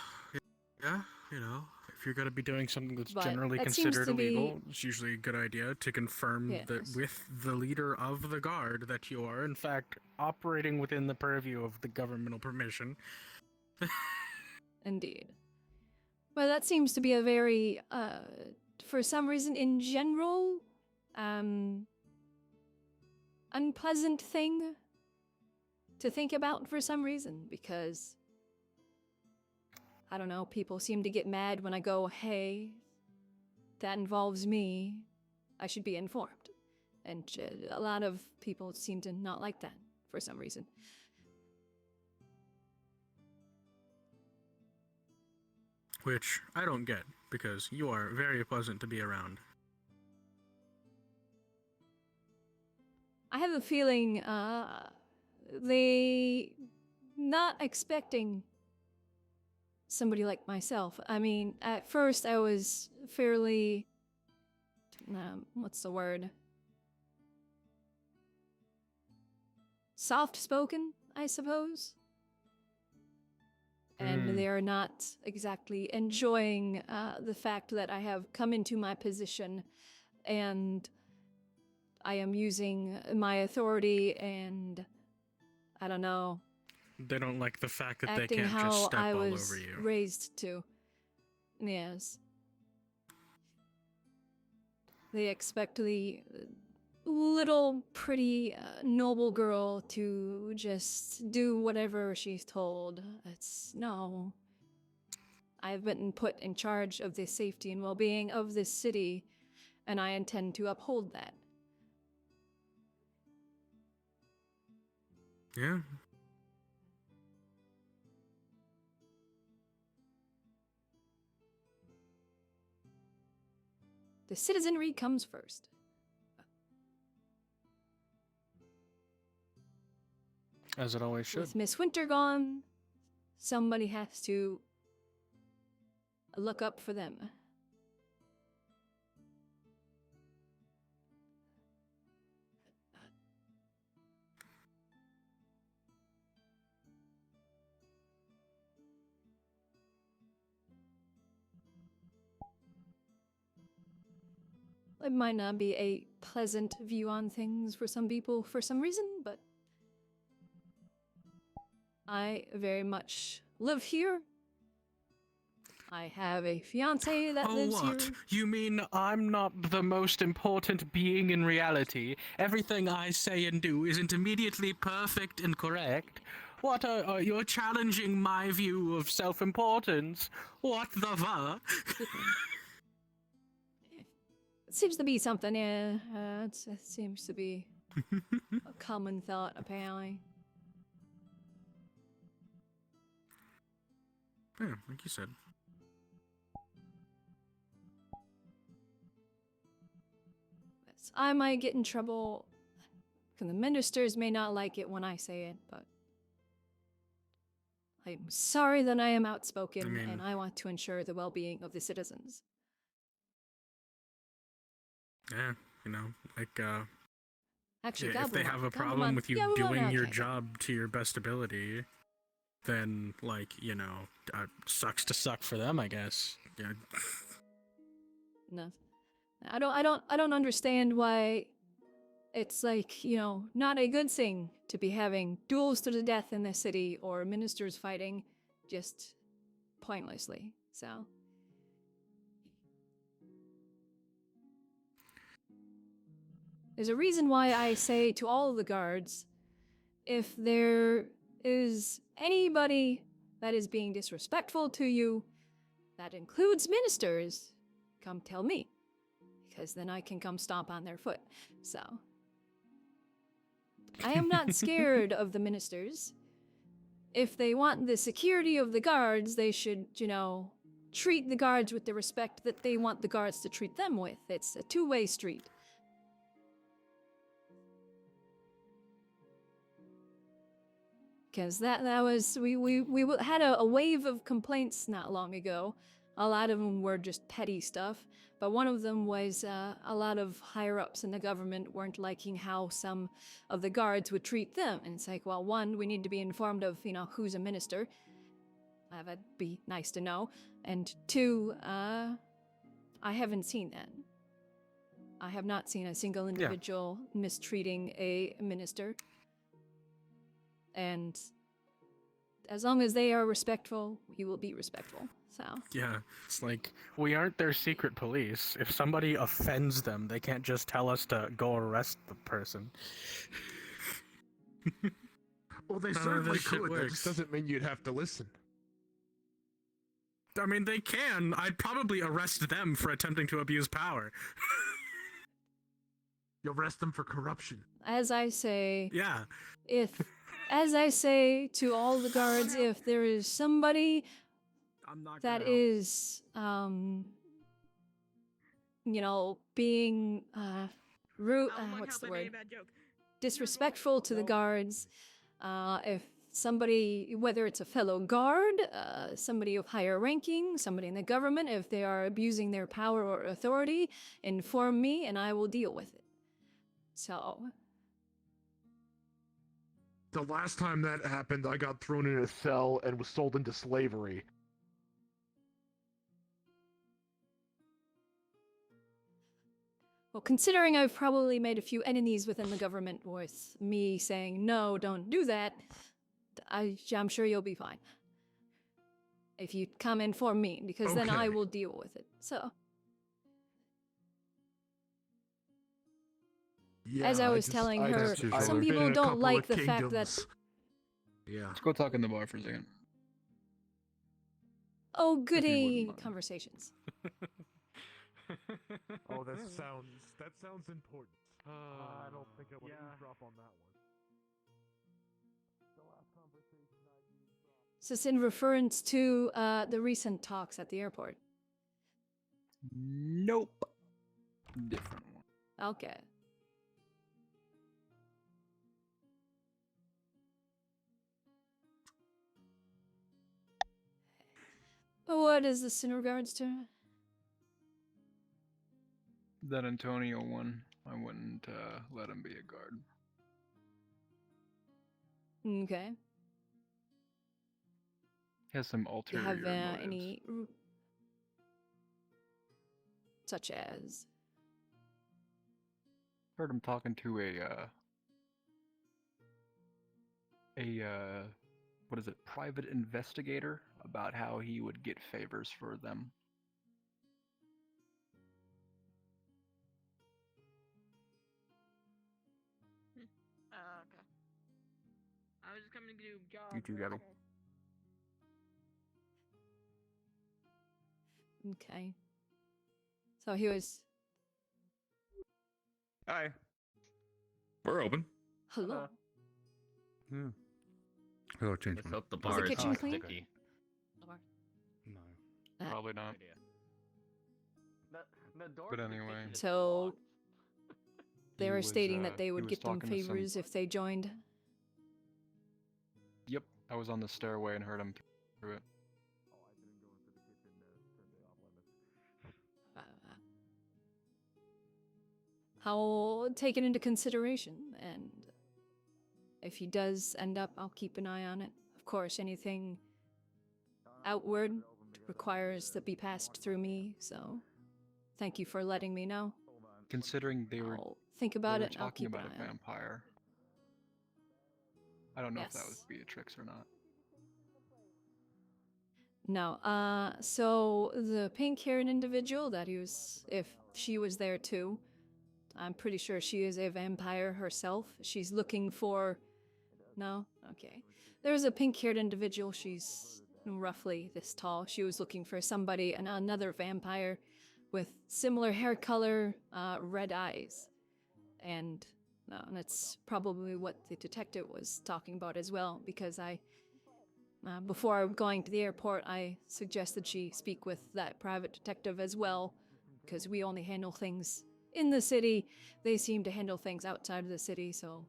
you know, if you're going to be doing something that's But generally that seems considered to be- illegal, it's usually a good idea to confirm that Yes. with the leader of the guard that you are, in fact, operating within the purview of the governmental permission. Indeed. Well, that seems to be a very, for some reason in general, unpleasant thing to think about for some reason, because, I don't know, people seem to get mad when I go, hey, that involves me, I should be informed. And a lot of people seem to not like that for some reason. Which I don't get, because you are very pleasant to be around. I have a feeling, they not expecting somebody like myself. I mean, at first I was fairly, what's the word? Soft-spoken, I suppose. And they're not exactly enjoying the fact that I have come into my position and I am using my authority and, I don't know, They don't like the fact that they acting can't just how step I all was over you. raised to. Yes. They expect the little pretty noble girl to just do whatever she's told. No. I've been put in charge of the safety and well-being of this city, and I intend to uphold that. Yeah. The citizenry comes first. As it always should. With Miss Winter gone, somebody has to look up for them. It might not be a pleasant view on things for some people for some reason, but I very much live here. I have a fiance that lives what? here. You mean I'm not the most important being in reality? Everything I say and do isn't immediately perfect and correct? What are you're challenging my view of self-importance? What the fuck? It seems to be something, yeah. It seems to be a common thought, apparently. Yeah, like you said. I might get in trouble. The ministers may not like it when I say it, but I'm sorry that I am outspoken, and I want to ensure the well-being of the citizens. Yeah, you know, like, Actually, if they have a problem with you doing your job to your best ability, then, like, you know, sucks to suck for them, I guess. Yeah. No, I don't understand why it's like, you know, not a good thing to be having duels to the death in the city or ministers fighting just pointlessly. So. There's a reason why I say to all of the guards, if there is anybody that is being disrespectful to you, that includes ministers, come tell me, because then I can come stomp on their foot. So, I am not scared of the ministers. If they want the security of the guards, they should, you know, treat the guards with the respect that they want the guards to treat them with. It's a two-way street. Because that was, we had a wave of complaints not long ago. A lot of them were just petty stuff, but one of them was a lot of higher-ups in the government weren't liking how some of the guards would treat them. And it's like, well, one, we need to be informed of, you know, who's a minister. That'd be nice to know. And 2, I haven't seen that. I have not seen a single individual mistreating a minister. And as long as they are respectful, we will be respectful. So. Yeah, it's like, we aren't their secret police. If somebody offends them, they can't just tell us to go arrest the person. Well, they None of certainly this shit could. That works. just doesn't mean you'd have to listen. I mean, they can. I'd probably arrest them for attempting to abuse power. You arrest them for corruption. As I say, Yeah. As I say to all the guards, if there is somebody that is, being rude, what's the word? Disrespectful to the guards. If somebody, whether it's a fellow guard, somebody of higher ranking, somebody in the government, if they are abusing their power or authority, inform me and I will deal with it. So. The last time that happened, I got thrown in a cell and was sold into slavery. Well, considering I've probably made a few enemies within the government with me saying, no, don't do that, I'm sure you'll be fine. If you come inform me, because then I will deal with it. So. Yeah, as I was telling her, some people don't like the fact that... Yeah. Let's go talk in the bar for a second. Oh, goody conversations. Oh, that sounds important. I don't think I would eavesdrop on that one. So it's in reference to the recent talks at the airport. Nope. Different one. Okay. What is this in regards to? That Antonio one, I wouldn't let him be a guard. Okay. He has some Do you ulterior have motives. any... Such as... Heard him talking to what is it, private investigator about how he would get favors for them. Okay. I was just coming to do job. You too, Gabby. Okay. So he was... Hi. We're open. Hello. Yeah. I'll change Let's mine. hope the Is bar the is kitchen not clean? sticky. No. Probably not. But anyway. So... They He were was, stating that they he would was get them talking to some- favors if they joined. Yep, I was on the stairway and heard him through it. I'll take it into consideration, and if he does end up, I'll keep an eye on it. Of course, anything outward requires to be passed through me, so thank you for letting me know. Considering they were I'll think about they were it, I'll talking keep an about eye a on it. vampire. I don't know if that was Yes. Beatrix or not. No, so the pink-haired individual that he was, if she was there too, I'm pretty sure she is a vampire herself. She's looking for... No? Okay. There's a pink-haired individual, she's roughly this tall. She was looking for somebody, another vampire with similar hair color, red eyes. And that's probably what the detective was talking about as well, because before going to the airport, I suggested she speak with that private detective as well, because we only handle things in the city. They seem to handle things outside of the city, so,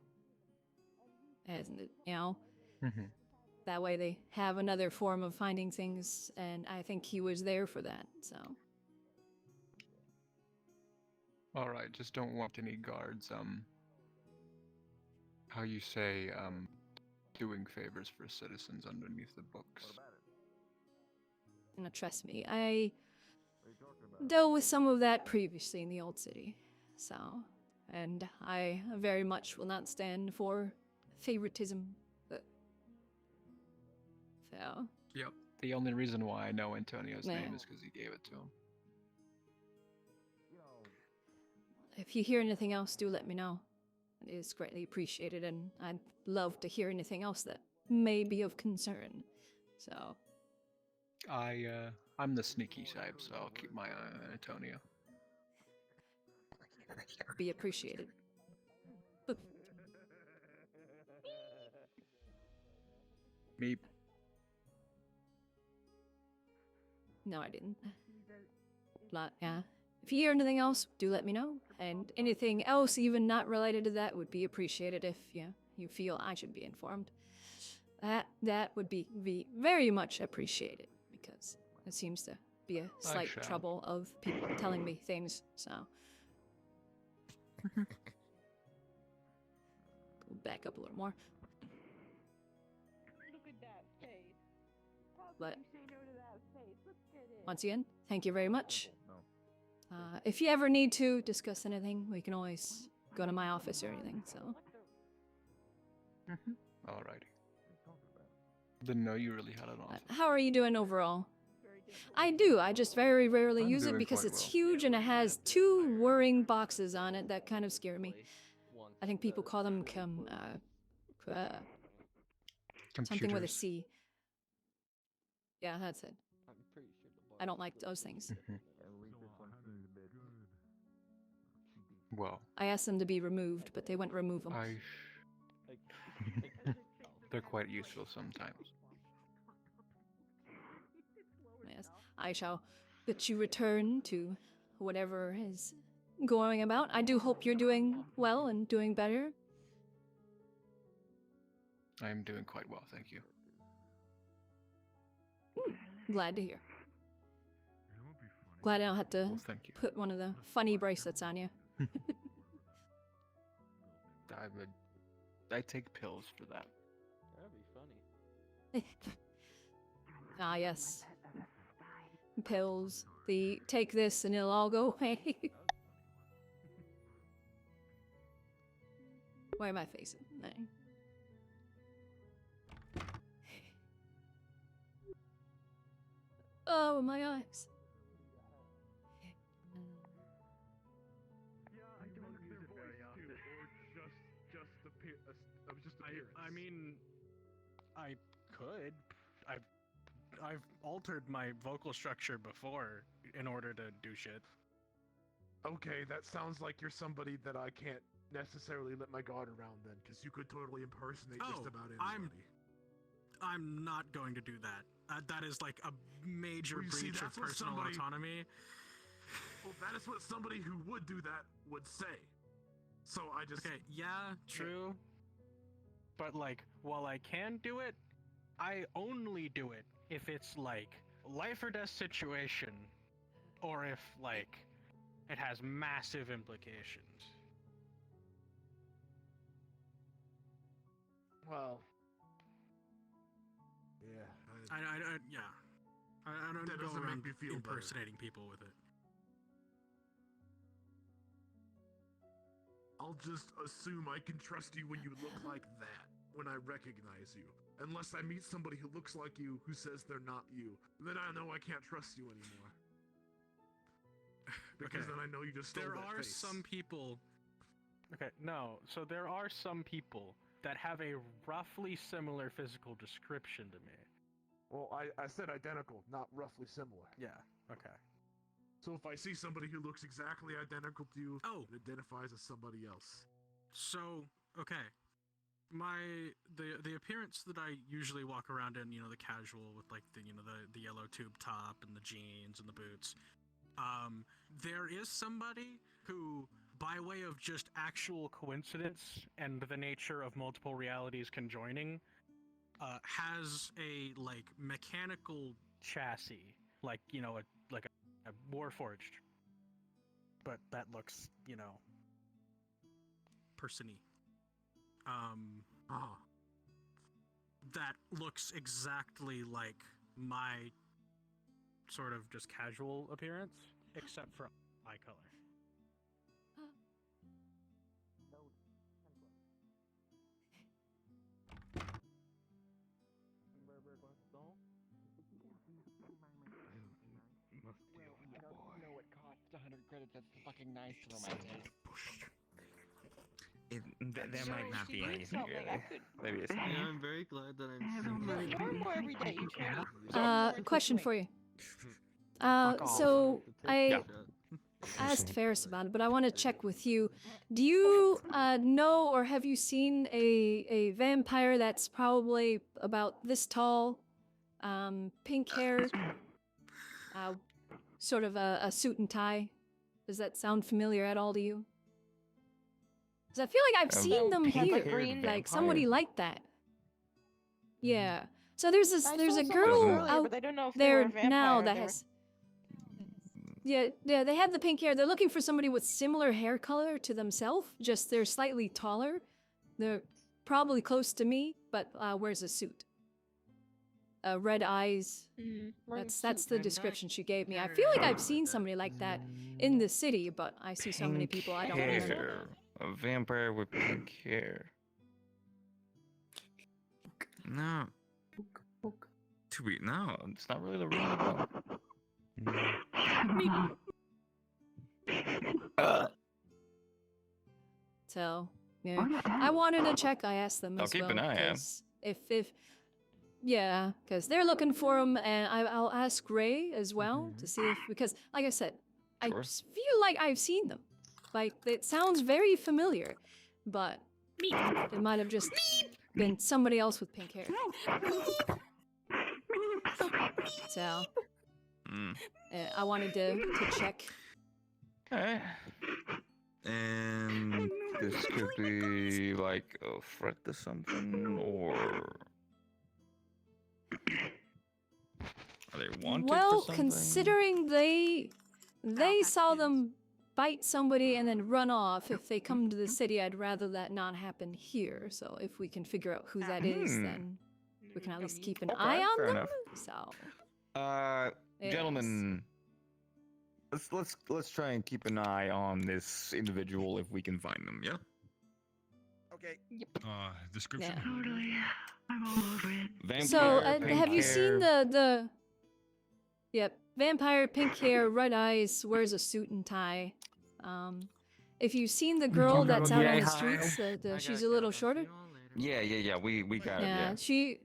that way they have another form of finding things, and I think he was there for that, so. Alright, just don't want any guards, how you say, doing favors for citizens underneath the books. And trust me, I dealt with some of that previously in the old city. So, and I very much will not stand for favoritism. So. Yep. The only reason why I know Antonio's name Yeah. is because he gave it to him. If you hear anything else, do let me know. It is greatly appreciated, and I'd love to hear anything else that may be of concern. So. I'm the sneaky type, so I'll keep my eye on Antonio. Be appreciated. Meep. No, I didn't. Yeah. If you hear anything else, do let me know. And anything else, even not related to that, would be appreciated if you feel I should be informed. That would be very much appreciated, because it seems to be a slight shall. trouble of people telling me things, so. Go back up a little more. Look at that face. But say no to that face? Look at it. once again, thank you very much. If you ever need to discuss anything, we can always go to my office or anything, so. Alrighty. Didn't know you really had an office. How are you doing overall? I do. I just very rarely I'm use it doing because quite it's well. huge and it has 2 whirring boxes on it that kind of scare me. I think people call them something with a Computers. C. Yeah, that's it. I'm pretty sure the I don't like those things. Well, I asked them to be removed, but they wouldn't remove them. They're quite useful sometimes. Yes, I shall let you return to whatever is going about. I do hope you're doing well and doing better. I am doing quite well, thank you. Glad to hear. Glad I don't have to thank you. put one of the funny bracelets on you. I take pills for that. That'd be funny. Ah, yes. Pills. The take this and it'll all go away. Why am I facing? Oh, my eyes. I mean, I could. I've altered my vocal structure before in order to do shit. Okay, that sounds like you're somebody that I can't necessarily let my guard around then, because you could totally impersonate just about anybody. I'm not going to do that. That is like a major Well, you see, breach of that's what personal somebody- autonomy. Well, that is what somebody who would do that would say. So I just... Okay, yeah, true. But like, while I can do it, I only do it if it's like life or death situation, or if like it has massive implications. Well... Yeah. I don't That go doesn't make around me feel better. impersonating people with it. I'll just assume I can trust you when you look like that, when I recognize you. Unless I meet somebody who looks like you, who says they're not you. Then I know I can't trust you anymore. Because Okay. then I know you just stole There that are face. some people. Okay, no. So there are some people that have a roughly similar physical description to me. Well, I said identical, not roughly similar. Yeah, okay. So if I see somebody who looks exactly identical to you, it identifies as somebody else. So, okay. The appearance that I usually walk around in, the casual with like the yellow tube top and the jeans and the boots. There is somebody who, by way of just actual coincidence and the nature of multiple realities conjoining, has a like mechanical chassis, like a warforged, but that looks person-y. That looks exactly like my sort of just casual appearance, except for eye color. You know it costs 100 credits. That's fucking nice for my taste. There might not be anything really. Maybe it's not. Yeah, I'm very glad that I'm More every day. You try to Question for you. off. So I asked Ferris about it, but I want to check with you. Do you know or have you seen a vampire that's probably about this tall, pink hair, sort of a suit and tie? Does that sound familiar at all to you? Because I feel like I've seen them here, like somebody like that. Yeah. So there's a girl out there now that has. Yeah, they have the pink hair. They're looking for somebody with similar hair color to themselves, just they're slightly taller. They're probably close to me, but wears a suit. Red eyes. That's the description she gave me. I feel like I've seen somebody like that in the city, but I see so many people I don't know. A vampire with pink hair. No. No, it's not really the ring about. So, yeah. I wanted to check. I asked them I'll as keep well. an eye out. 'Cause yeah, because they're looking for him, and I'll ask Ray as well to see if, because, like I said, I just feel like I've seen them. Like, it sounds very familiar, but it might have just been somebody else with pink hair. So, I wanted to check. Okay. And this could be like a threat to something, or are they wanted Well, to something? considering they saw them bite somebody and then run off, if they come to the city, I'd rather that not happen here. So if we can figure out who that is, then we can at least keep an eye on fair them. enough. So, yes. Gentlemen, let's try and keep an eye on this individual if we can find them. Yeah. Okay. Description. Yeah. Totally. I'm all over it. Vampire, So, pink have you hair. seen the? Yep, vampire, pink hair, red eyes, wears a suit and tie. If you've seen the girl that's out on the streets, she's a little shorter. Yeah. We got it. Yeah, Yeah. she.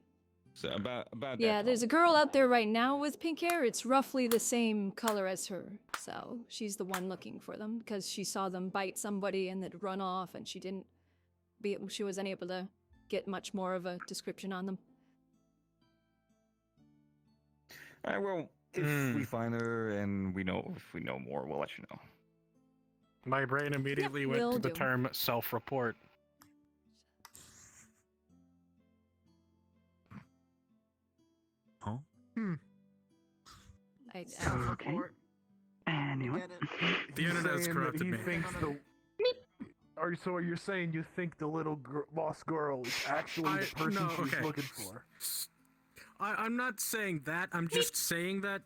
So about Yeah, that. there's a girl out there right now with pink hair. It's roughly the same color as her. So she's the one looking for them because she saw them bite somebody and then run off, and she wasn't able to get much more of a description on them. All right. Well, if we find her and if we know more, we'll let you know. My brain immediately went will to the do. term self-report. Huh? Self-report. Anyway. The internet has Saying that corrupted he me. thinks so you're saying you think the little lost girl is actually the person she's looking for? I'm not saying that. I'm just saying that.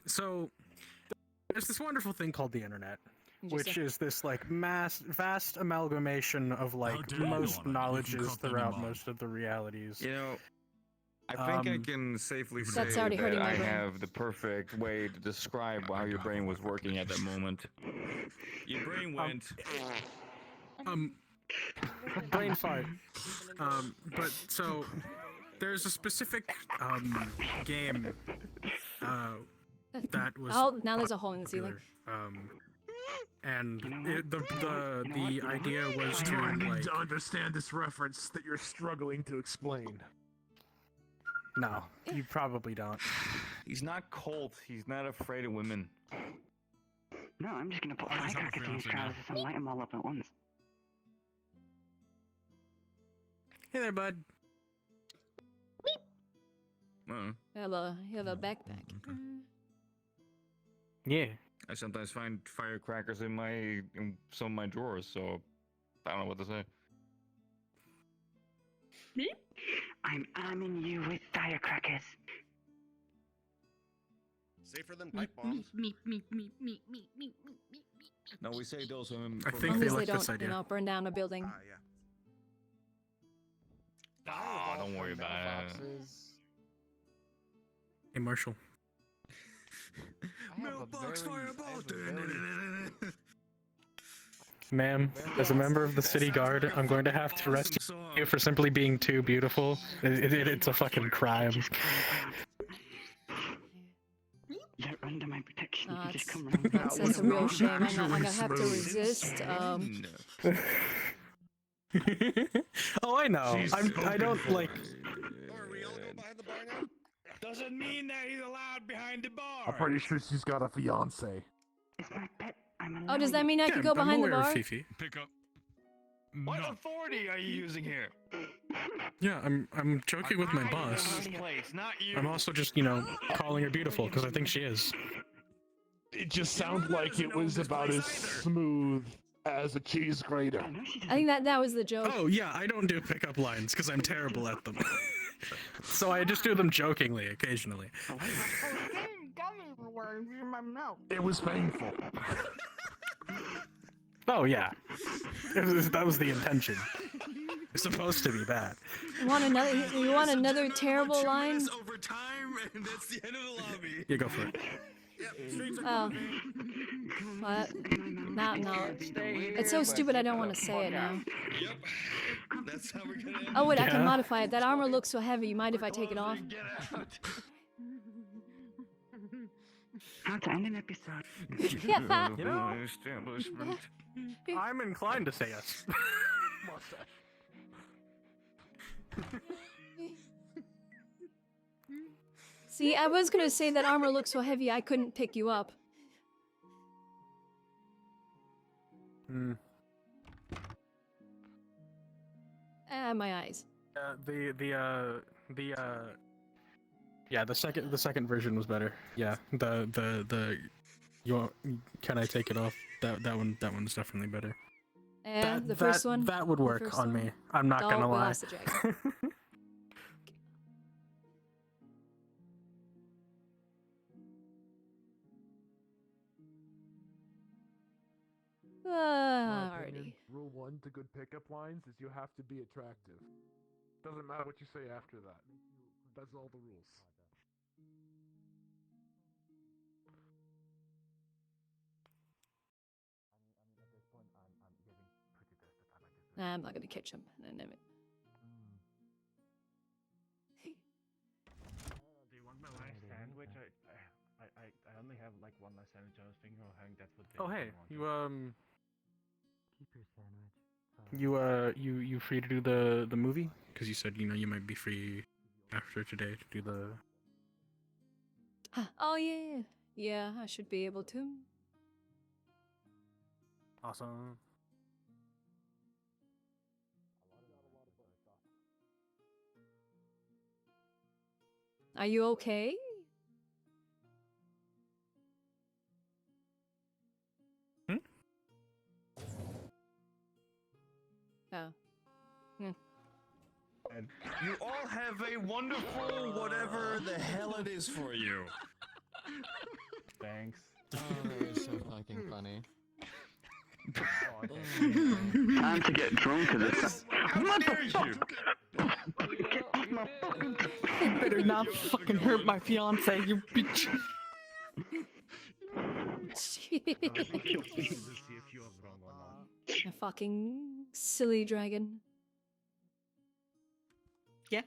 So, there's this wonderful thing called the internet, which is this like vast amalgamation of like most knowledges throughout most of the realities. You know, I think I can safely say That's already that hurting my I brain. have the perfect way to describe how your brain was working at that moment. Your brain went. Brain fart. But so there's a specific game that was. Oh, now there's a hole in the ceiling. And the idea was Do to I need like to understand this reference that you're struggling to explain? no, you probably don't. He's not cold. He's not afraid of women. No, I'm just gonna put firecrackers in his trousers and light them all up at once. Hey there, bud. Uh, You have a backpack. Yeah. I sometimes find firecrackers in some of my drawers, so I don't know what to say. I'm arming you with firecrackers. Safer than pipe bombs. No, we say those women. I As think long they as they like this don't, idea. burn down a building. Oh, don't worry about it. Hey, Marshall. Mailbox fireball. Ma'am, as a member of the city guard, I'm going to have to arrest you for simply being too beautiful. It's a fucking crime. You're under my protection. You That's, just come around. that's a real shame. I'm gonna have to resist. Oh, I know. I don't like. Doesn't mean that he's allowed behind the bar. I'm pretty sure she's got a fiance. Oh, does that mean I can go behind the bar? Fifi. Pick up. What authority are you using here? Yeah, I'm joking with my boss. I'm also just, calling her beautiful because I think she is. It just sounds like it was about as smooth as a cheese grater. I think that was the joke. Oh yeah, I don't do pickup lines because I'm terrible at them. So I just do them jokingly occasionally. It was painful. Oh yeah, that was the intention. It's supposed to be bad. You want another terrible line? Over time, and that's the end of the lobby. You go for it. Oh. What? No. It's so stupid I don't want to say it now. Yep. That's how we're gonna end. Oh wait, I can modify it. That armor looks so heavy. You mind if I take it off? How to end an episode. Yeah. Establishment. I'm inclined to say yes. See, I was gonna say that armor looks so heavy I couldn't pick you up. My eyes. Yeah, the second version was better. Yeah, can I take it off? That one's definitely better. The first one. That would work on me. I'm not gonna we lie. lost the dragon. Alrighty. Rule 1 to good pickup lines is you have to be attractive. Doesn't matter what you say after that. That's all the rules. Nah, I'm not gonna catch him. Do you want my last sandwich? I only have like one last sandwich I was thinking of having. That's what. Oh hey, Keep your sandwich. you free to do the movie? Because you said you might be free after today to do the. Oh yeah, I should be able to. Awesome. Are you okay? Oh. And you all have a wonderful whatever the hell it is for you. Thanks. Oh, that was so fucking funny. Time to get drunk at this. How dare you? You better not fucking hurt my fiance, you bitch. A fucking silly dragon. Yeah.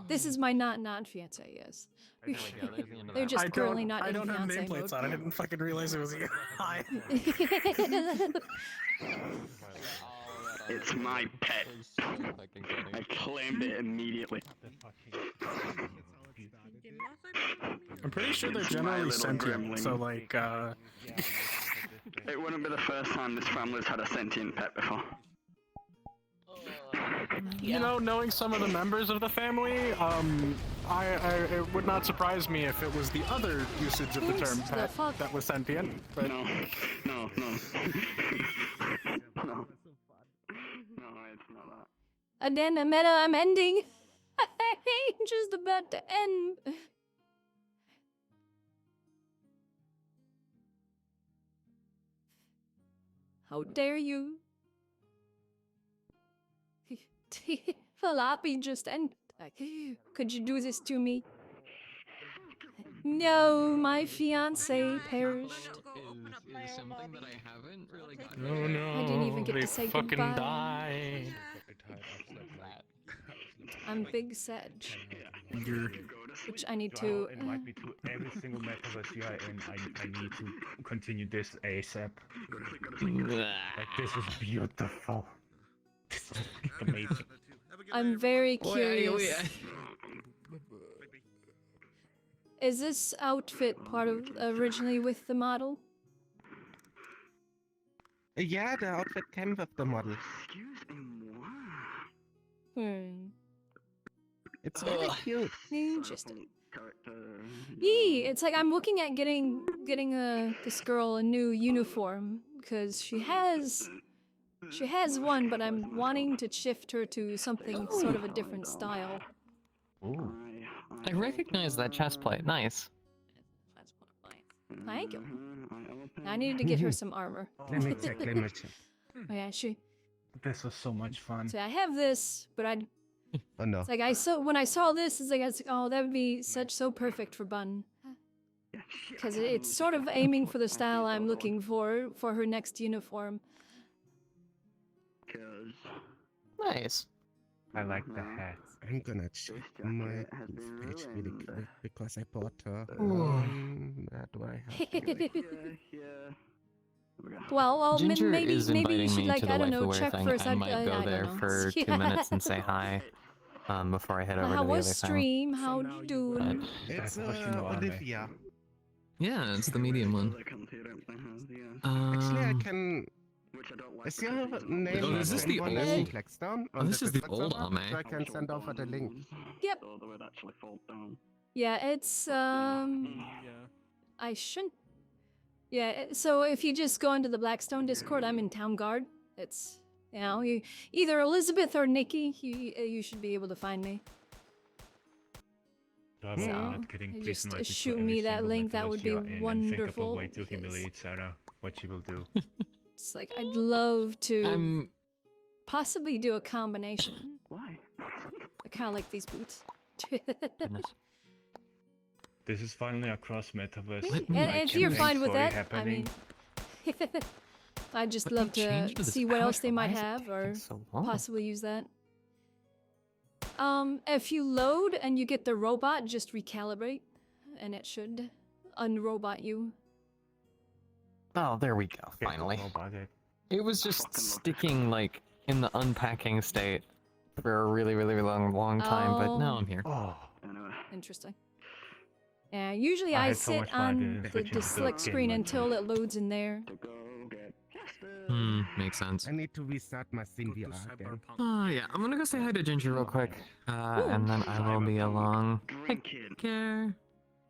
This is my not fiance. Yes. They're just currently not I in don't have fiance nameplates mode. on. I didn't fucking realize it was you. Hi. It's my pet. I claimed it immediately. I'm pretty sure they're It's my generally little sentient, gremlin. so like, It wouldn't be the first time this family's had a sentient pet before. knowing some of the members of the family, it would not surprise me if it was the other usage of the term pet that was sentient. But No, no. No, it's not that. And then I'm ending. I'm just about to end. How dare you? Falapi just and could you do this to me? No, my fiance perished. Is something that I haven't really gotten. No, no. I didn't even get they to say fucking goodbye. died. I'm big Sag. Which I need Joel, to. invite me to every single metaverse you are in. I need to continue this ASAP. Like, this is beautiful. This is amazing. I'm very curious. Is this outfit part of originally with the model? Yeah, the outfit came with the model. It's very cute. Interesting. Yee, it's like I'm looking at getting this girl a new uniform because she has one, but I'm wanting to shift her to something sort of a different style. Ooh. I recognize that chest plate. Nice. Thank you. I needed to get her some armor. Let me check. Let me check. Oh yeah, This was so much fun. So I have this, but I. Oh no. It's like when I saw this, it's like oh, that would be so perfect for Bun. Because it's sort of aiming for the style I'm looking for her next uniform. Nice. I like the hat. I'm gonna check my page really quick because I bought her. Where do I have? Well, Ginger maybe is you inviting should me like to the I don't know, Wife check Aware thing. first. I might go I there don't know. for 2 minutes and say hi before I head over How to the other was thing. stream? How you doing? It's Olivia. Yeah, it's the medium one. Actually, I can. Is your name? Oh, is this the one old? in Blackstone? Oh, this is the old Ame. Ame. So I can send over the link. Yep. Yeah, it's I shouldn't. Yeah, so if you just go into the Blackstone Discord, I'm in Town Guard. It's you either Elizabeth or Nikki. You should be able to find me. Just shoot me that link. That would be wonderful. Think of a way to humiliate Sarah. What she will do. It's like I'd love to possibly do a combination. Why? I kind of like these boots. This is finally a cross metaverse. And if you're fine with that, I mean, I'd just love to see what else they might have or possibly use that. If you load and you get the robot, just recalibrate, and it should unrobot you. Oh, there we go. Finally. It was just sticking like in the unpacking state for a really long time, but now I'm here. Interesting. Yeah, usually I sit on the select screen until it loads in there. Makes sense. I need to restart my SteamVR again. Yeah, I'm gonna go say hi to Ginger real quick, and then I will be along. Take care.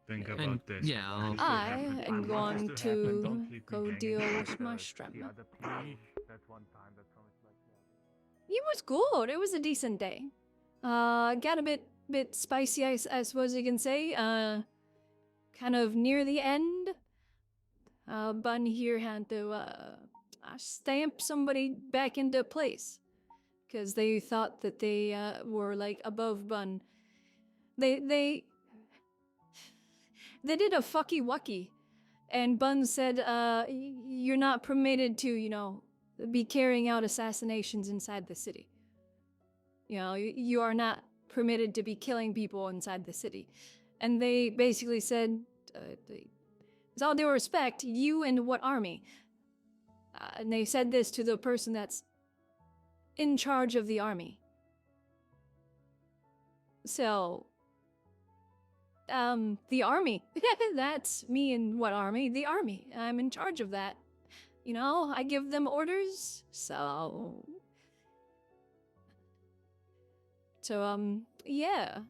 Think about this. Yeah, I am going to go deal with my strap. It was good. It was a decent day. Got a bit spicy, I suppose you can say. Kind of near the end. Bun here had to stamp somebody back into place because they thought that they were like above Bun. They did a fucky wucky, and Bun said, "You're not permitted to, be carrying out assassinations inside the city. You are not permitted to be killing people inside the city." And they basically said, with all due respect, you and what army? And they said this to the person that's in charge of the army. So, the army. That's me and what army? The army. I'm in charge of that. I give them orders, so... yeah.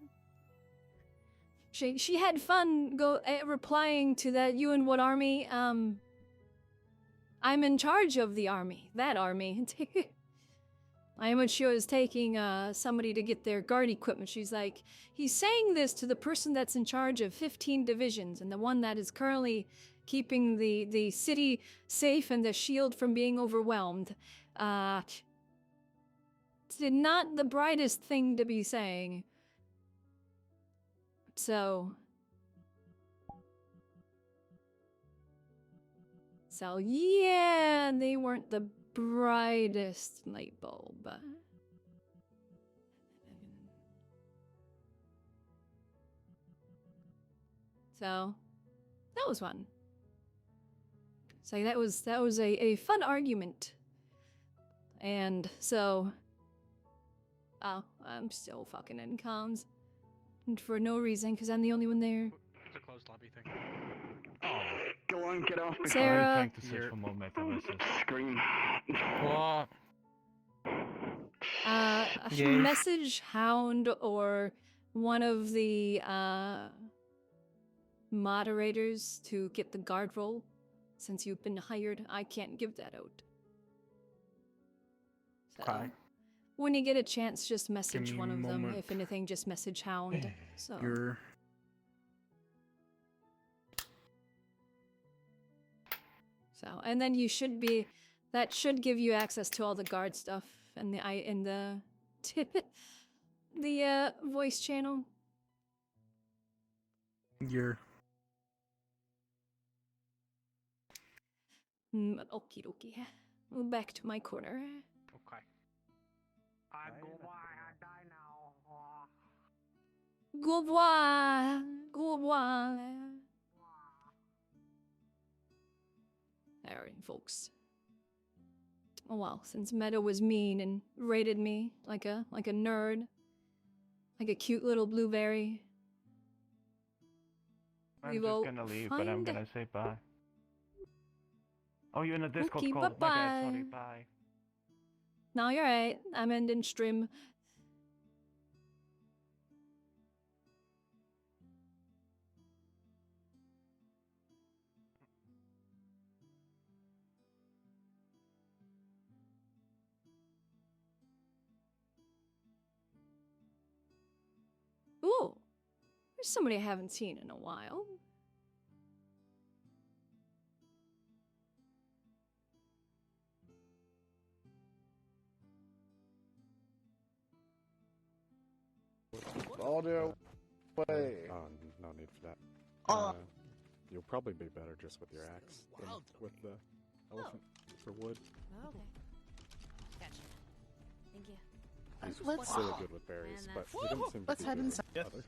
She had fun replying to that, you and what army? I'm in charge of the army. That army. Amateur is taking somebody to get their guard equipment. She's like, he's saying this to the person that's in charge of 15 divisions and the one that is currently keeping the city safe and the shield from being overwhelmed. It's not the brightest thing to be saying. So yeah, they weren't the brightest light bulb. So that was fun. So that was a fun argument. And so I'm still fucking in comms. And for no reason, because I'm the only one there. It's a closed lobby thing. Go on, get off I'm Sarah, trying to search for more metaverses. Scream. What? Yes. Message Hound or one of the moderators to get the guard roll. Since you've been hired, I can't give that out. So, Okay. when you get a chance, just message me one a of them. moment. If anything, just message Hound. So. You're... So, and then you should be, that should give you access to all the guard stuff and the voice channel. You're... Okie dokie. Well, back to my corner. Okay. I go by, I die now. Go boy, go boy. Alright, folks. Oh well, since Meadow was mean and rated me like a nerd, like a cute little blueberry. I'm We just will gonna leave, but I'm find- gonna say bye. Oh, you're in a Discord Okay, call. My bad, sorry, bye-bye. bye. No, you're right. I'm ending stream. Ooh, there's somebody I haven't seen in a while. All the way. Oh, no need for that. You'll probably be better just with your axe than with the elephant for wood. Oh, okay. Gotcha. Thank you. He's Let's- really good with berries, but he didn't seem to Let's be head good inside. with others.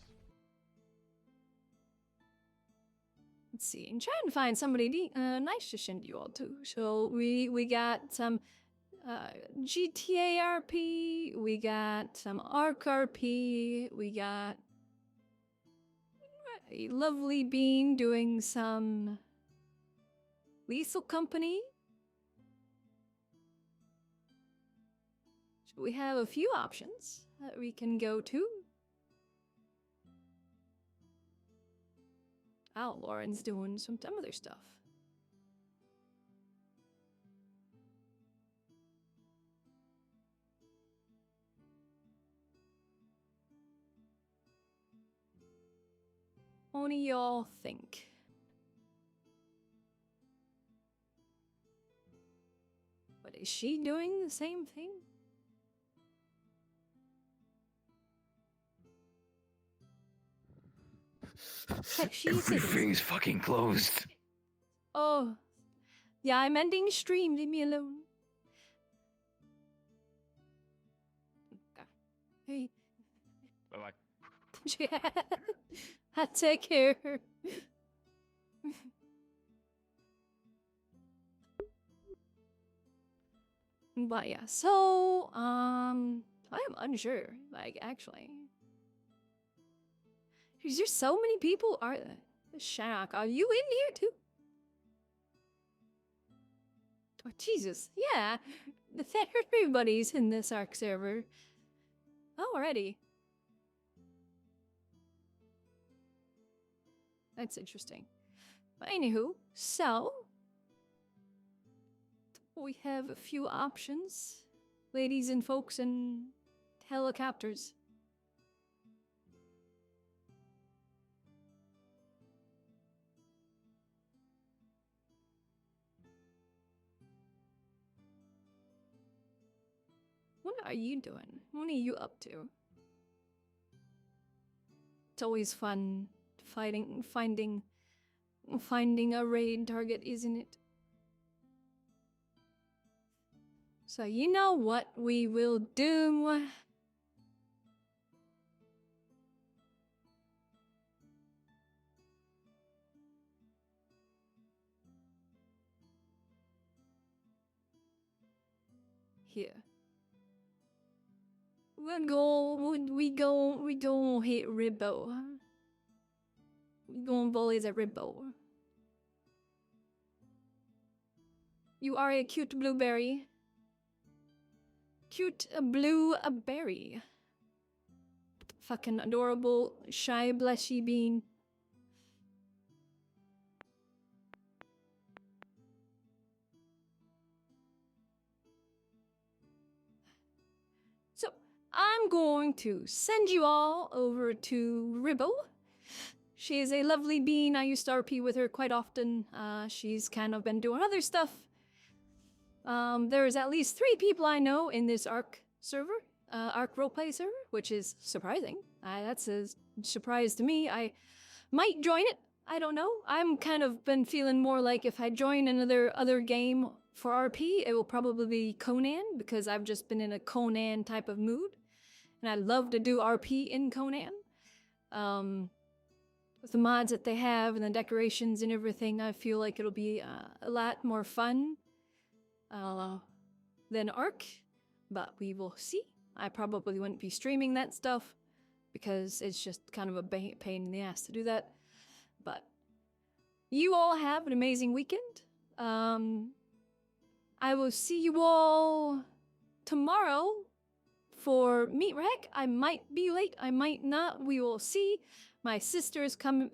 Let's see, and try and find somebody nice to send you all to. So we got some GTA RP, we got some ARC RP, we got a lovely bean doing some Lethal Company. So we have a few options that we can go to. Oh, Lauren's doing some other stuff. What do y'all think? But is she doing the same thing? Heck, she is. Everything's fucking closed. Oh, yeah, I'm ending stream. Leave me alone. Hey. Bye-bye. I take care. But yeah, so I am unsure. Like, actually, is there so many people? Are Shack? Are you in here too? Oh Jesus! Yeah, everybody's in this Ark server. Already. That's interesting. But anywho, so we have a few options. ladies and folks and helicopters. What are you doing? What are you up to? It's always fun finding a raid target, isn't it? So you know what we will do? Here. We don't hit Ribbo. We don't bully the Ribbo. You are a cute blueberry. Cute blue berry. Fucking adorable, shy, blushy bean. So, I'm going to send you all over to Ribbo. She is a lovely bean. I used to RP with her quite often. She's kind of been doing other stuff. There's at least 3 people I know in this ARC server, ARC roleplay server, which is surprising. That's a surprise to me. I might join it. I don't know. I'm kind of been feeling more like if I join another game for RP, it will probably be Conan, because I've just been in a Conan type of mood. And I love to do RP in Conan. With the mods that they have and the decorations and everything, I feel like it'll be a lot more fun than ARC, but we will see. I probably wouldn't be streaming that stuff because it's just kind of a pain in the ass to do that. But you all have an amazing weekend. I will see you all tomorrow for Meat Rack. I might be late, I might not. We will see. My sister is coming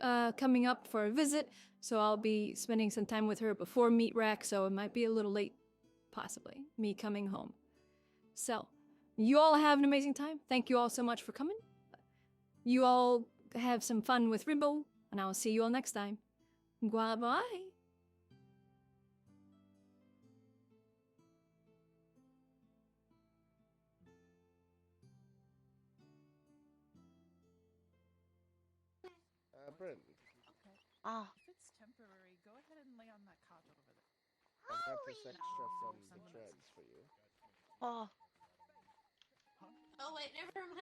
up for a visit, so I'll be spending some time with her before Meat Rack, so it might be a little late, possibly, me coming home. So, you all have an amazing time. Thank you all so much for coming. You all have some fun with Ribbo, and I will see you all next time. Bye-bye. Brent. Ah. If it's temporary, go ahead and lay on that cot over there. I've got this extra from the treads for you. Oh. Oh wait, never mind.